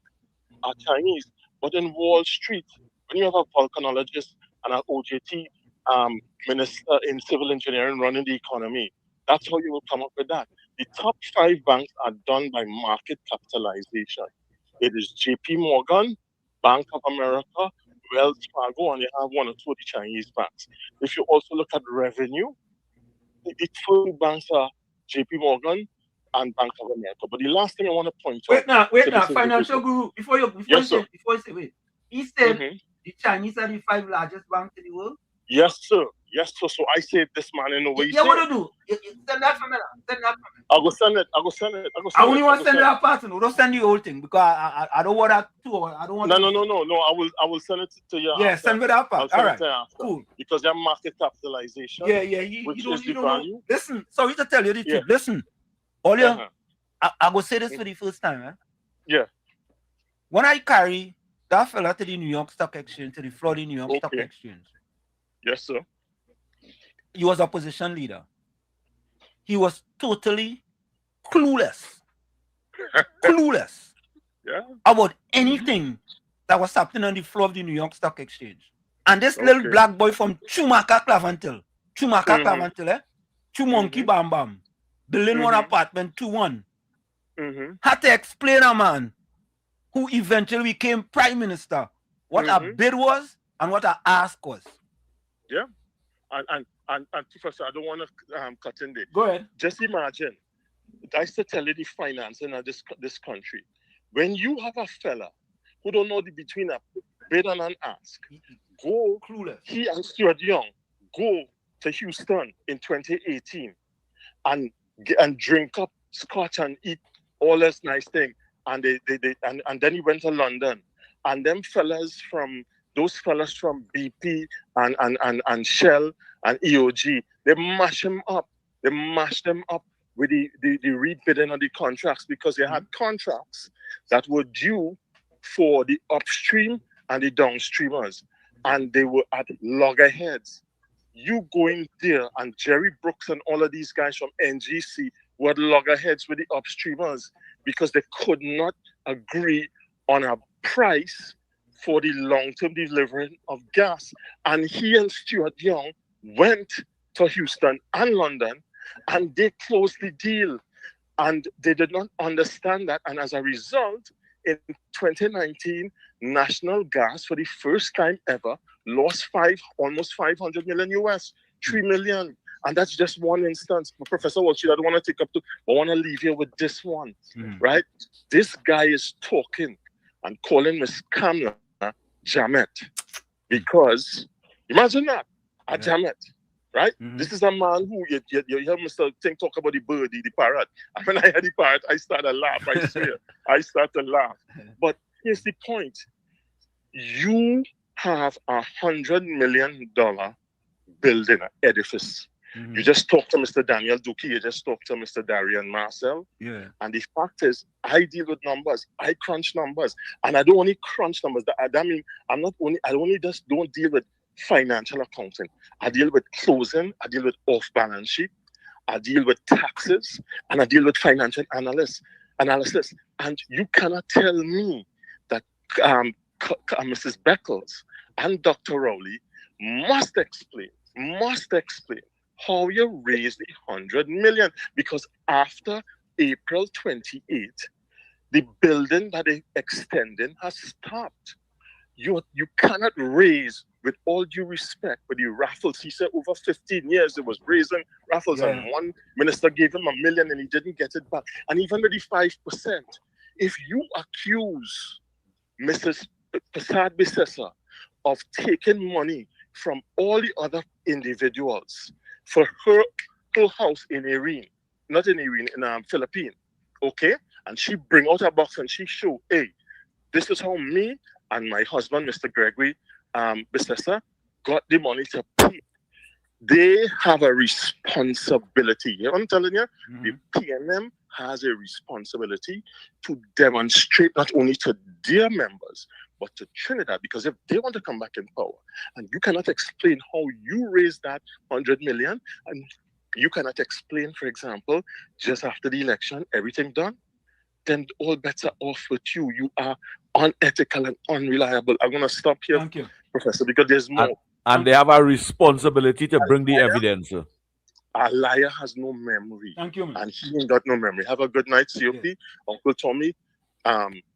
are Chinese. But in Wall Street, when you have a volcanologist and an OJT minister in civil engineering running the economy, that's how you will come up with that. The top 5 banks are done by market capitalization. It is JP Morgan, Bank of America, Wells Fargo, and you have 1 or 2 of the Chinese banks. If you also look at revenue, the 2 banks are JP Morgan and Bank of America. But the last thing I want to point out. Wait now, financial guru. Before you say, wait. He said the Chinese are the 5 largest banks in the world. Yes, sir. Yes, sir. So I say this man in a way. Yeah, what do you do? Send that for me. I go send it. I only want to send that part. No, don't send the whole thing because I don't want that too. I don't want. No. I will send it to you. Yeah, send me that part. All right. Cool. Because they're market capitalization. Yeah. You don't value. Listen, sorry to tell you the truth. Listen, all you, I go say this for the first time. Eh? Yeah. When I carry that fella to the New York Stock Exchange, to the Florida New York Stock Exchange. Yes, sir. He was opposition leader. He was totally clueless. About anything that was happening on the floor of the New York Stock Exchange. And this little black boy from Chumaka Clavantil, Chumonkey Bam Bam, building one apartment, 2-1, had to explain a man who eventually became prime minister what a bid was and what a ask was. Yeah. And Professor, I don't want to cut in there. Go ahead. Just imagine, I used to tell you the financing of this country. When you have a fella who don't know the between a bid and an ask, go clueless. He and Stuart Young go to Houston in 2018 and drink up scotch and eat all this nice thing. And then he went to London. And them those fellas from BP and Shell and EOG, they mash them up. They mash them up with the rebidding of the contracts because they had contracts that were due for the upstream and the downstreamers. And they were at loggerheads. You go in there and Jerry Brooks and all of these guys from NGC were at loggerheads with the upstreamers because they could not agree on a price for the long-term delivery of gas. And he and Stuart Young went to Houston and London and they closed the deal. And they did not understand that. And as a result, in 2019, National Gas, for the first time ever, lost almost 500 million US, 3 million. And that's just one instance. But Professor Walsh, I don't want to take up I want to leave you with this one, right? This guy is talking and calling Miss Kamala Jamet, because imagine that, a Jamet, right? This is a man who you hear Mr. Ting talk about the birdie, the parrot. And when I heard the parrot, I started to laugh. I swear, I started to laugh. But here's the point: you have $100 million building an edifice. You just talk to Mr. Daniel Duque, you just talk to Mr. Darian Marcel. Yeah. And the fact is, I deal with numbers. I crunch numbers. And I don't only crunch numbers. That means I only just don't deal with financial accounting. I deal with closing, I deal with off-balance sheet, I deal with taxes, and I deal with financial analysis. And you cannot tell me that Mrs. Beckles and Dr. Rowley must explain how you raise the 100 million, because after April 28, the building that they extending has stopped. you cannot raise, with all due respect, for the raffles. He said over 15 years it was raising raffles, and one minister gave him $1 million and he didn't get it back. And even with the 5%, if you accuse Mrs. Prasad Bisesa of taking money from all the other individuals for her house in Irene, not in Irene, in Philippines, okay? And she bring out a box and she show, hey, this is how me and my husband, Mr. Gregory Bisesa, got the money to pay. They have a responsibility. You know what I'm telling you? The PNM has a responsibility to demonstrate not only to their members, but to Trinidad, because if they want to come back in power, and you cannot explain how you raised that 100 million, and you cannot explain, for example, just after the election, everything done, then all bets are off with you. You are unethical and unreliable. I'm going to stop here, Thank you, Professor, because there's more. And they have a responsibility to bring the evidence. A liar has no memory. Thank you, man. And he ain't got no memory. Have a good night, COP, Uncle Tommy,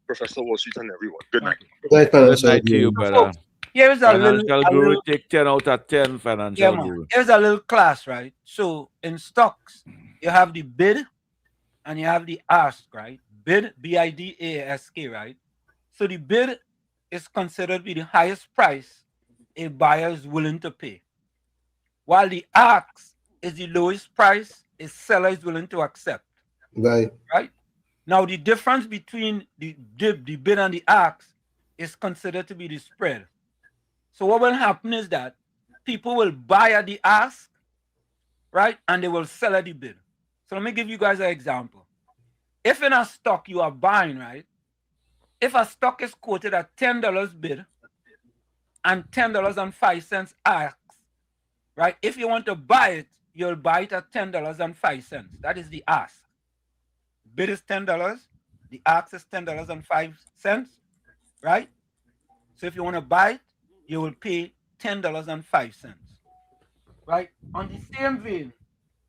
Professor Wall Street, and everyone. Good night. Good night to you, brother. Here's a little, Financial Guru, take 10 out of 10, Financial Guru. Here's a little class, right? So in stocks, you have the bid and you have the ask, right? Bid, B-I-D-A-S-K, right? So the bid is considered to be the highest price a buyer is willing to pay, while the ask is the lowest price a seller is willing to accept. Right. Right? Now, the difference between the bid and the ask is considered to be the spread. So what will happen is that people will buy at the ask, right? And they will sell at the bid. So let me give you guys an example. If in a stock you are buying, right? If a stock is quoted at $10 bid and $10.05 ask, right? If you want to buy it, you'll buy it at $10.05. That is the ask. Bid is $10. The ask is $10.05, right? So if you want to buy it, you will pay $10.05, right? On the same vein,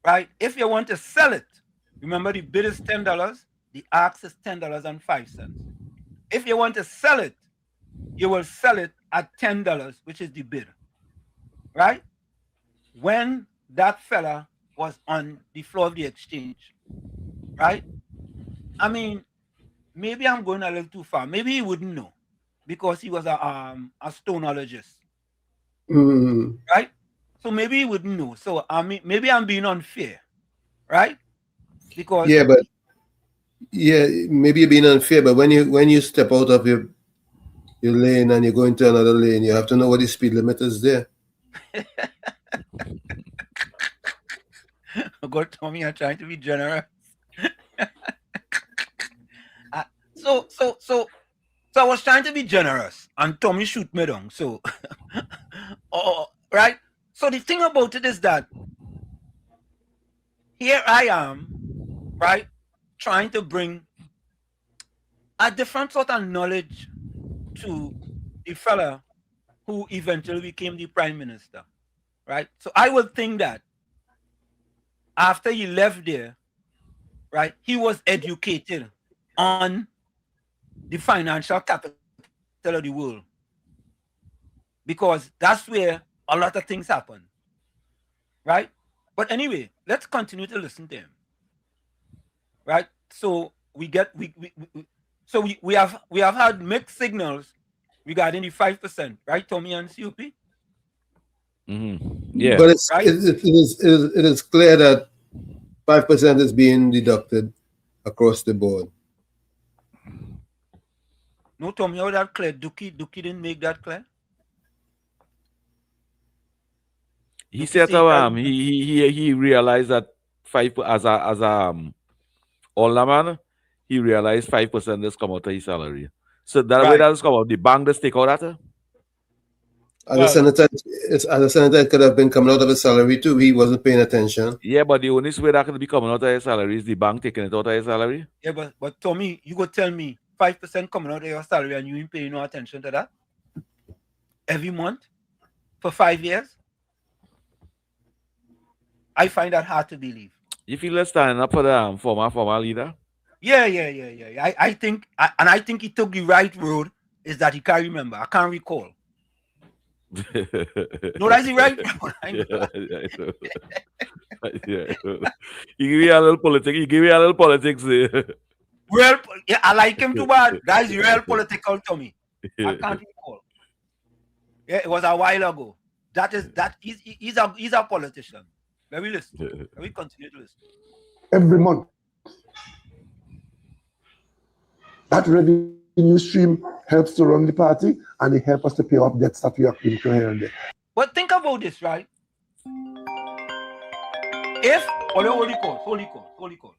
right? If you want to sell it, remember the bid is $10, the ask is $10.05. If you want to sell it, you will sell it at $10, which is the bid, right? When that fella was on the floor of the exchange, right? I mean, maybe I'm going a little too far. Maybe he wouldn't know because he was a stoneologist, right? So maybe he wouldn't know. So I mean, maybe I'm being unfair, right? Because maybe you're being unfair, but when you step out of your lane and you go into another lane, you have to know what the speed limit is there. God, Tommy, I'm trying to be generous. So I was trying to be generous, and Tommy shoot me down. So, right. So the thing about it is that here I am, right, trying to bring a different sort of knowledge to the fella who eventually became the prime minister, right? So I would think that after he left there, right, he was educated on the financial capital of the world, because that's where a lot of things happen, right? But anyway, let's continue to listen to him, right? So we have had mixed signals regarding the 5%, right, Tommy and COP? Yeah, but it's, right? it is clear that 5% is being deducted across the board. No, Tommy, how that clear? Dookie didn't make that clear. He said he realized that 5 as a man, he realized 5% just come out of his salary. So that way that's come out. The bank just take out that. As a senator, it could have been coming out of his salary too. He wasn't paying attention. Yeah, but the only way that could be coming out of his salary is the bank taking it out of his salary. Yeah, but Tommy, you go tell me 5% coming out of your salary and you ain't paying no attention to that every month for 5 years? I find that hard to believe. You feel standing up for the former leader? Yeah. I think he took the right road is that he can't remember. I can't recall. No, that's it, right? Yeah. You give me a little politics. You give me a little politics there. Real, yeah, I like him too bad. Guys, real political to me. I can't recall. Yeah, it was a while ago. He's a politician. Let me listen. Let me continue to listen. Every month. That revenue stream helps to run the party and it helps us to pay off debts that we have incurred here and there. But think about this, right? If holy calls.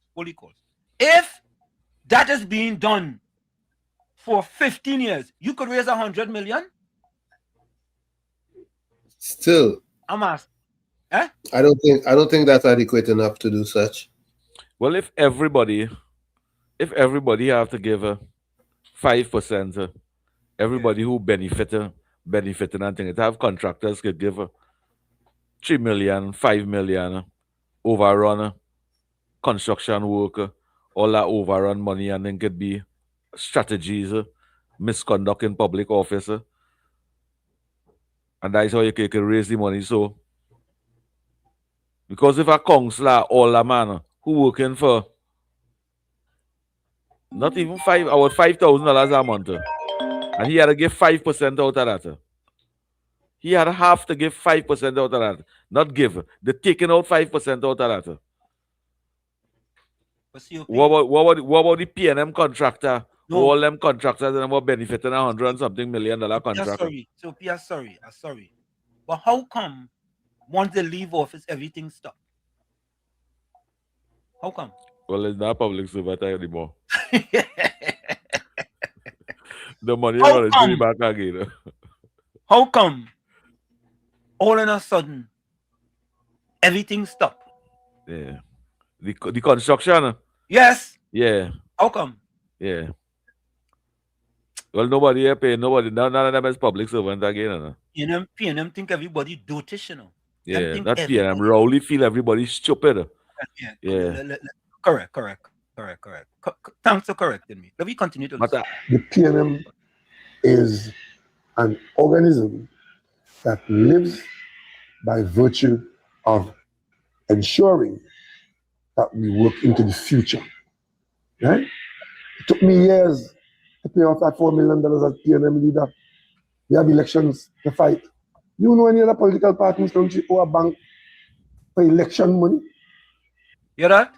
If that is being done for 15 years, you could raise 100 million. Still, I'm asking. Eh? I don't think that's adequate enough to do such. Well, if everybody have to give 5%, everybody who benefiting and things, have contractors could give 3 million, 5 million overrun construction work, all that overrun money, and then could be strategies, misconduct in public office, and that's how you can raise the money. So, because if a counselor, all a man who working for not even $5,000 a month, and he had to give 5% out of that. He had to have to give 5% out of that. Not give. They're taking out 5% out of that. What about the P&M contractor? No. All them contractors and were benefiting $100 and something million contract. Sorry. But how come once they leave office, everything stops? How come? Well, it's not public servant anymore. The money How is come? back again. How come all of a sudden everything stopped? Yeah. The construction. Yes. Yeah. How come? Yeah. Well, nobody here paying nobody. None of them is public servant again. P&M think everybody dotish, you know. Yeah, not P&M. Rowley feel everybody stupid. Yeah. Correct. Thanks for correcting me. Let me continue to listen. The P&M is an organism that lives by virtue of ensuring that we work into the future. Right? It took me years to pay off that $4 million as P&M leader. We have elections to fight. You know any other political party in this country owe a bank for election money? Hear that?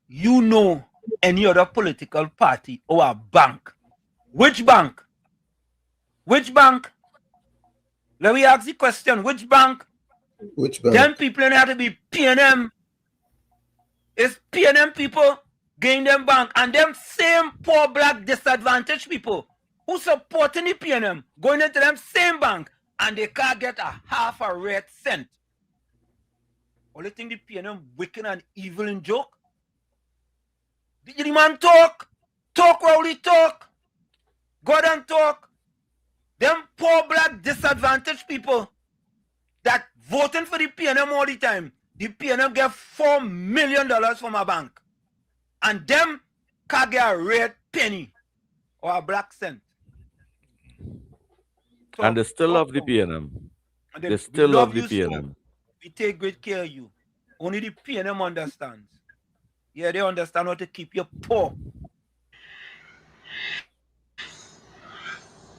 You know any other political party or a bank? Which bank? Let me ask the question. Which bank? Them people in have to be P&M. It's P&M people gain them bank, and them same poor black disadvantaged people who supporting the P&M going into them same bank, and they can't get a half a red cent. Only thing the P&M wicked and evil and joke. Did the man talk? Talk, Rowley, talk. Go and talk. Them poor black disadvantaged people that voting for the P&M all the time. The P&M get $4 million from a bank. And them can't get a red penny or a black cent. So, and they still love the P&M. They still love the P&M. We take great care of you. Only the P&M understands. Yeah, they understand how to keep you poor.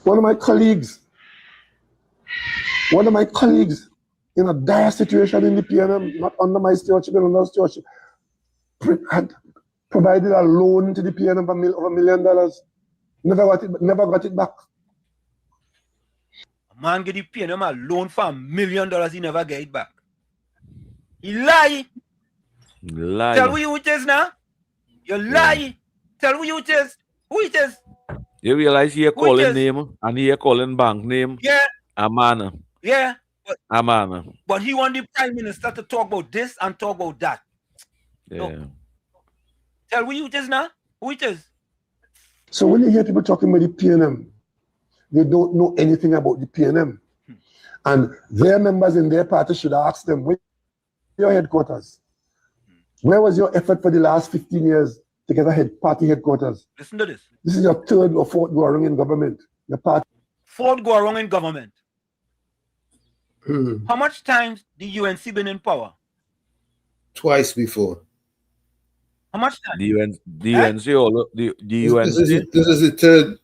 One of my colleagues in a dire situation in the P&M, not under my stewardship, but under stewardship, had provided a loan to the P&M for $1 million. Never got it back. A man get the P&M a loan for $1 million, he never get it back. He lie. Tell who it is now. You lie. Tell who it is. Who it is? You realize he calling name and he calling bank name. Yeah. Amana. Yeah. Amana. But he want the prime minister to talk about this and talk about that. Yeah. No. Tell who it is now. Who it is? So when you hear people talking about the P&M, they don't know anything about the P&M. And their members in their party should ask them, where's your headquarters? Where was your effort for the last 15 years to get ahead party headquarters. Listen to this. This is your third or fourth go around in government. Your party. Fourth go around in government. How much times the UNC been in power? Twice before. How much time? The UNC, the UNC. This is the third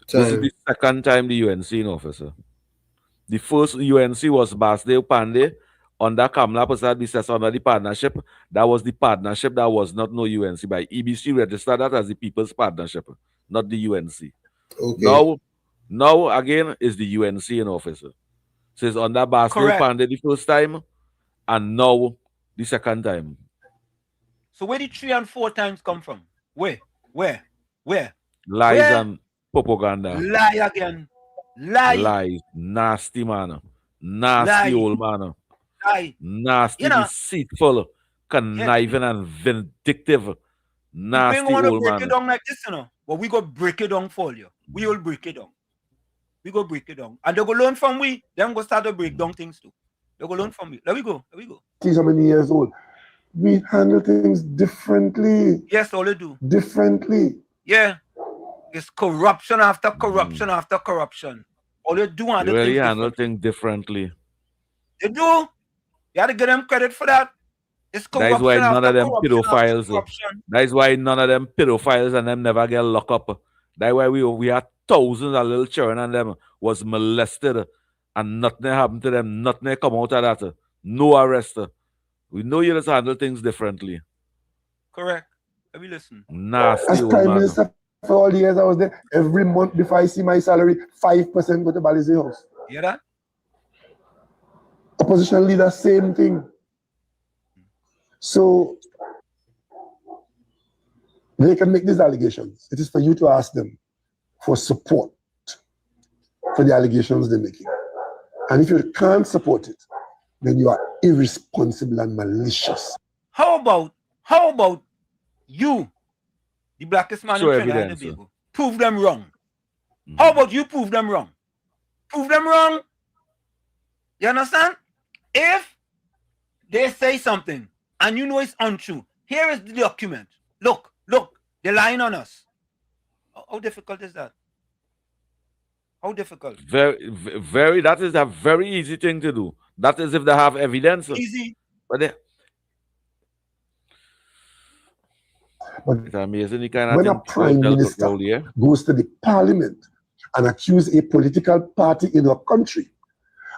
time. This is the second time the UNC in office, sir. The first UNC was Basdeo Pandey under Kamala Prasad Biswas under the partnership. That was the partnership that was not no UNC by EBC registered that as the People's Partnership, not the UNC. Okay. Now again is the UNC in office. Sir. So it's under Basdeo Pandey the first time, and now the second time. So where did 3 and 4 times come from? Where? Lies and propaganda. Lie again. Lies. Nasty man. Nasty old man. Lie. Nasty, deceitful, conniving, and vindictive. Nasty we want to old break man. it down like this, you know. But we go break it down for you. We will break it down. We go break it down. And they go learn from we. Then go start to break down things too. They go learn from me. Let we go. He's how many years old? We handle things differently. Yes, all they do. Differently. Yeah. It's corruption after corruption after corruption. All they do They really handle things differently. They do. You have to give them credit for that. It's corruption. That is why none of them corruption pedophiles. That is why none of them pedophiles and them never get locked up. That's why we had thousands of little children and them was molested and nothing happened to them. Nothing come out of that. No arrest. We know you just handle things differently. Correct. Let me listen. Nasty As old Prime man. Minister for all the years I was there, every month before I see my salary, 5% go to Balizé House. Hear that? Opposition leader, same thing. So they can make these allegations. It is for you to ask them for support for the allegations they're making. And if you can't support it, then you are irresponsible and malicious. How about you, the blackest man in Trinidad and Tobago, prove them wrong? How about you prove them wrong? Prove them wrong. You understand? If they say something and you know it's untrue, here is the document. Look, they're lying on us. How difficult is that? How difficult? Very. That is a very easy thing to do. That is if they have evidence. Easy. But it's amazing the kind of when thing a prime minister goes to the parliament and accuses a political party in a country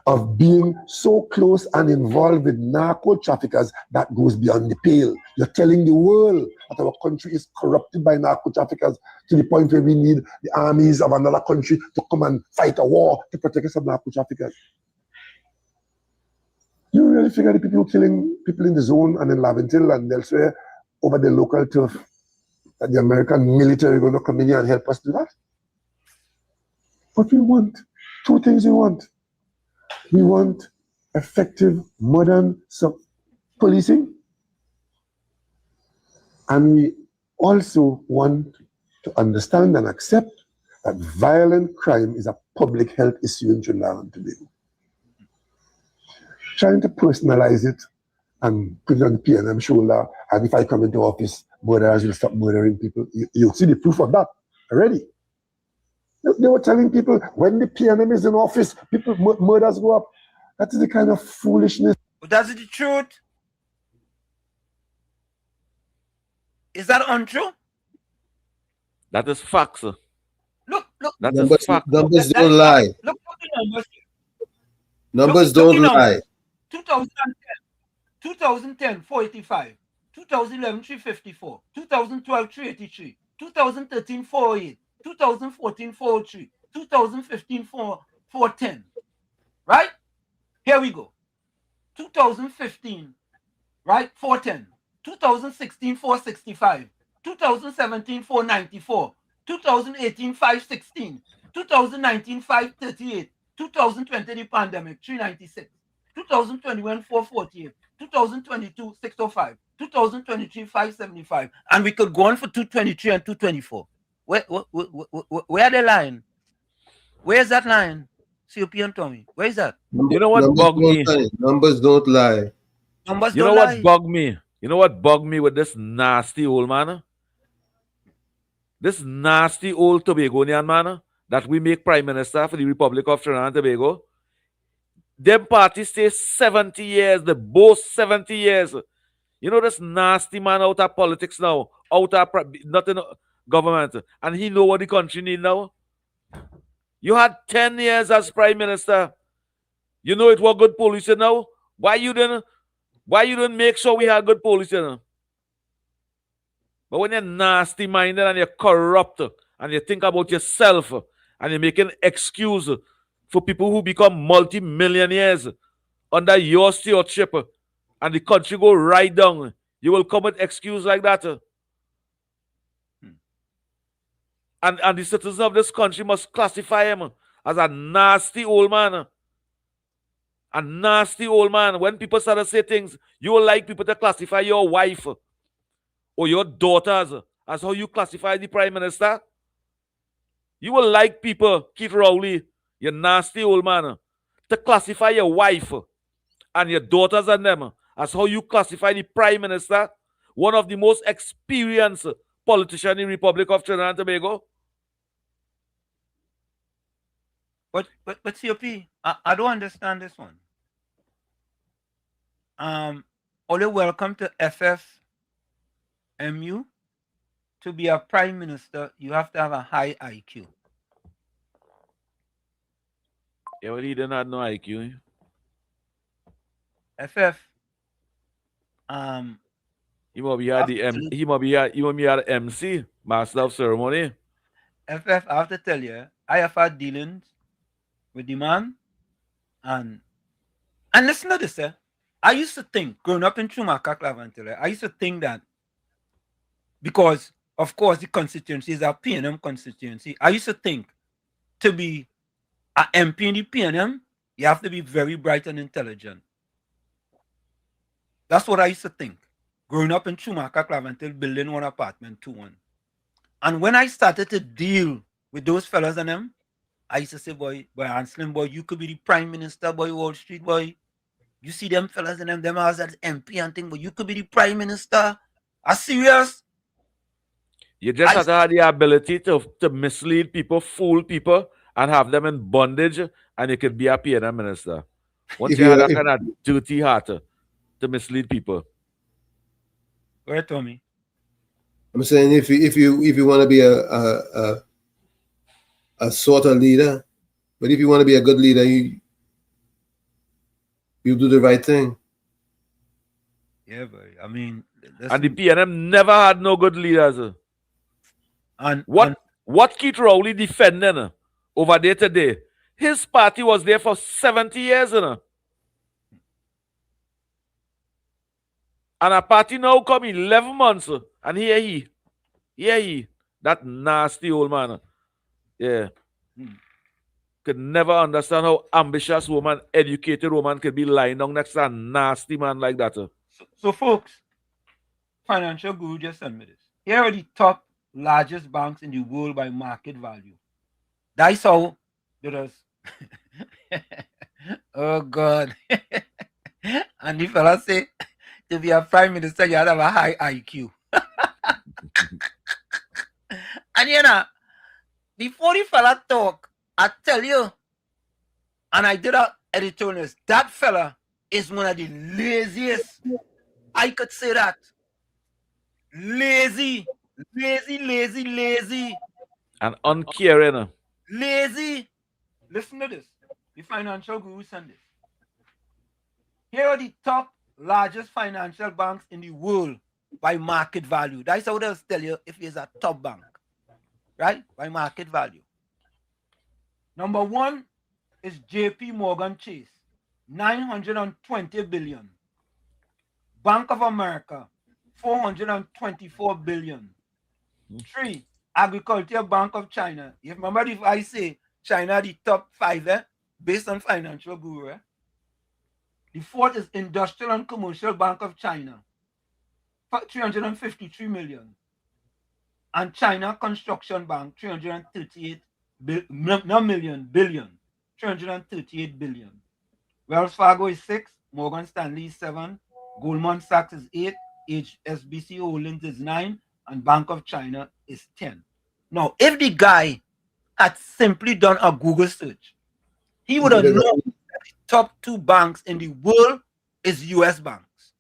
of being so close and involved with narco traffickers, that goes beyond the pale. You're telling the world that our country is corrupted by narco traffickers to the point where we need the armies of another country to come and fight a war to protect us from narco traffickers. You really figure the people who are killing people in the zone and in Laventille and elsewhere over the local turf, that the American military are going to come in here and help us do that? What we want, two things we want. We want effective, modern policing. And we also want to understand and accept that violent crime is a public health issue in Trinidad and Tobago. Trying to personalize it and put it on the PNM shoulder, and if I come into office, murderers will stop murdering people. You'll see the proof of that already. They were telling people when the PNM is in office, murders go up. That is the kind of foolishness. But that's the truth. Is that untrue? That is facts. Sir. Look. That is fact. Numbers don't lie. Look at the numbers. Numbers don't lie. 2010, 485. 2011, 354. 2012, 383. 2013, 408. 2014, 403. 2015, 410. Right? Here we go. 2015, right? 410. 2016, 465. 2017, 494. 2018, 516. 2019, 538. 2020, the pandemic, 396. 2021, 448. 2022, 605. 2023, 575. And we could go on for 223 and 224. Where are they lying? Where's that line? COP and Tommy. Where is that? You know what bugged me? Numbers don't lie. Numbers you don't know lie. what bugged me? You know what bugged me with this nasty old man? This nasty old Tobagonian man that we make prime minister for the Republic of Trinidad and Tobago, them parties stay 70 years, they boast 70 years. You know this nasty man out of politics now, out of nothing government, and he know what the country need now. You had 10 years as prime minister. You know it was good policy now. Why you didn't make sure we had good policy now? But when you're nasty minded and you're corrupt and you think about yourself and you're making excuse for people who become multi-millionaires under your stewardship and the country go right down, you will come with excuse like that. And the citizens of this country must classify him as a nasty old man. A nasty old man. When people start to say things, you will like people to classify your wife or your daughters as how you classify the prime minister. You will like people, Keith Rowley, you nasty old man, to classify your wife and your daughters and them as how you classify the prime minister, one of the most experienced politicians in the Republic of Trinidad and Tobago. But COP, I don't understand this one. Only welcome to FFMU. To be a prime minister, you have to have a high IQ. Yeah, but he didn't have no IQ. FF. He might be at the MC, Master of Ceremony. FF, I have to tell you, I have had dealings with the man, and listen to this, I used to think, growing up in Chumaka, Clavantilla, I used to think that because, of course, the constituency is a PNM constituency, I used to think to be an MP in the PNM, you have to be very bright and intelligent. That's what I used to think. Growing up in Chumaka, Clavantil, building one apartment, 2-1. And when I started to deal with those fellas and them, I used to say, boy, Anslim, boy, you could be the prime minister, boy, Wall Street, boy. You see them fellas and them as an MP and thing, but you could be the prime minister. Are serious? You just have to have the ability to mislead people, fool people, and have them in bondage, and you could be a PNM minister. Once you have that kind of dirty heart to mislead people. Where, Tommy? I'm saying if you want to be a sort of leader, but if you want to be a good leader, you do the right thing. Yeah, but I mean, and the PNM never had no good leaders. And what Keith Rowley defending over there today? His party was there for 70 years, And a party now come 11 months, and here he, that nasty old man. Yeah. Could never understand how ambitious woman, educated woman could be lying down next to a nasty man like that. So folks, Financial Guru just sent me this. Here are the top largest banks in the world by market value. That's how there is. Oh God. And the fella say, to be a prime minister, you have to have a high IQ. And you know, before the fella talk, I tell you, and I did an editorial, that fella is one of the laziest. I could say that. Lazy. And uncaring. Lazy. Listen to this. The Financial Guru sent this. Here are the top largest financial banks in the world by market value. That's how they'll tell you if it's a top bank. Right? By market value. Number 1 is JP Morgan Chase, 920 billion. Bank of America, 424 billion. 3, Agricultural Bank of China. You remember if I say China the top 5 based on Financial Guru. The 4th is Industrial and Commercial Bank of China, 353 million. And China Construction Bank, 338 billion. 338 billion. Wells Fargo is 6, Morgan Stanley is 7, Goldman Sachs is 8, HSBC Holdings is 9, and Bank of China is 10. Now, if the guy had simply done a Google search, he would have known that the top 2 banks in the world is U.S. banks.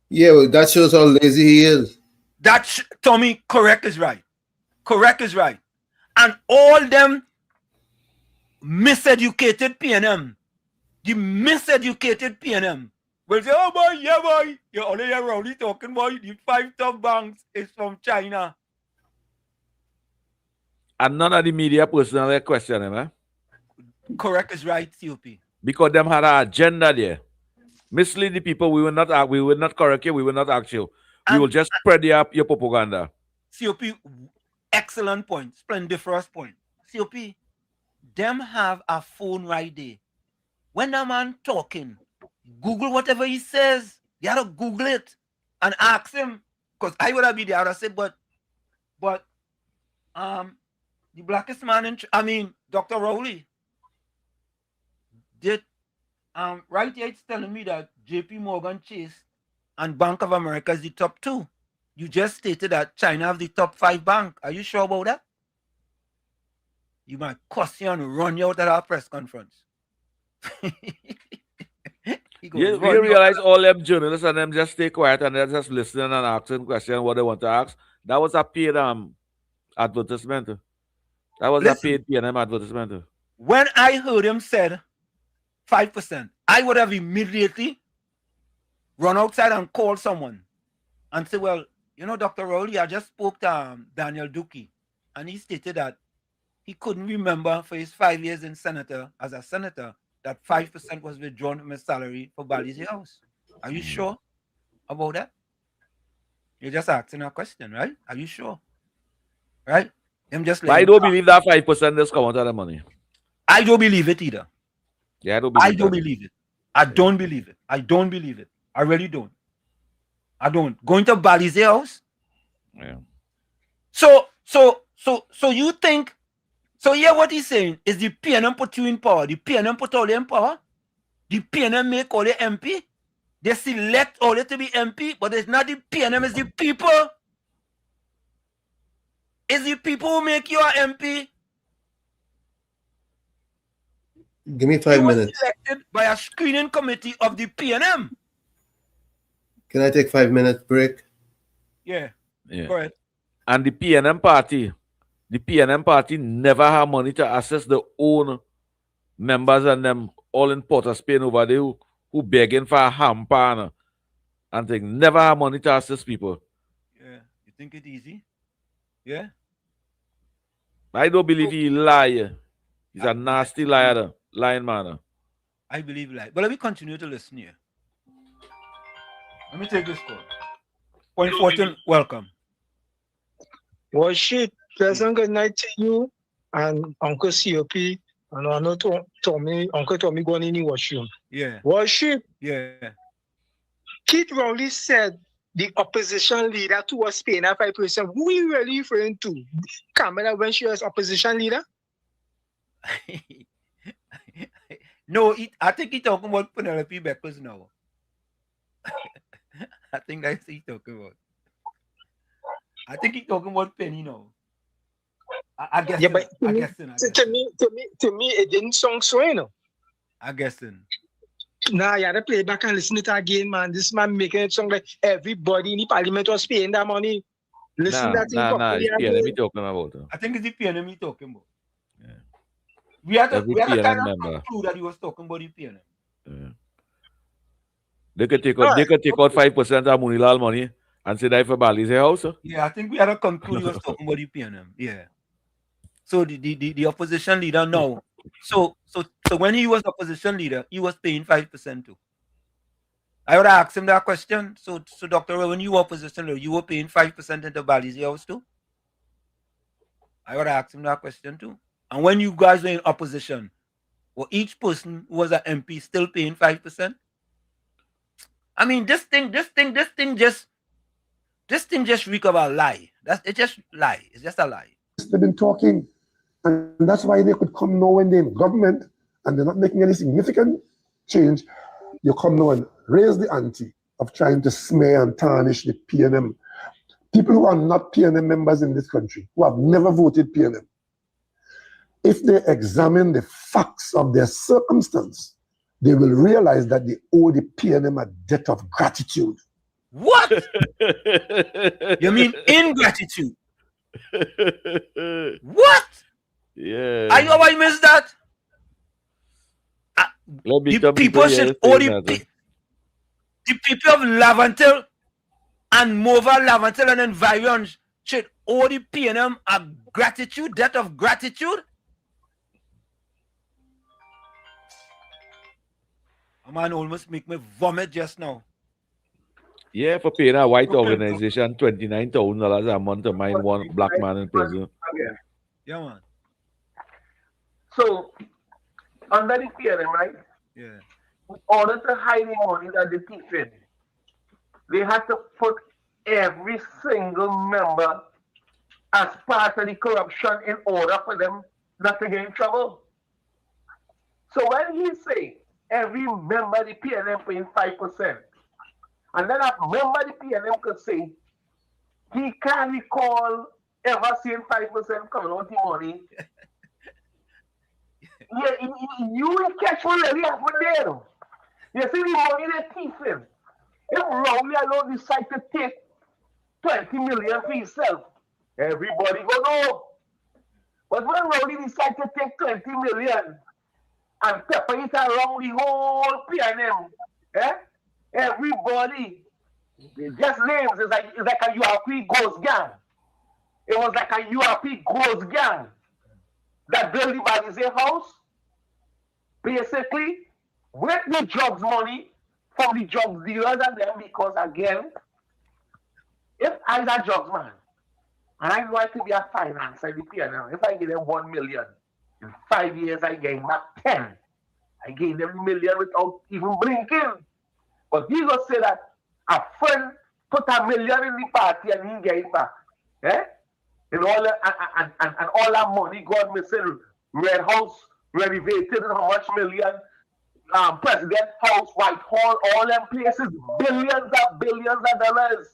Yeah, well, that shows how lazy he is. Tommy, correct is right. Correct is right. And all them miseducated PNM, the miseducated PNM, will say, oh boy, yeah boy, you only hear Rowley talking about the 5 top banks is from China. And none of the media personally question him, eh? Correct is right, COP. Because them had an agenda there. Mislead the people, we will not correct you, we will not ask you. We will just spread your propaganda. COP, excellent point, splendiferous point. COP, them have a phone right there. When a man talking, Google whatever he says. You have to Google it and ask him. Because I would have been there. I would have said, but the blackest man Dr. Rowley did right here it's telling me that JP Morgan Chase and Bank of America is the top 2. You just stated that China have the top 5 bank. Are you sure about that? You might cuss you and run you out at our press conference. You realize all them journalists and them just stay quiet and they're just listening and asking questions what they want to ask. That was a paid advertisement. That was a paid PNM advertisement. When I heard him said 5%, I would have immediately run outside and call someone and say, well, you know, Dr. Rowley, I just spoke to Daniel Duque, and he stated that he couldn't remember for his 5 years as a senator, that 5% was withdrawn from his salary for Balize House. Are you sure about that? You're just asking a question, right? Are you sure? Right? I don't believe that 5% is come out of the money. I don't believe it either. Yeah, I don't believe it. I don't believe it. I don't believe it. I really don't. I don't. Going to Balize House? Yeah. So you think, so yeah, what he's saying is the PNM put you in power. The PNM put all in power. The PNM make all the MP. They select all to be MP, but it's not the PNM, it's the people. It's the people who make you an MP. Give me 5 minutes. Selected by a screening committee of the PNM. Can I take 5 minutes break? Yeah. Go ahead. And the PNM party never have money to assess their own members and them all in Port of Spain over there who begging for a hamper and things. Never have money to assist people. Yeah. You think it easy? Yeah. I don't believe he lie. He's a nasty liar, lying man. I believe lie. But let me continue to listen here. Let me take this call. Point 14, welcome. Well, shit. Pleasant good night to you and Uncle COP. And I know Uncle Tommy going in the washroom. Yeah. Well, shit. Yeah. Keith Rowley said the opposition leader towards paying a 5%. Who are you really referring to? Kamala when she was opposition leader? No, I think he's talking about Penelope Beckers now. I think that's what he's talking about. I think he's talking about Penny now. I guess. Yeah, but to me, it didn't sound so, you know. I guess. Nah, you had to play back and listen to it again, man. This man making it sound like everybody in the parliament was paying that money. Listen to that thing. It's PNM talking about. I think it's the PNM talking about. Yeah. We had to kind of conclude that he was talking about the PNM. Yeah. They could take out 5% of Munilal money and say that for Balize House. Yeah, I think we had to conclude he was talking about the PNM. Yeah. So the opposition leader now. So when he was opposition leader, he was paying 5% too. I would ask him that question. So Dr. when you were opposition leader, you were paying 5% into Balize House too? I would ask him that question too. And when you guys were in opposition, well, each person who was an MP still paying 5%? I mean, this thing just reek of a lie. It's just lie. It's just a lie. They've been talking, and that's why they could come now when they're in government and they're not making any significant change. You come now and raise the ante of trying to smear and tarnish the PNM people who are not PNM members in this country, who have never voted PNM, if they examine the facts of their circumstance, they will realize that they owe the PNM a debt of gratitude. What? You mean ingratitude? What? Yeah. I know I missed that. The people should owe the people of Lavantil and Mova, Lavantil and environs should owe the PNM a gratitude, debt of gratitude. A man almost make me vomit just now. Yeah, for paying a white organization $29,000 a month to mind one black man in prison. Yeah, man. So, under the PNM, right? Yeah. In order to hide the money that they keep in, they had to put every single member as part of the corruption in order for them not to get in trouble. So when he say every member of the PNM paying 5%, and then a member of the PNM could say he can't recall ever seeing 5% coming out the money. Yeah, you will catch what really happened there. You see the money they're thieving. If Rowley alone decide to take 20 million for himself, everybody go no. But when Rowley decide to take 20 million and pepper it around the whole PNM, everybody, just names, it's like a URP ghost gang. It was like a URP ghost gang that built the Balize house, basically, with the drugs money from the drug dealers and them, because again, if I was a drugs man, and I know I could be a financer in the PNL, if I give them 1 million, in 5 years I gain back 10. I gain them 1 million without even blinking. But he just say that a friend put 1 million in the party and he get it back. And all that money God missing, Red House renovated and how much million, President House, Whitehall, all them places, billions of dollars.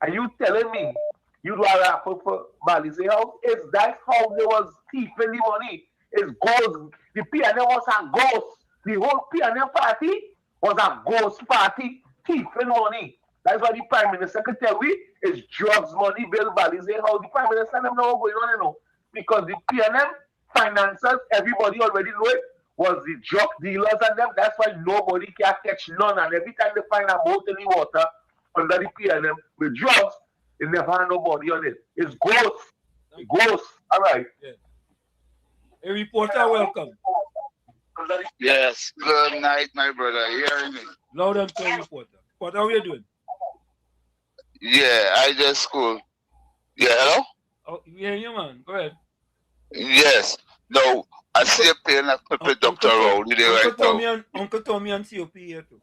Are you telling me you do a raffle for Balize House? Is that how they was thieving the money? It's ghost. The PNM was a ghost. The whole PNM party was a ghost party thieving money. That's why the Prime Minister could tell we it's drugs money, Bill Balize House. The Prime Minister them know what's going on, you know. Because the PNM financiers, everybody already know it, was the drug dealers and them. That's why nobody can catch none. And every time they find a boat in the water under the PNM with drugs, they never had nobody on it. It's ghosts. Ghosts. All right. Yeah. A reporter, welcome. Yes. Good night, my brother. You hearing me? Loud and clear, reporter. What are you doing? Yeah, I just school. Yeah, hello? Oh, yeah, you man. Go ahead. Yes. No, I see a pain of Dr. Rowley there right now. Uncle Tommy and COP here too.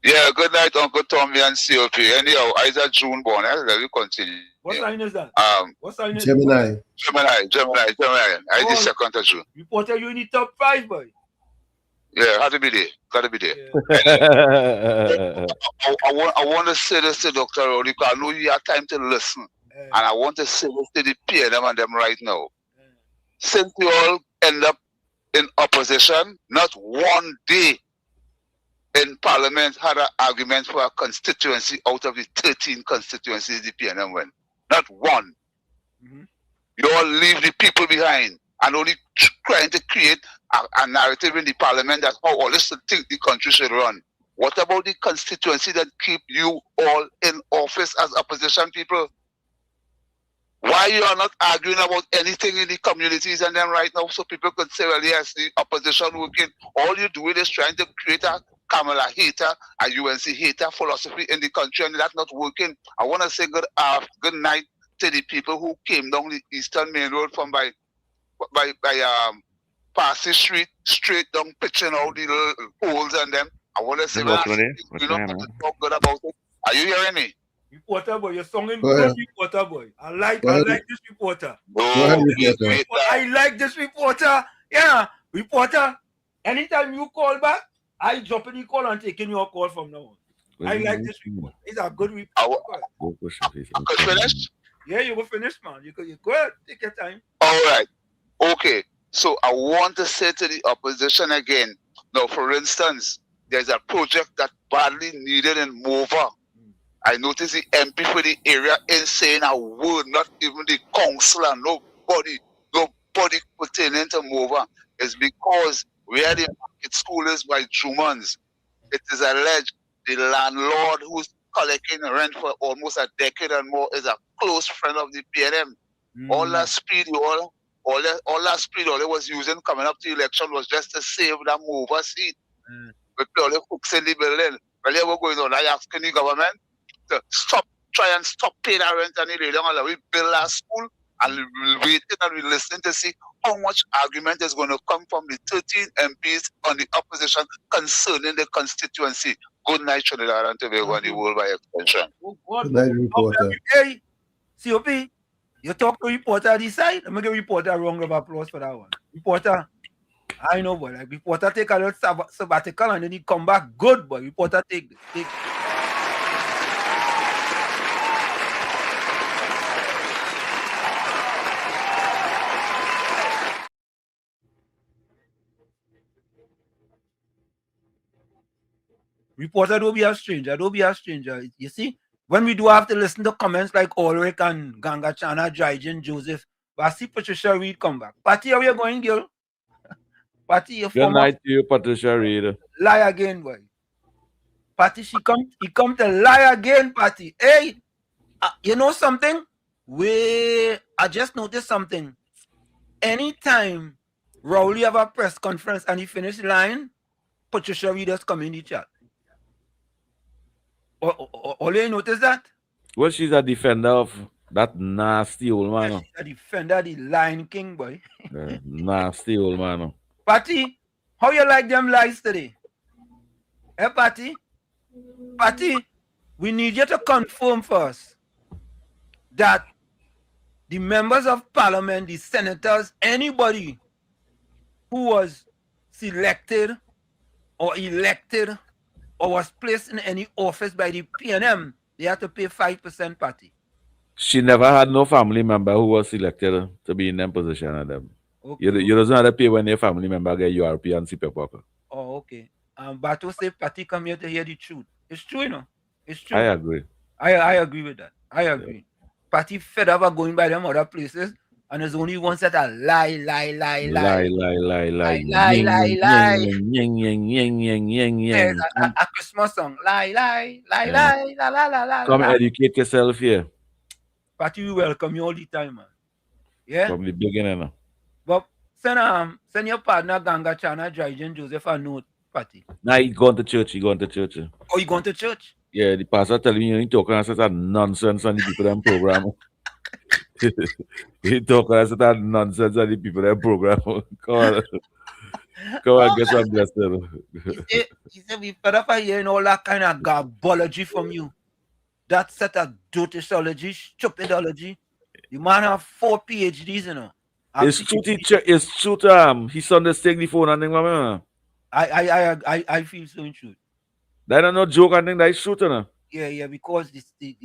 Yeah, good night, Uncle Tommy and COP. Anyhow, I is a June born. Let me continue. What sign is that? What sign is Gemini. Gemini. I is the second of June. Reporter, you in the top 5, boy. Yeah, had to be there. Gotta be there. Yeah. I want to say this to Dr. Rowley because I know you have time to listen. And I want to say this to the PNM and them right now. Since we all end up in opposition, not one day in Parliament had an argument for a constituency out of the 13 constituencies the PNM went. Not one. Mm-hmm. You all leave the people behind and only trying to create a narrative in the Parliament that how all this think the country should run. What about the constituency that keep you all in office as opposition people? Why you are not arguing about anything in the communities and then right now so people could say, well, yes, the opposition working. All you do is trying to create a Kamala hater, a UNC hater philosophy in the country and that's not working. I want to say good night to the people who came down the Eastern Main Road from by Passy Street, straight down, pitching all the little holes and them. I want to say, well, you know, talk good about it. Are you hearing me? Reporter boy, you're singing good, reporter boy. I like this reporter. I like this reporter. Yeah, reporter. Anytime you call back, I drop in the call and taking your call from now on. I like this report. It's a good report. Could finish? Yeah, you will finish, man. You go ahead. Take your time. All right. Okay. So I want to say to the opposition again. Now, for instance, there's a project that badly needed in Mova. I noticed the MP for the area ain't saying a word, not even the councillor, nobody pertaining to Mova. It's because where the market school is by Jumans, it is alleged the landlord who's collecting rent for almost a decade and more is a close friend of the PNM. All that speed, all it was using coming up to election was just to save that Mova seat. But all the folks in the building, well, they were going on, I asking the government to try and stop paying our rent any longer. We build our school and we'll wait and we'll listen to see how much argument is going to come from the 13 MPs on the opposition concerning the constituency. Good night, Trinidad and Tobago and the world by extension. Good night, reporter. Hey, COP, you talk to reporter this side. I'm going to give reporter a round of applause for that one. Reporter, I know, boy. Like, reporter take a little sabbatical and then he come back good, boy. Reporter take this. Reporter, don't be a stranger. Don't be a stranger. You see, when we do have to listen to comments like Ulrich and Ganga Chana, Drygen, Joseph, but I see Patricia Reed come back. Patty, how you going, girl? Patty, you Good night to you, Patricia Reed. Lie again, boy. Patty, he come to lie again, Patty. Hey, you know something? I just noticed something. Anytime Rowley have a press conference and he finish lying, Patricia Reed just come in the chat. Only you notice that? Well, she's a defender of that nasty old man. Yeah, she's a defender, the Lion King, boy. Nasty old man. Patty, how you like them lies today? Eh, Patty? Patty, we need you to confirm first that the members of parliament, the senators, anybody who was selected or elected or was placed in any office by the PNM, they had to pay 5%, Patty. She never had no family member who was selected to be in them position of them. Okay. You doesn't have to pay when your family member get URP and CPAP. Oh, okay. Batu say Patty come here to hear the truth. It's true, you know. It's true. I agree. I agree with that. I agree. Yeah. Patty fed up of going by them other places, and there's only one set of lie. Yes, a Christmas song. Lie. Come educate yourself here. Patty, we welcome you all the time, man. Yeah. From the beginning. But send your partner Ganga Chana, Drygen, Joseph a note, Patty. Nah, he going to church. Oh, you going to church? Yeah, the pastor telling me you talking about that nonsense on the people that program. He talking about that nonsense on the people that program. Come on, get some blessing. He said we fed up hearing all that kind of garbology from you. That set of dotishology, stupidology. The man have 4 PhDs, you know. It's true, teacher. It's true. His son is taking the phone and thing. I feel so in truth. That is no joke. I think that is true, no? Yeah, because the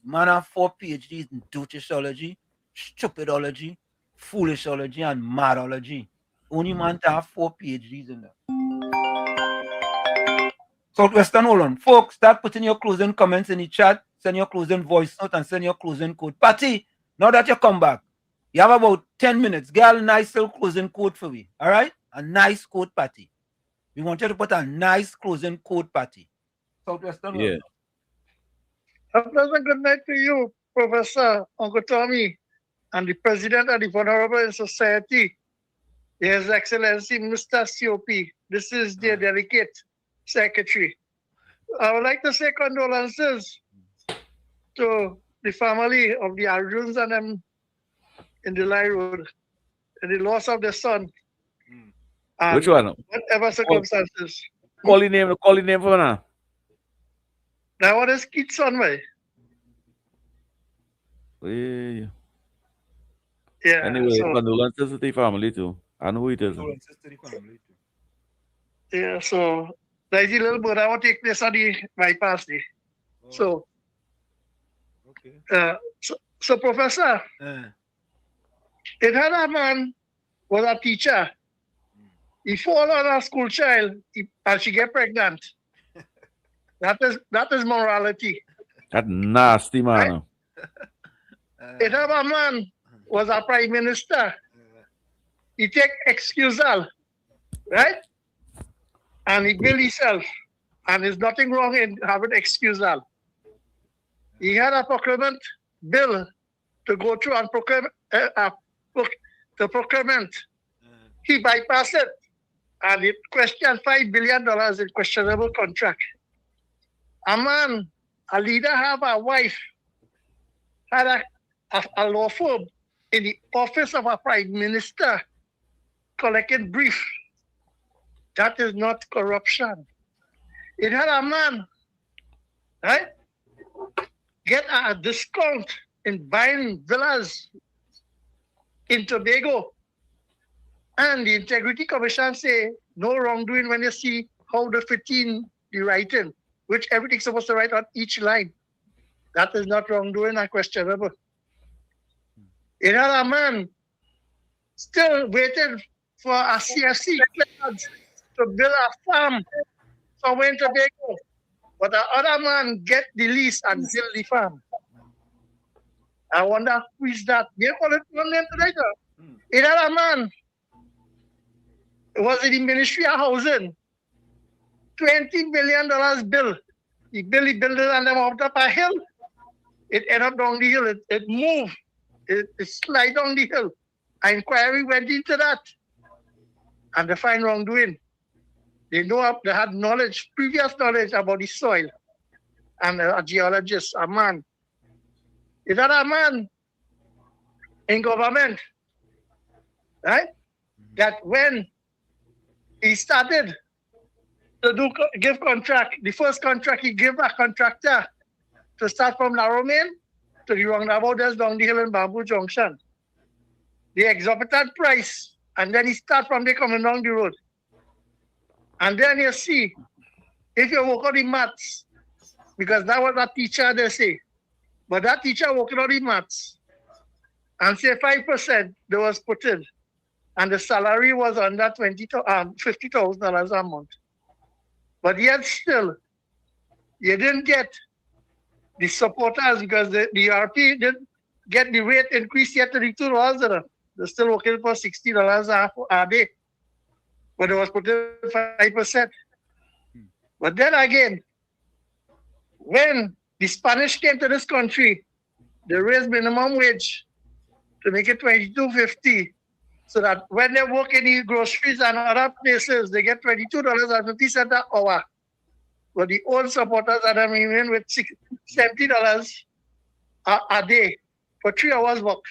man have 4 PhDs in dotishology, stupidology, foolishology, and madology. Only man to have 4 PhDs in that. Southwestern, hold on. Folks, start putting your closing comments in the chat. Send your closing voice note and send your closing code. Patty, now that you come back, you have about 10 minutes. Get a nice little closing code for me. All right? A nice code, Patty. We want you to put a nice closing code, Patty. Southwestern. Yeah. A pleasant good night to you, Professor Uncle Tommy, and the President of the Vulnerable Society, His Excellency Mr. COP. This is the delegate secretary. I would like to say condolences to the family of the Arjuns and them in the Lie Road, and the loss of their son. Which one? Whatever circumstances. Call the name for now. That one is Keith's son, way. Yeah. Anyway, condolences to the family too. I know who it is. Yeah, so there's a little bird I want to take place on the bypass there. So, so Professor, it had a man was a teacher. He fall on a school child and she get pregnant. That is morality. That nasty, man. It had a man was a prime minister. He take excusal, right? And he bill himself. And there's nothing wrong in having excusal. He had a procurement bill to go through and the procurement. He bypassed it. And it questioned $5 billion in questionable contract. A man, a leader, have a wife, had a law firm in the office of a prime minister, collecting brief. That is not corruption. It had a man, right, get a discount in buying villas in Tobago. And the Integrity Commission say no wrongdoing when you see how the 15 the writing, which everything's supposed to write on each line. That is not wrongdoing and questionable. It had a man still waiting for a CFC clearance to build a farm somewhere in Tobago. But the other man get the lease and build the farm. I wonder who is that? They call it one name tonight. It had a man. It was in the Ministry of Housing. $20 million bill. He built it and then walked up a hill. It ended up down the hill. It moved. It slid down the hill. An inquiry went into that. And they find wrongdoing. They had knowledge, previous knowledge about the soil. And a geologist, a man. Is that a man in government, right? That when he started to give contract, the first contract he gave a contractor to start from Narrowmain to the roundabout that's down the hill in Bamboo Junction. The exorbitant price, and then he start from there coming down the road. And then you see, if you work on the maths, because that was a teacher they say, but that teacher working on the maths, and say 5% they was put in, and the salary was under $50,000 a month. But yet still, you didn't get the supporters because the RP didn't get the rate increase yet to the $2. They're still working for $60 a day. But it was put in 5%. But then again, when the Spanish came to this country, they raised minimum wage to make it $22.50, so that when they work in the groceries and other places, they get $22.50 an hour. But the old supporters are even with $70 a day for 3 hours work.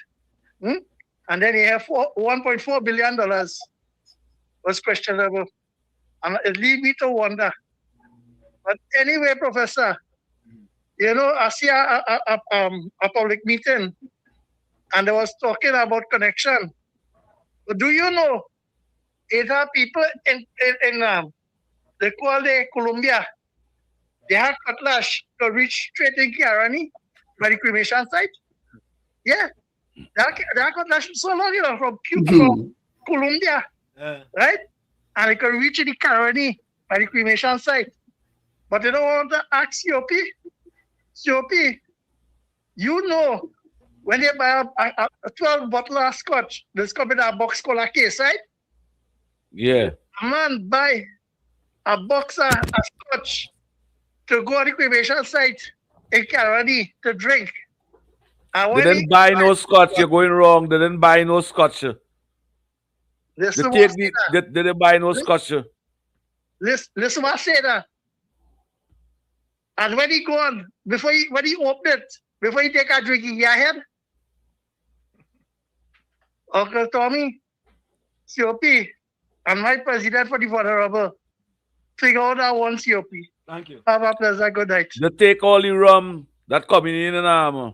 And then you have $1.4 billion was questionable. And it leads me to wonder. But anyway, Professor, you know, I see a public meeting and they was talking about connection. But do you know, it are people in they call it Colombia. They have cutlass to reach straight in Kiarani by the cremation site. Yeah. They are cutlass so long, you know, from Colombia. Right? And they can reach the Kiarani by the cremation site. But they don't want to ask COP. COP, you know, when they buy a 12 bottle of scotch, there's coming in a box called a case, right? Yeah. A man buy a box of scotch to go to the cremation site in Caroni to drink. And They didn't buy no scotch. You're going wrong. They didn't buy no scotch. They didn't buy no scotch. Listen what I say that. And when he go on, when he open it, before he take a drink in your head, Uncle Tommy, COP, and my president for the vulnerable, figure out that one COP. Thank you. Have a pleasant good night. They take all the rum that coming in and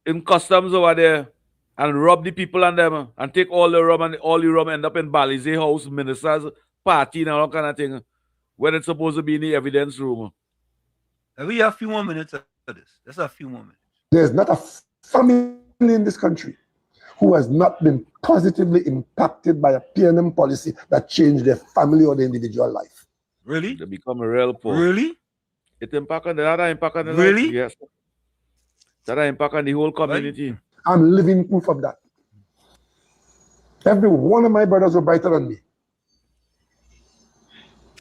in customs over there and rob the people on them and take all the rum, and all the rum end up in Balize house, ministers party and all kind of thing when it's supposed to be in the evidence room. We have a few more minutes of this. Just a few more minutes. There's not a family in this country who has not been positively impacted by a PNM policy that changed their family or their individual life. Really? They become a real poor. Really? It impact on that impact on the Really? life. Yes. That impact on the whole community. I'm living proof of that. Every one of my brothers were brighter than me.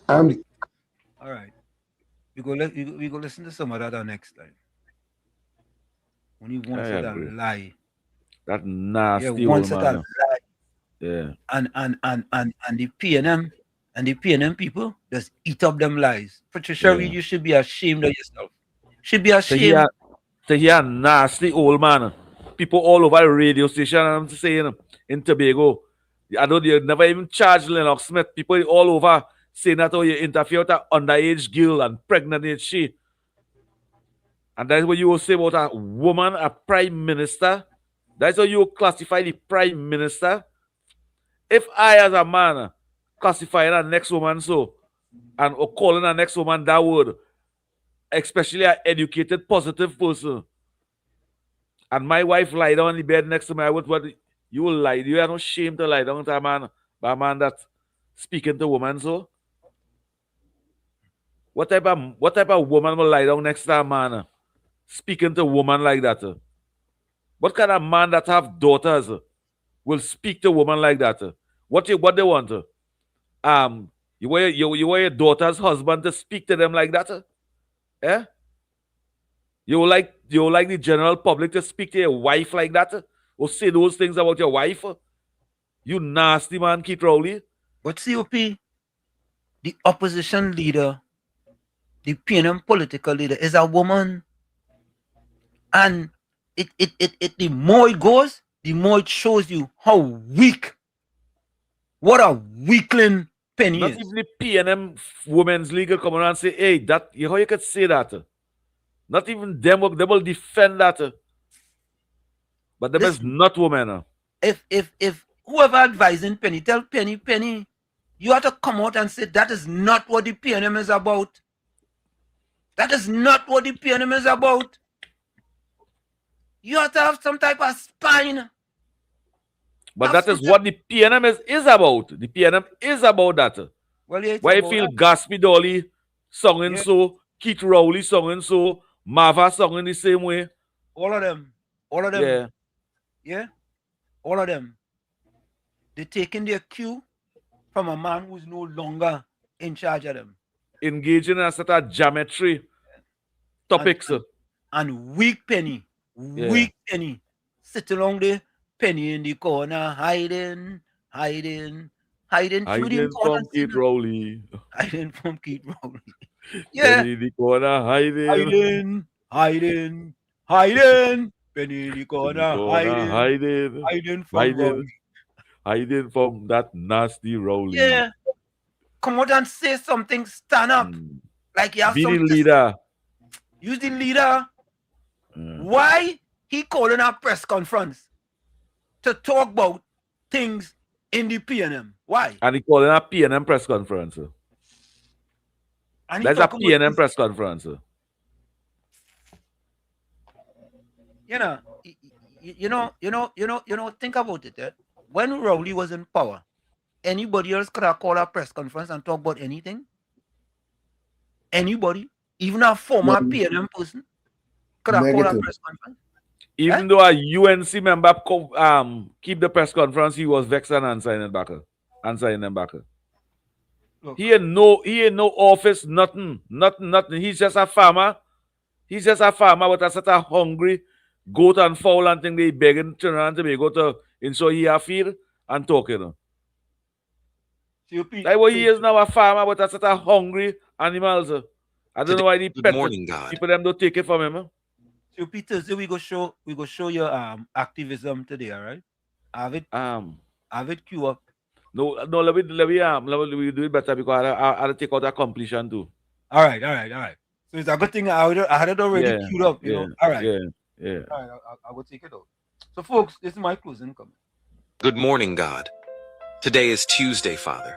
All right. We go listen to some of that next time. When you want to lie. That nasty old man. lie. Yeah. And the PNM and the PNM people just eat up them lies. Patricia Reed, you should be ashamed of yourself. Should be ashamed. To hear nasty old man. People all over the radio station, I'm saying in Tobago. I know you never even charged Lennox Smith. People all over saying that you interfere with an underage girl and pregnant is she. And that's what you will say about a woman, a prime minister. That's how you classify the prime minister. If I, as a man, classify a next woman so, and calling a next woman that word, especially an educated, positive person, and my wife lie down in the bed next to me, you will lie. You are no shame to lie down to a man that's speaking to a woman so. What type of woman will lie down next to a man speaking to a woman like that? What kind of man that have daughters will speak to a woman like that? What they want? You want your daughter's husband to speak to them like that? Eh? You like the general public to speak to your wife like that? Or say those things about your wife? You nasty man, Keith Rowley. But COP, the opposition leader, the PNM political leader is a woman. And the more it goes, the more it shows you how weak, what a weakling Penny Not is. even the PNM Women's League will come around and say, hey, that how you could say that? Not even them will defend that. But them is not women. If whoever advising Penny, tell Penny, you have to come out and say that is not what the PNM is about. That is not what the PNM is about. You have to have some type of spine. But that is what the PNM is about. The PNM is about that. Well, yeah, why you feel Gaspy Dolly singing so, Keith Rowley singing so, Marva singing the same way? All of them. Yeah. Yeah. All of them. They're taking their cue from a man who's no longer in charge of them. Engaging in a sort of geometry topics. And weak Penny. Weak Penny. Sit along there, Penny in the corner, hiding from Keith Rowley. Hiding from Keith Rowley. Yeah. Penny in the corner, hiding. Penny in the corner, hiding from that nasty Rowley. Yeah. Come out and say something, stand up. Like you have Be the something. leader. Use the leader. Why he calling a press conference to talk about things in the PNM? Why? And he calling a PNM press conference. That's a PNM press conference. Think about it. When Rowley was in power, anybody else could have called a press conference and talk about anything? Anybody? Even a former PNM person could have called a press conference? Even though a UNC member keep the press conference, he was vexed and answering them back. He ain't no office, nothing. He's just a farmer. He's just a farmer with a sort of hungry goat and fowl and thing they begging Trinidad to go to ensure he have feed and talking. Like what he is now, a farmer with a sort of hungry animals. I don't know why the people them don't take it from him. So Peter, we go show your activism today, all right? Have it queue up. No, let me do it better because I'll take out a completion too. All right. So it's a good thing I had it already queued up, you know. All right. Yeah. All right, I will take it out. So folks, this is my closing comment. Good morning, God. Today is Tuesday, Father.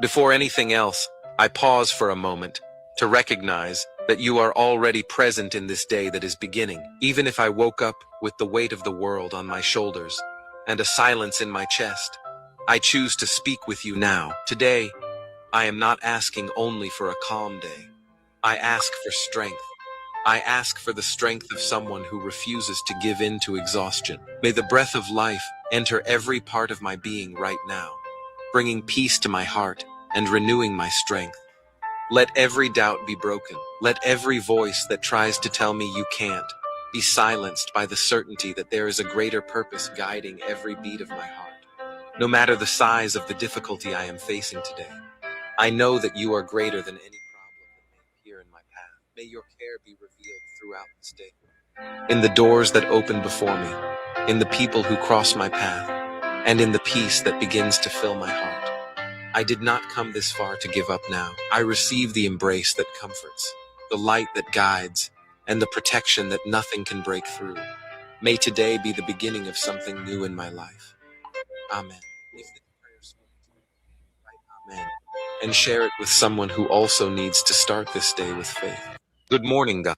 Before anything else, I pause for a moment to recognize that you are already present in this day that is beginning. Even if I woke up with the weight of the world on my shoulders and a silence in my chest, I choose to speak with you now. Today, I am not asking only for a calm day. I ask for strength. I ask for the strength of someone who refuses to give in to exhaustion. May the breath of life enter every part of my being right now, bringing peace to my heart and renewing my strength. Let every doubt be broken. Let every voice that tries to tell me you can't be silenced by the certainty that there is a greater purpose guiding every beat of my heart. No matter the size of the difficulty I am facing today, I know that you are greater than any problem that may appear in my path. May your care be revealed throughout this day, in the doors that open before me, in the people who cross my path, and in the peace that begins to fill my heart. I did not come this far to give up now. I receive the embrace that comforts, the light that guides, and the protection that nothing can break through. May today be the beginning of something new in my life. Amen. If this prayer spoke to you, write amen, and share it with someone who also needs to start this day with faith. Good morning, God.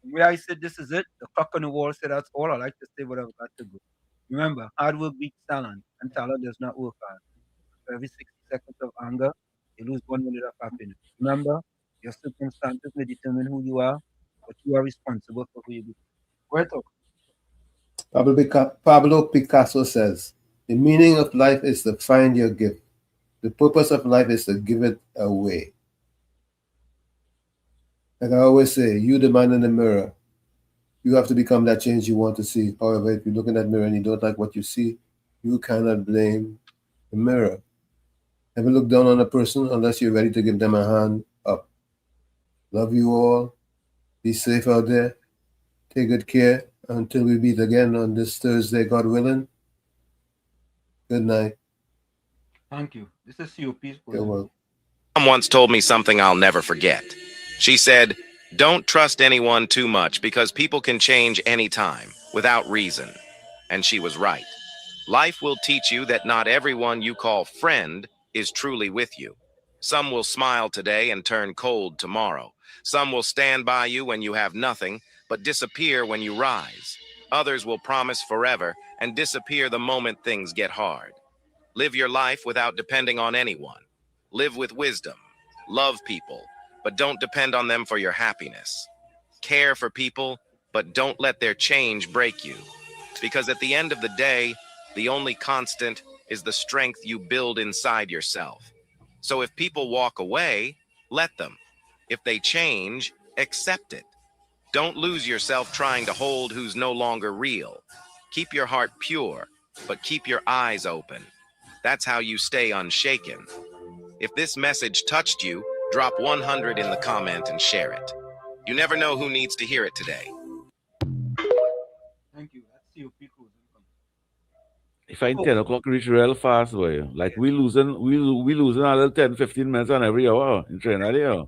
Where I said this is it, the clock on the wall said that's all. I like to say what I've got to do. Remember, hard work beats talent, and talent does not work hard. For every 60 seconds of anger, you lose 1 minute of happiness. Remember, your circumstances may determine who you are, but you are responsible for who you become. Where talk? Pablo Picasso says, the meaning of life is to find your gift. The purpose of life is to give it away. Like I always say, you the man in the mirror. You have to become that change you want to see. However, if you look in that mirror and you don't like what you see, you cannot blame the mirror. Never look down on a person unless you're ready to give them a hand up. Love you all. Be safe out there. Take good care until we meet again on this Thursday, God willing. Good night. Thank you. This is COP's. You're welcome. Mom once told me something I'll never forget. She said, "Don't trust anyone too much because people can change anytime, without reason." And she was right. Life will teach you that not everyone you call friend is truly with you. Some will smile today and turn cold tomorrow. Some will stand by you when you have nothing, but disappear when you rise. Others will promise forever and disappear the moment things get hard. Live your life without depending on anyone. Live with wisdom. Love people, but don't depend on them for your happiness. Care for people, but don't let their change break you. Because at the end of the day, the only constant is the strength you build inside yourself. So if people walk away, let them. If they change, accept it. Don't lose yourself trying to hold who's no longer real. Keep your heart pure, but keep your eyes open. That's how you stay unshaken. If this message touched you, drop 100 in the comment and share it. You never know who needs to hear it today. Thank you. That's COP closing. If I 10 o'clock reach real fast, boy. Like we losing a little 10, 15 minutes on every hour in Trinidad here.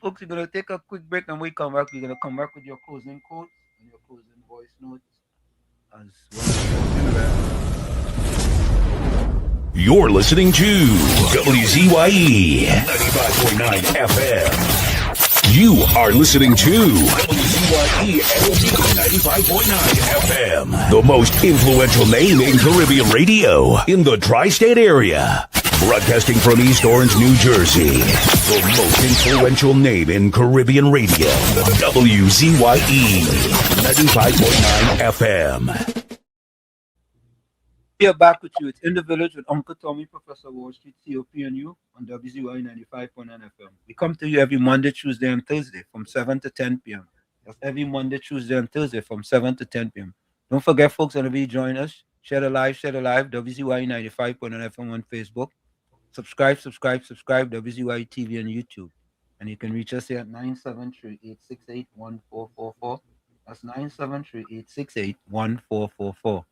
Folks, we're going to take a quick break, and when we come back, we're going to come back with your closing quotes and your closing voice notes as well. You're listening to WZYE 95.9 FM. You are listening to WZYE 95.9 FM, the most influential name in Caribbean radio in the tri-state area. Broadcasting from East Orange, New Jersey, the most influential name in Caribbean radio, WZYE 95.9 FM. We are back with you. It's In the Village with Uncle Tommy, Professor Wall Street, COP, and you on WZYE 95.9 FM. We come to you every Monday, Tuesday, and Thursday from 7 to 10 p.m. That's every Monday, Tuesday, and Thursday from 7 to 10 p.m. Don't forget, folks, whenever you join us, share the live, WZYE 95.9 FM on Facebook. Subscribe, WZYE TV on YouTube. And you can reach us here at 973-868-1444. That's 973-868-1444.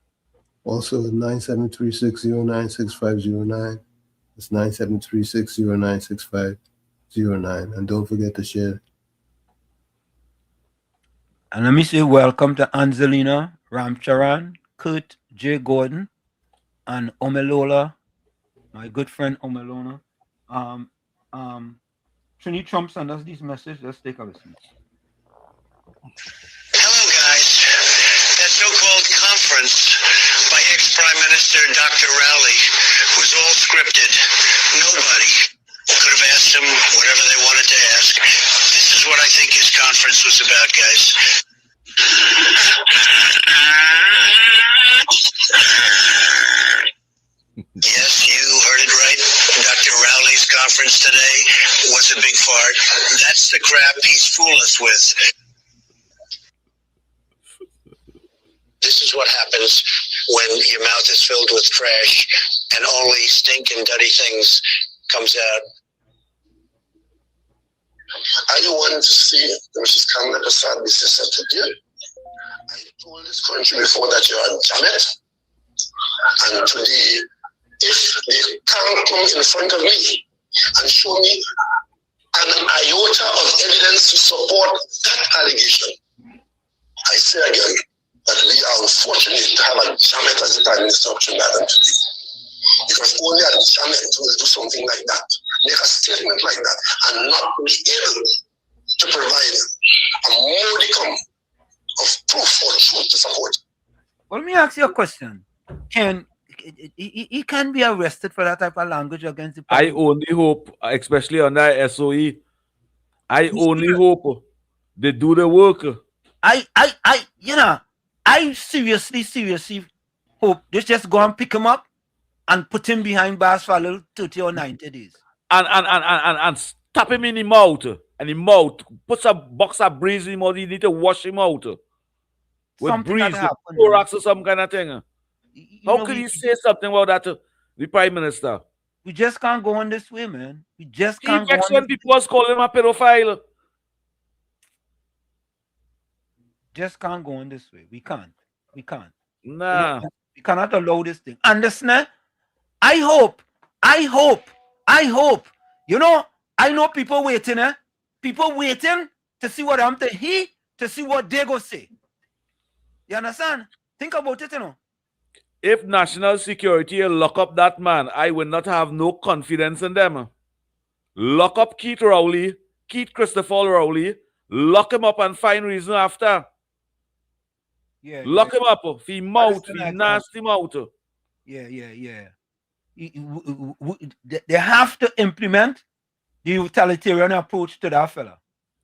Also, 9736096509. It's 9736096509. And don't forget to share. And let me say welcome to Angelina, Ramcharan, Kurt, J. Gordon, and Omelola my good friend Omelona. Trini Trump sent us these messages. Let's take a listen. Hello, guys. That so-called conference by ex-Prime Minister Dr. Rowley was all scripted. Nobody could have asked him whatever they wanted to ask. This is what I think his conference was about, guys. Yes, you heard it right. Dr. Rowley's conference today was a big fart. That's the crap he's fooled us with. This is what happens when your mouth is filled with trash and only stink and dirty things comes out. I wanted to see Mrs. Kamala Prasad be to do. I told this country before that you are Janet. And today, if they can't come in front of me and show me an iota of evidence to support that allegation, I say again that we are unfortunate to have a Janet as the Prime Minister of Trinidad and today. Because only a Janet will do something like that, make a statement like that, and not be able to provide a modicum of proof or truth to support. Well, let me ask you a question. He can be arrested for that type of language against the I only hope, especially under SOE, I only hope they do the work. I seriously hope they just go and pick him up and put him behind bars for a little 30 or 90 days. And tap him in the mouth. And the mouth. Put some box of breeze in him out. You need to wash him out. With Something breeze, happen, thorax or some kind of thing. How can you say something about that to the Prime Minister? We just can't go on this way, man. We just can't go on when people was calling him a pedophile. Just can't go on this way. We can't. Nah. We cannot allow this thing. Understand? I hope. You know, I know people waiting, People waiting to see what I'm to see what they go say. You understand? Think about it, If national security lock up that man, I will not have no confidence in them. Lock up Keith Christopher Rowley, lock him up and find reason after. Yeah. Lock him up for mouth, nasty mouth. Yeah. They have to implement the utilitarian approach to that fella.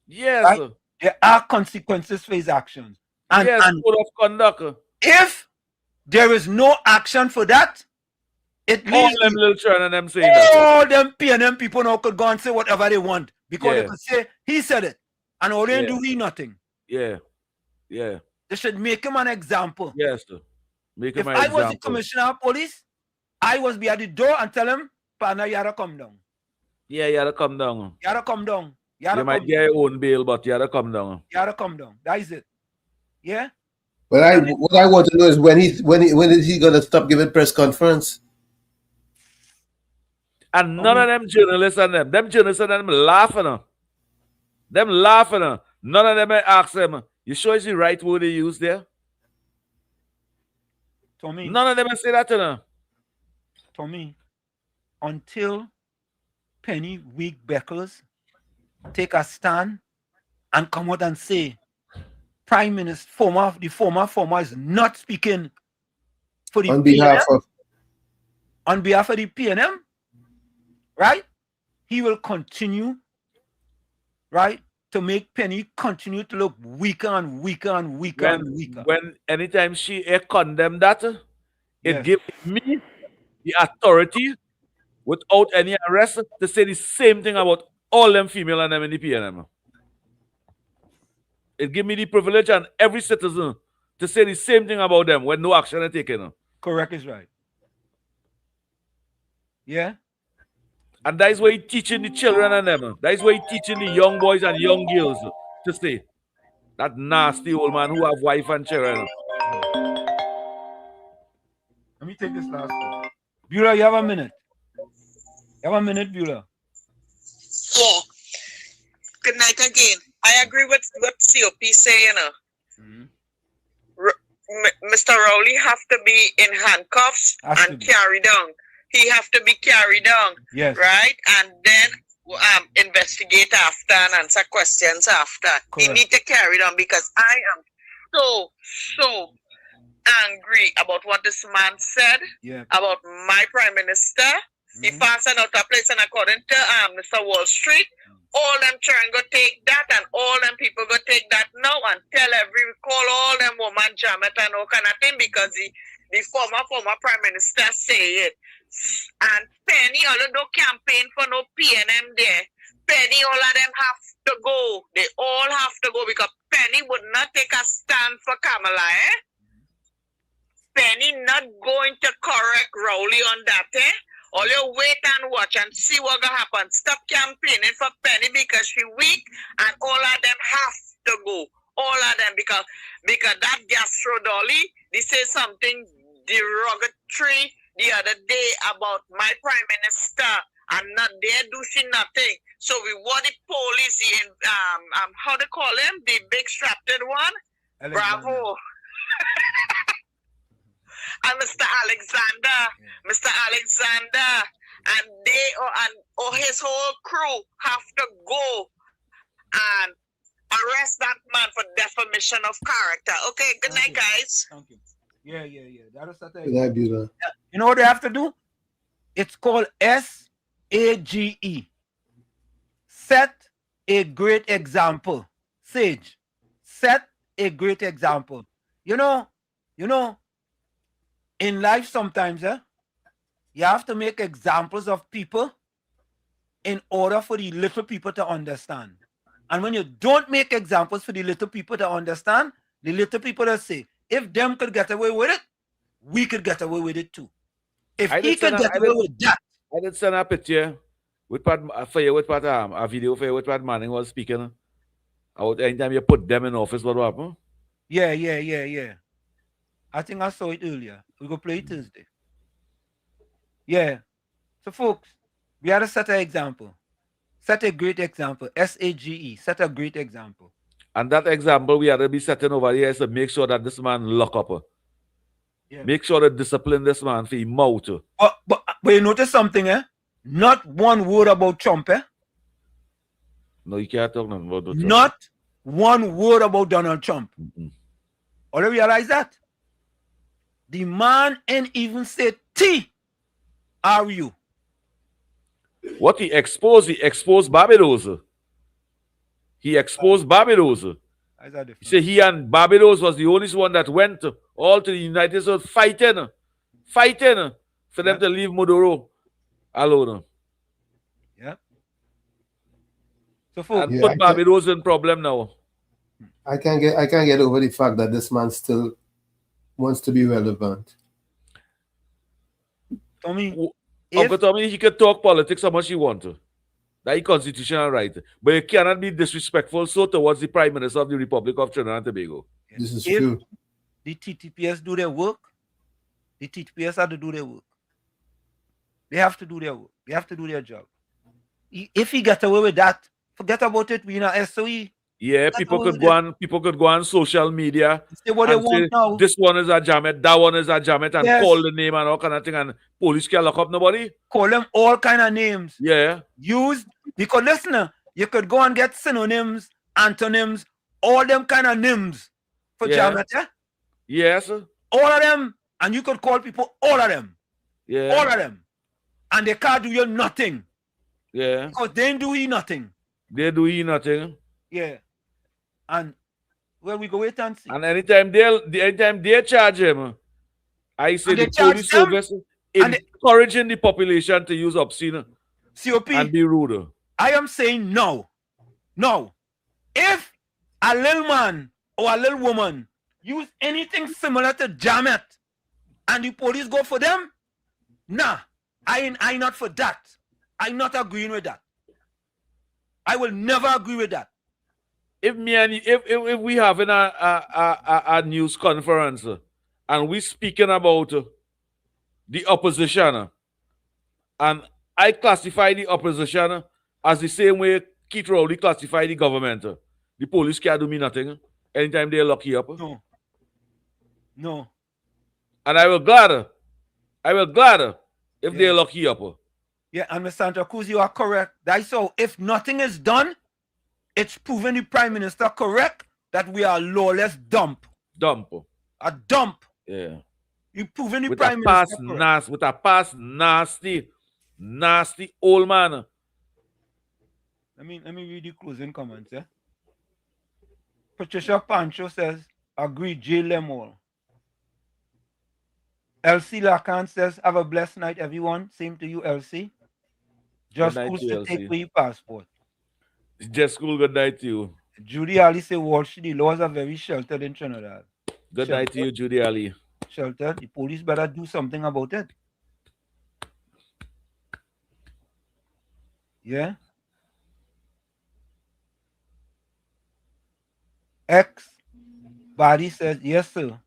Yes. Right? There are consequences for his actions. And code of conduct. If there is no action for that, it leaves all them little children and them saying all them PNM people now could go and say whatever they want because they could say he said it, and all they do nothing. Yeah. They should make him an example. Yes, sir. Make him if an I example. was the commissioner of police, I was be at the door and tell him, "Partner, you gotta come down." Yeah, you gotta come down. You gotta come down. You might get your own bail, but you gotta come down. You gotta come down. That is it. Yeah. But what I want to know is when is he gonna stop giving press conference? And none of them journalists and them journalists and them laughing. Them laughing. None of them ask them, "You sure it's the right word they use there?" Tommy. None of them say that to them. Tommy, until Penny Week Beckers take a stand and come out and say Prime Minister, the former is not speaking for the on behalf of the PNM, right? He will continue, right, to make Penny continue to look weaker and weaker and weaker and weaker. When anytime she condemn that, it gives me the authority without any arrest to say the same thing about all them female and them in the PNM. It gives me the privilege and every citizen to say the same thing about them when no action is taken. Correct is right. Yeah. And that is why he's teaching the children and them. That is why he's teaching the young boys and young girls to stay. That nasty old man who have wife and children. Let me take this last one. Beulah, you have a minute. You have a minute, Beulah. Yeah. Good night again. I agree with what COP saying. Mr. Rowley have to be in handcuffs and carried down. he have to be carried on. Yes. Right? And then investigate after and answer questions after. He Correct. need to carry it on because I am so angry about what this man said about my prime minister. He fastened out a place, and according to Mr. Wall Street, all them trying to take that, and all them people go take that now and call all them woman Jamet and all kind of thing because the former prime minister say it. And Penny, although no campaign for no PNM there, Penny, all of them have to go. They all have to go because Penny would not take a stand for Kamala, Penny not going to correct Rowley on that, All you wait and watch and see what gonna happen. Stop campaigning for Penny because she weak, and all of them have to go. All of them because that Gastro Dolly, they say something derogatory the other day about my prime minister, and not there do she nothing. So we want the police in how they call him, the big strapped one. Bravo. And Mr. Alexander, and they or his whole crew have to go and arrest that man for defamation of character. Okay, good night, guys. Thank you. Yeah. That is Good night, Bueller. You know what they have to do? It's called SAGE. Set a great example. Sage. Set a great example. You know, in life sometimes, you have to make examples of people in order for the little people to understand. And when you don't make examples for the little people to understand, the little people will say, if them could get away with it, we could get away with it too. If he could get away with that. I did send a picture with a video for you with what Manning was speaking. Anytime you put them in office, what will happen? Yeah. I think I saw it earlier. We're going to play it Tuesday. Yeah. So, folks, we have to set an example. Set a great example. SAGE. Set a great example. And that example we have to be setting over here is to make sure that this man lock up. Yeah. Make sure to discipline this man for his mouth. But you notice something, Not one word about Trump, No, you can't talk nothing about Trump. Not one word about Donald Trump. All you realize that? The man ain't even say T. Are you? What he exposed Barbados. He exposed Barbados. He said he and Barbados was the only one that went all to the United States fighting for them to leave Maduro alone. Yeah. So put Barbados in problem now. I can't get over the fact that this man still wants to be relevant. Uncle Tommy, he can talk politics how much he wants to. That's constitutional right. But you cannot be disrespectful towards the Prime Minister of the Republic of Trinidad and Tobago. This is true. The TTPS do their work. The TTPS have to do their work. They have to do their work. They have to do their job. If he gets away with that, forget about it. We in SOE. Yeah, people could go on social media. Say what they want now. This one is a Jamet, that one is a Jamet, and call the name and all kind of thing, and police can lock up nobody. Call them all kind of names. Yeah. Used because listen, you could go and get synonyms, antonyms, all them kind of names for Jamet, Yes. All of them, and you could call people all of them. Yeah. All of them. And they can't do you nothing. Yeah. Because they ain't do you nothing. They do you nothing. Yeah. And well, we go wait and see. And anytime they charge him, I say the police service encouraging the population to use obscene COP and be rude. I am saying no. No. If a little man or a little woman use anything similar to Jamet and the police go for them, nah, I not for that. I'm not agreeing with that. I will never agree with that. If we having a news conference and we speaking about the opposition, and I classify the opposition as the same way Keith Rowley classified the government, the police can't do me nothing anytime they lock you up. No. And I will glad If they lock you up. Yeah, and Mr. Santa Cruz, you are correct. That's so. If nothing is done, it's proven the Prime Minister correct that we are lawless dump. Dump. A dump. Yeah. You proven the With Prime a past Minister with a past nasty old man. Let me read the closing comments, yeah. Patricia Pancho says, agree, jail them all. Elsie Lacan says, have a blessed night, everyone. Same to you, Elsie. Just schools to take away your passport. Just school, good night to you. Judy Ali says, Wall Street, the laws are very sheltered in Trinidad. Good night to you, Judy Ali. Sheltered. The police better do something about it. Yeah. X Body says, yes, sir.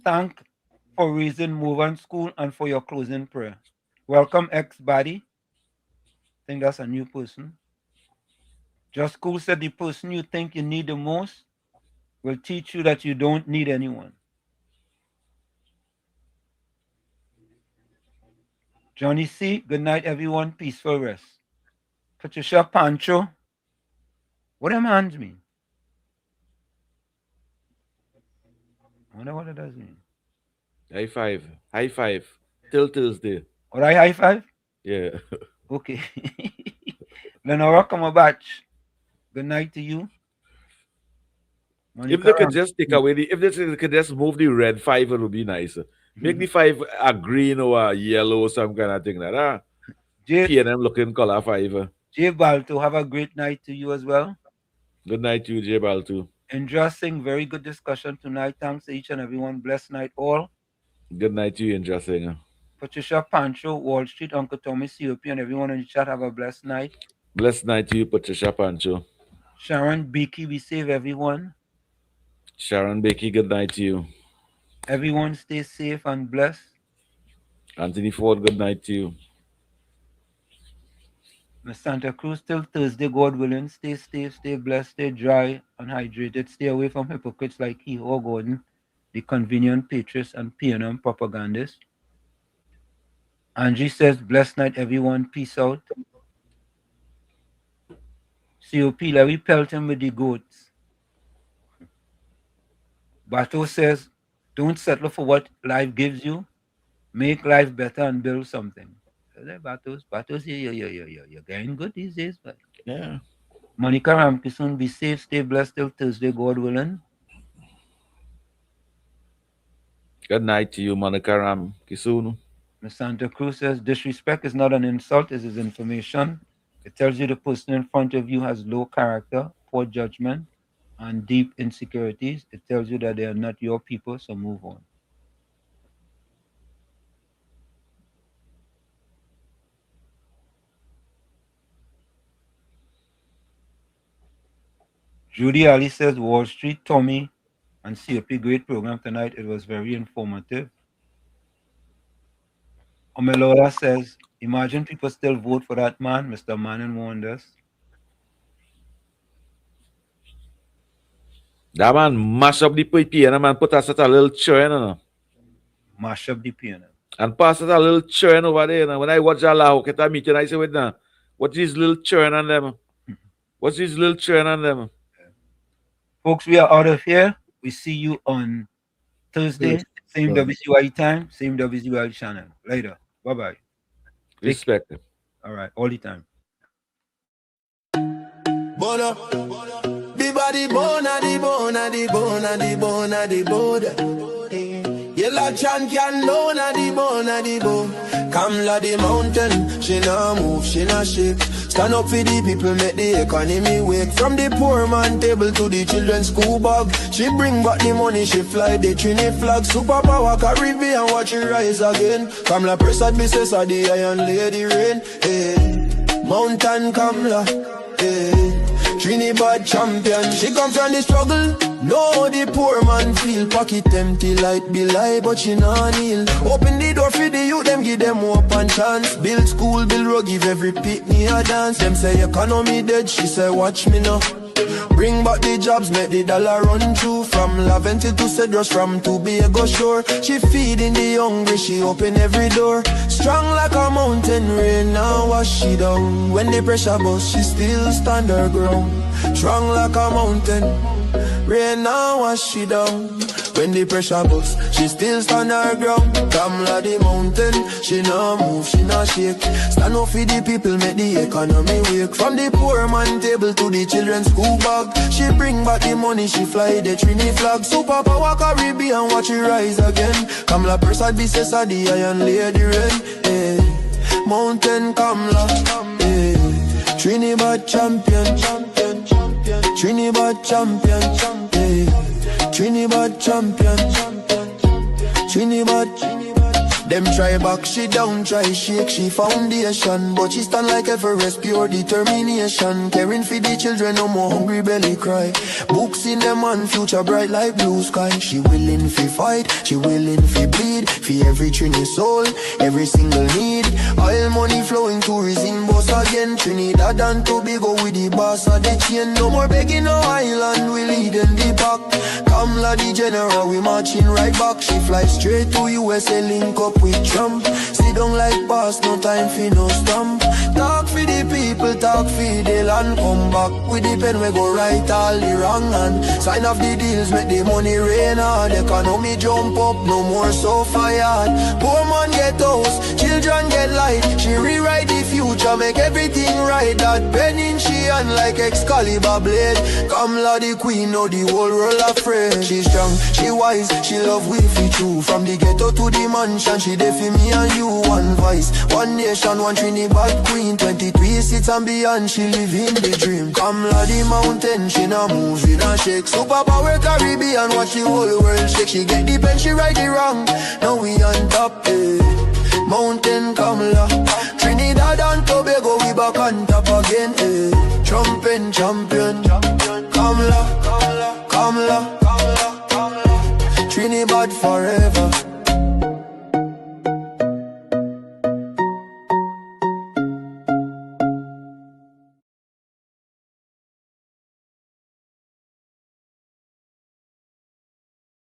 Thank for raising Movan School and for your closing prayer. Welcome, X Body. I think that's a new person. Just Cool said the person you think you need the most will teach you that you don't need anyone. Johnny C, good night, everyone. Peaceful rest. Patricia Pancho, what them hands mean? I wonder what it does mean. High five. High five. Till Thursday. All right, high five? Yeah. Okay. Lenora, come a batch. Good night to you. If they could just take away if they could just move the red 5, it would be nicer. Make the 5 a green or a yellow or some kind of thing like that. P&M looking color 5. Jay Balto, have a great night to you as well. Good night to you, Jay Balto. Interesting, very good discussion tonight. Thanks to each and everyone. Blessed night all. Good night to you, interesting. Patricia Pancho, Wall Street, Uncle Tommy, COP, and everyone in the chat, have a blessed night. Blessed night to you, Patricia Pancho. Sharon Beakey, we save everyone. Sharon Beakey, good night to you. Everyone stay safe and blessed. Anthony Ford, good night to you. Miss Santa Cruz, till Thursday, God willing. Stay safe, stay blessed, stay dry and hydrated. Stay away from hypocrites like E.O. Gordon, the convenient patriots and P&M propagandists. Angie says, blessed night, everyone. Peace out. COP, let me pelt him with the goats. Bato says, don't settle for what life gives you. Make life better and build something. Batos, you're getting good these days. But yeah. Monica Ramkison, be safe, stay blessed till Thursday, God willing. Good night to you, Monica Ramkison. Ms. Santa Cruz says, disrespect is not an insult, it is information. It tells you the person in front of you has low character, poor judgment, and deep insecurities. It tells you that they are not your people, so move on. Judy Ali says, Wall Street, Tommy, and COP, great program tonight. It was very informative. Omelora says, imagine people still vote for that man, Mr. Man and Wonders. That man mash up the P&M and put us at a little churn. Mash up the P&M. And pass us a little churn over there. And when I watch Allah at a meeting, I say, wait now, what's this little churn on them? What's this little churn on them? Folks, we are out of here. We see you on Thursday, same WZYE time, same WZYE channel. Later. Bye-bye. Respect. All right, all the time. Bona, the body bona, the bona, the bona, the bona, the bona. Yellow chan can lona the bona, the bone. Kamla the mountain, she nah move, she nah shake. Stand up for the people, make the economy wake. From the poor man table to the children's school bag. She bring back the money, she fly the Trini flag. Superpower Caribbean, watch it rise again. Kamla Prasad, business of the Iron Lady Rain. Hey, Mountain Kamla, hey. Trinidad champion, she come from the struggle. No, the poor man feel pocket empty like be lie, but she nah kneel. Open the door for the youth, them give them hope and chance. Build school, build road, give every picnic a dance. Them say economy dead, she say watch me now. Bring back the jobs, make the dollar run through. From Laventille to Cedros, from Tobago shore. She feeding the hungry, she open every door. Strong like a mountain, rain now wash she down. When the pressure bust, she still stand her ground. Strong like a mountain, rain now wash she down. When the pressure bust, she still stand her ground. Kamla the mountain, she no move, she no shake. Stand up for the people, make the economy wake. From the poor man table to the children's school bag, she bring back the money, she fly the Trini flag. Superpower Caribbean, watch it rise again. Kamla Persad, be says the iron lady rain. Eh. Mountain Kamla, eh. Trinidad champion, Trinidad champion, eh. Trinidad champion, Trinidad. Them try back, she down, try shake, she foundation. But she stand like Everest, pure determination. Caring for the children, no more hungry belly cry. Books in them and future bright like blue sky. She willing fi fight, she willing fi bleed. For every Trini soul, every single need. Oil money flowing, tourism boss again. Trinidad and Tobago with the boss of the chain. No more begging no island, we leading the pack. Kamla the general, we marching right back. She fly straight to USA, link up with Trump. Sit down like boss, no time for no stamp. Talk for the people, talk for the land. Come back with the pen, we go right all the wrong. And sign off the deals, make the money rain hard. Economy jump up, no more so fired. Poor man get house, children get light. She rewrite the future, make everything right. That pen in she hand like Excalibur blade. Kamla the queen, know the whole world afraid. She strong, she wise, she love we fi true. From the ghetto to the mansion, she there for me and you. One voice, one nation, one Trinidad queen. 23 seats and beyond, she live in the dream. Kamla the mountain, she no move, she no shake. Superpower Caribbean, watch the whole world shake. She get the pen, she right the wrong. Now we on top, eh. Mountain Kamla, Trinidad and Tobago, we back on top again, eh. Trumping champion, Kamla, Kamla, Kamla, Kamla, Trinidad forever.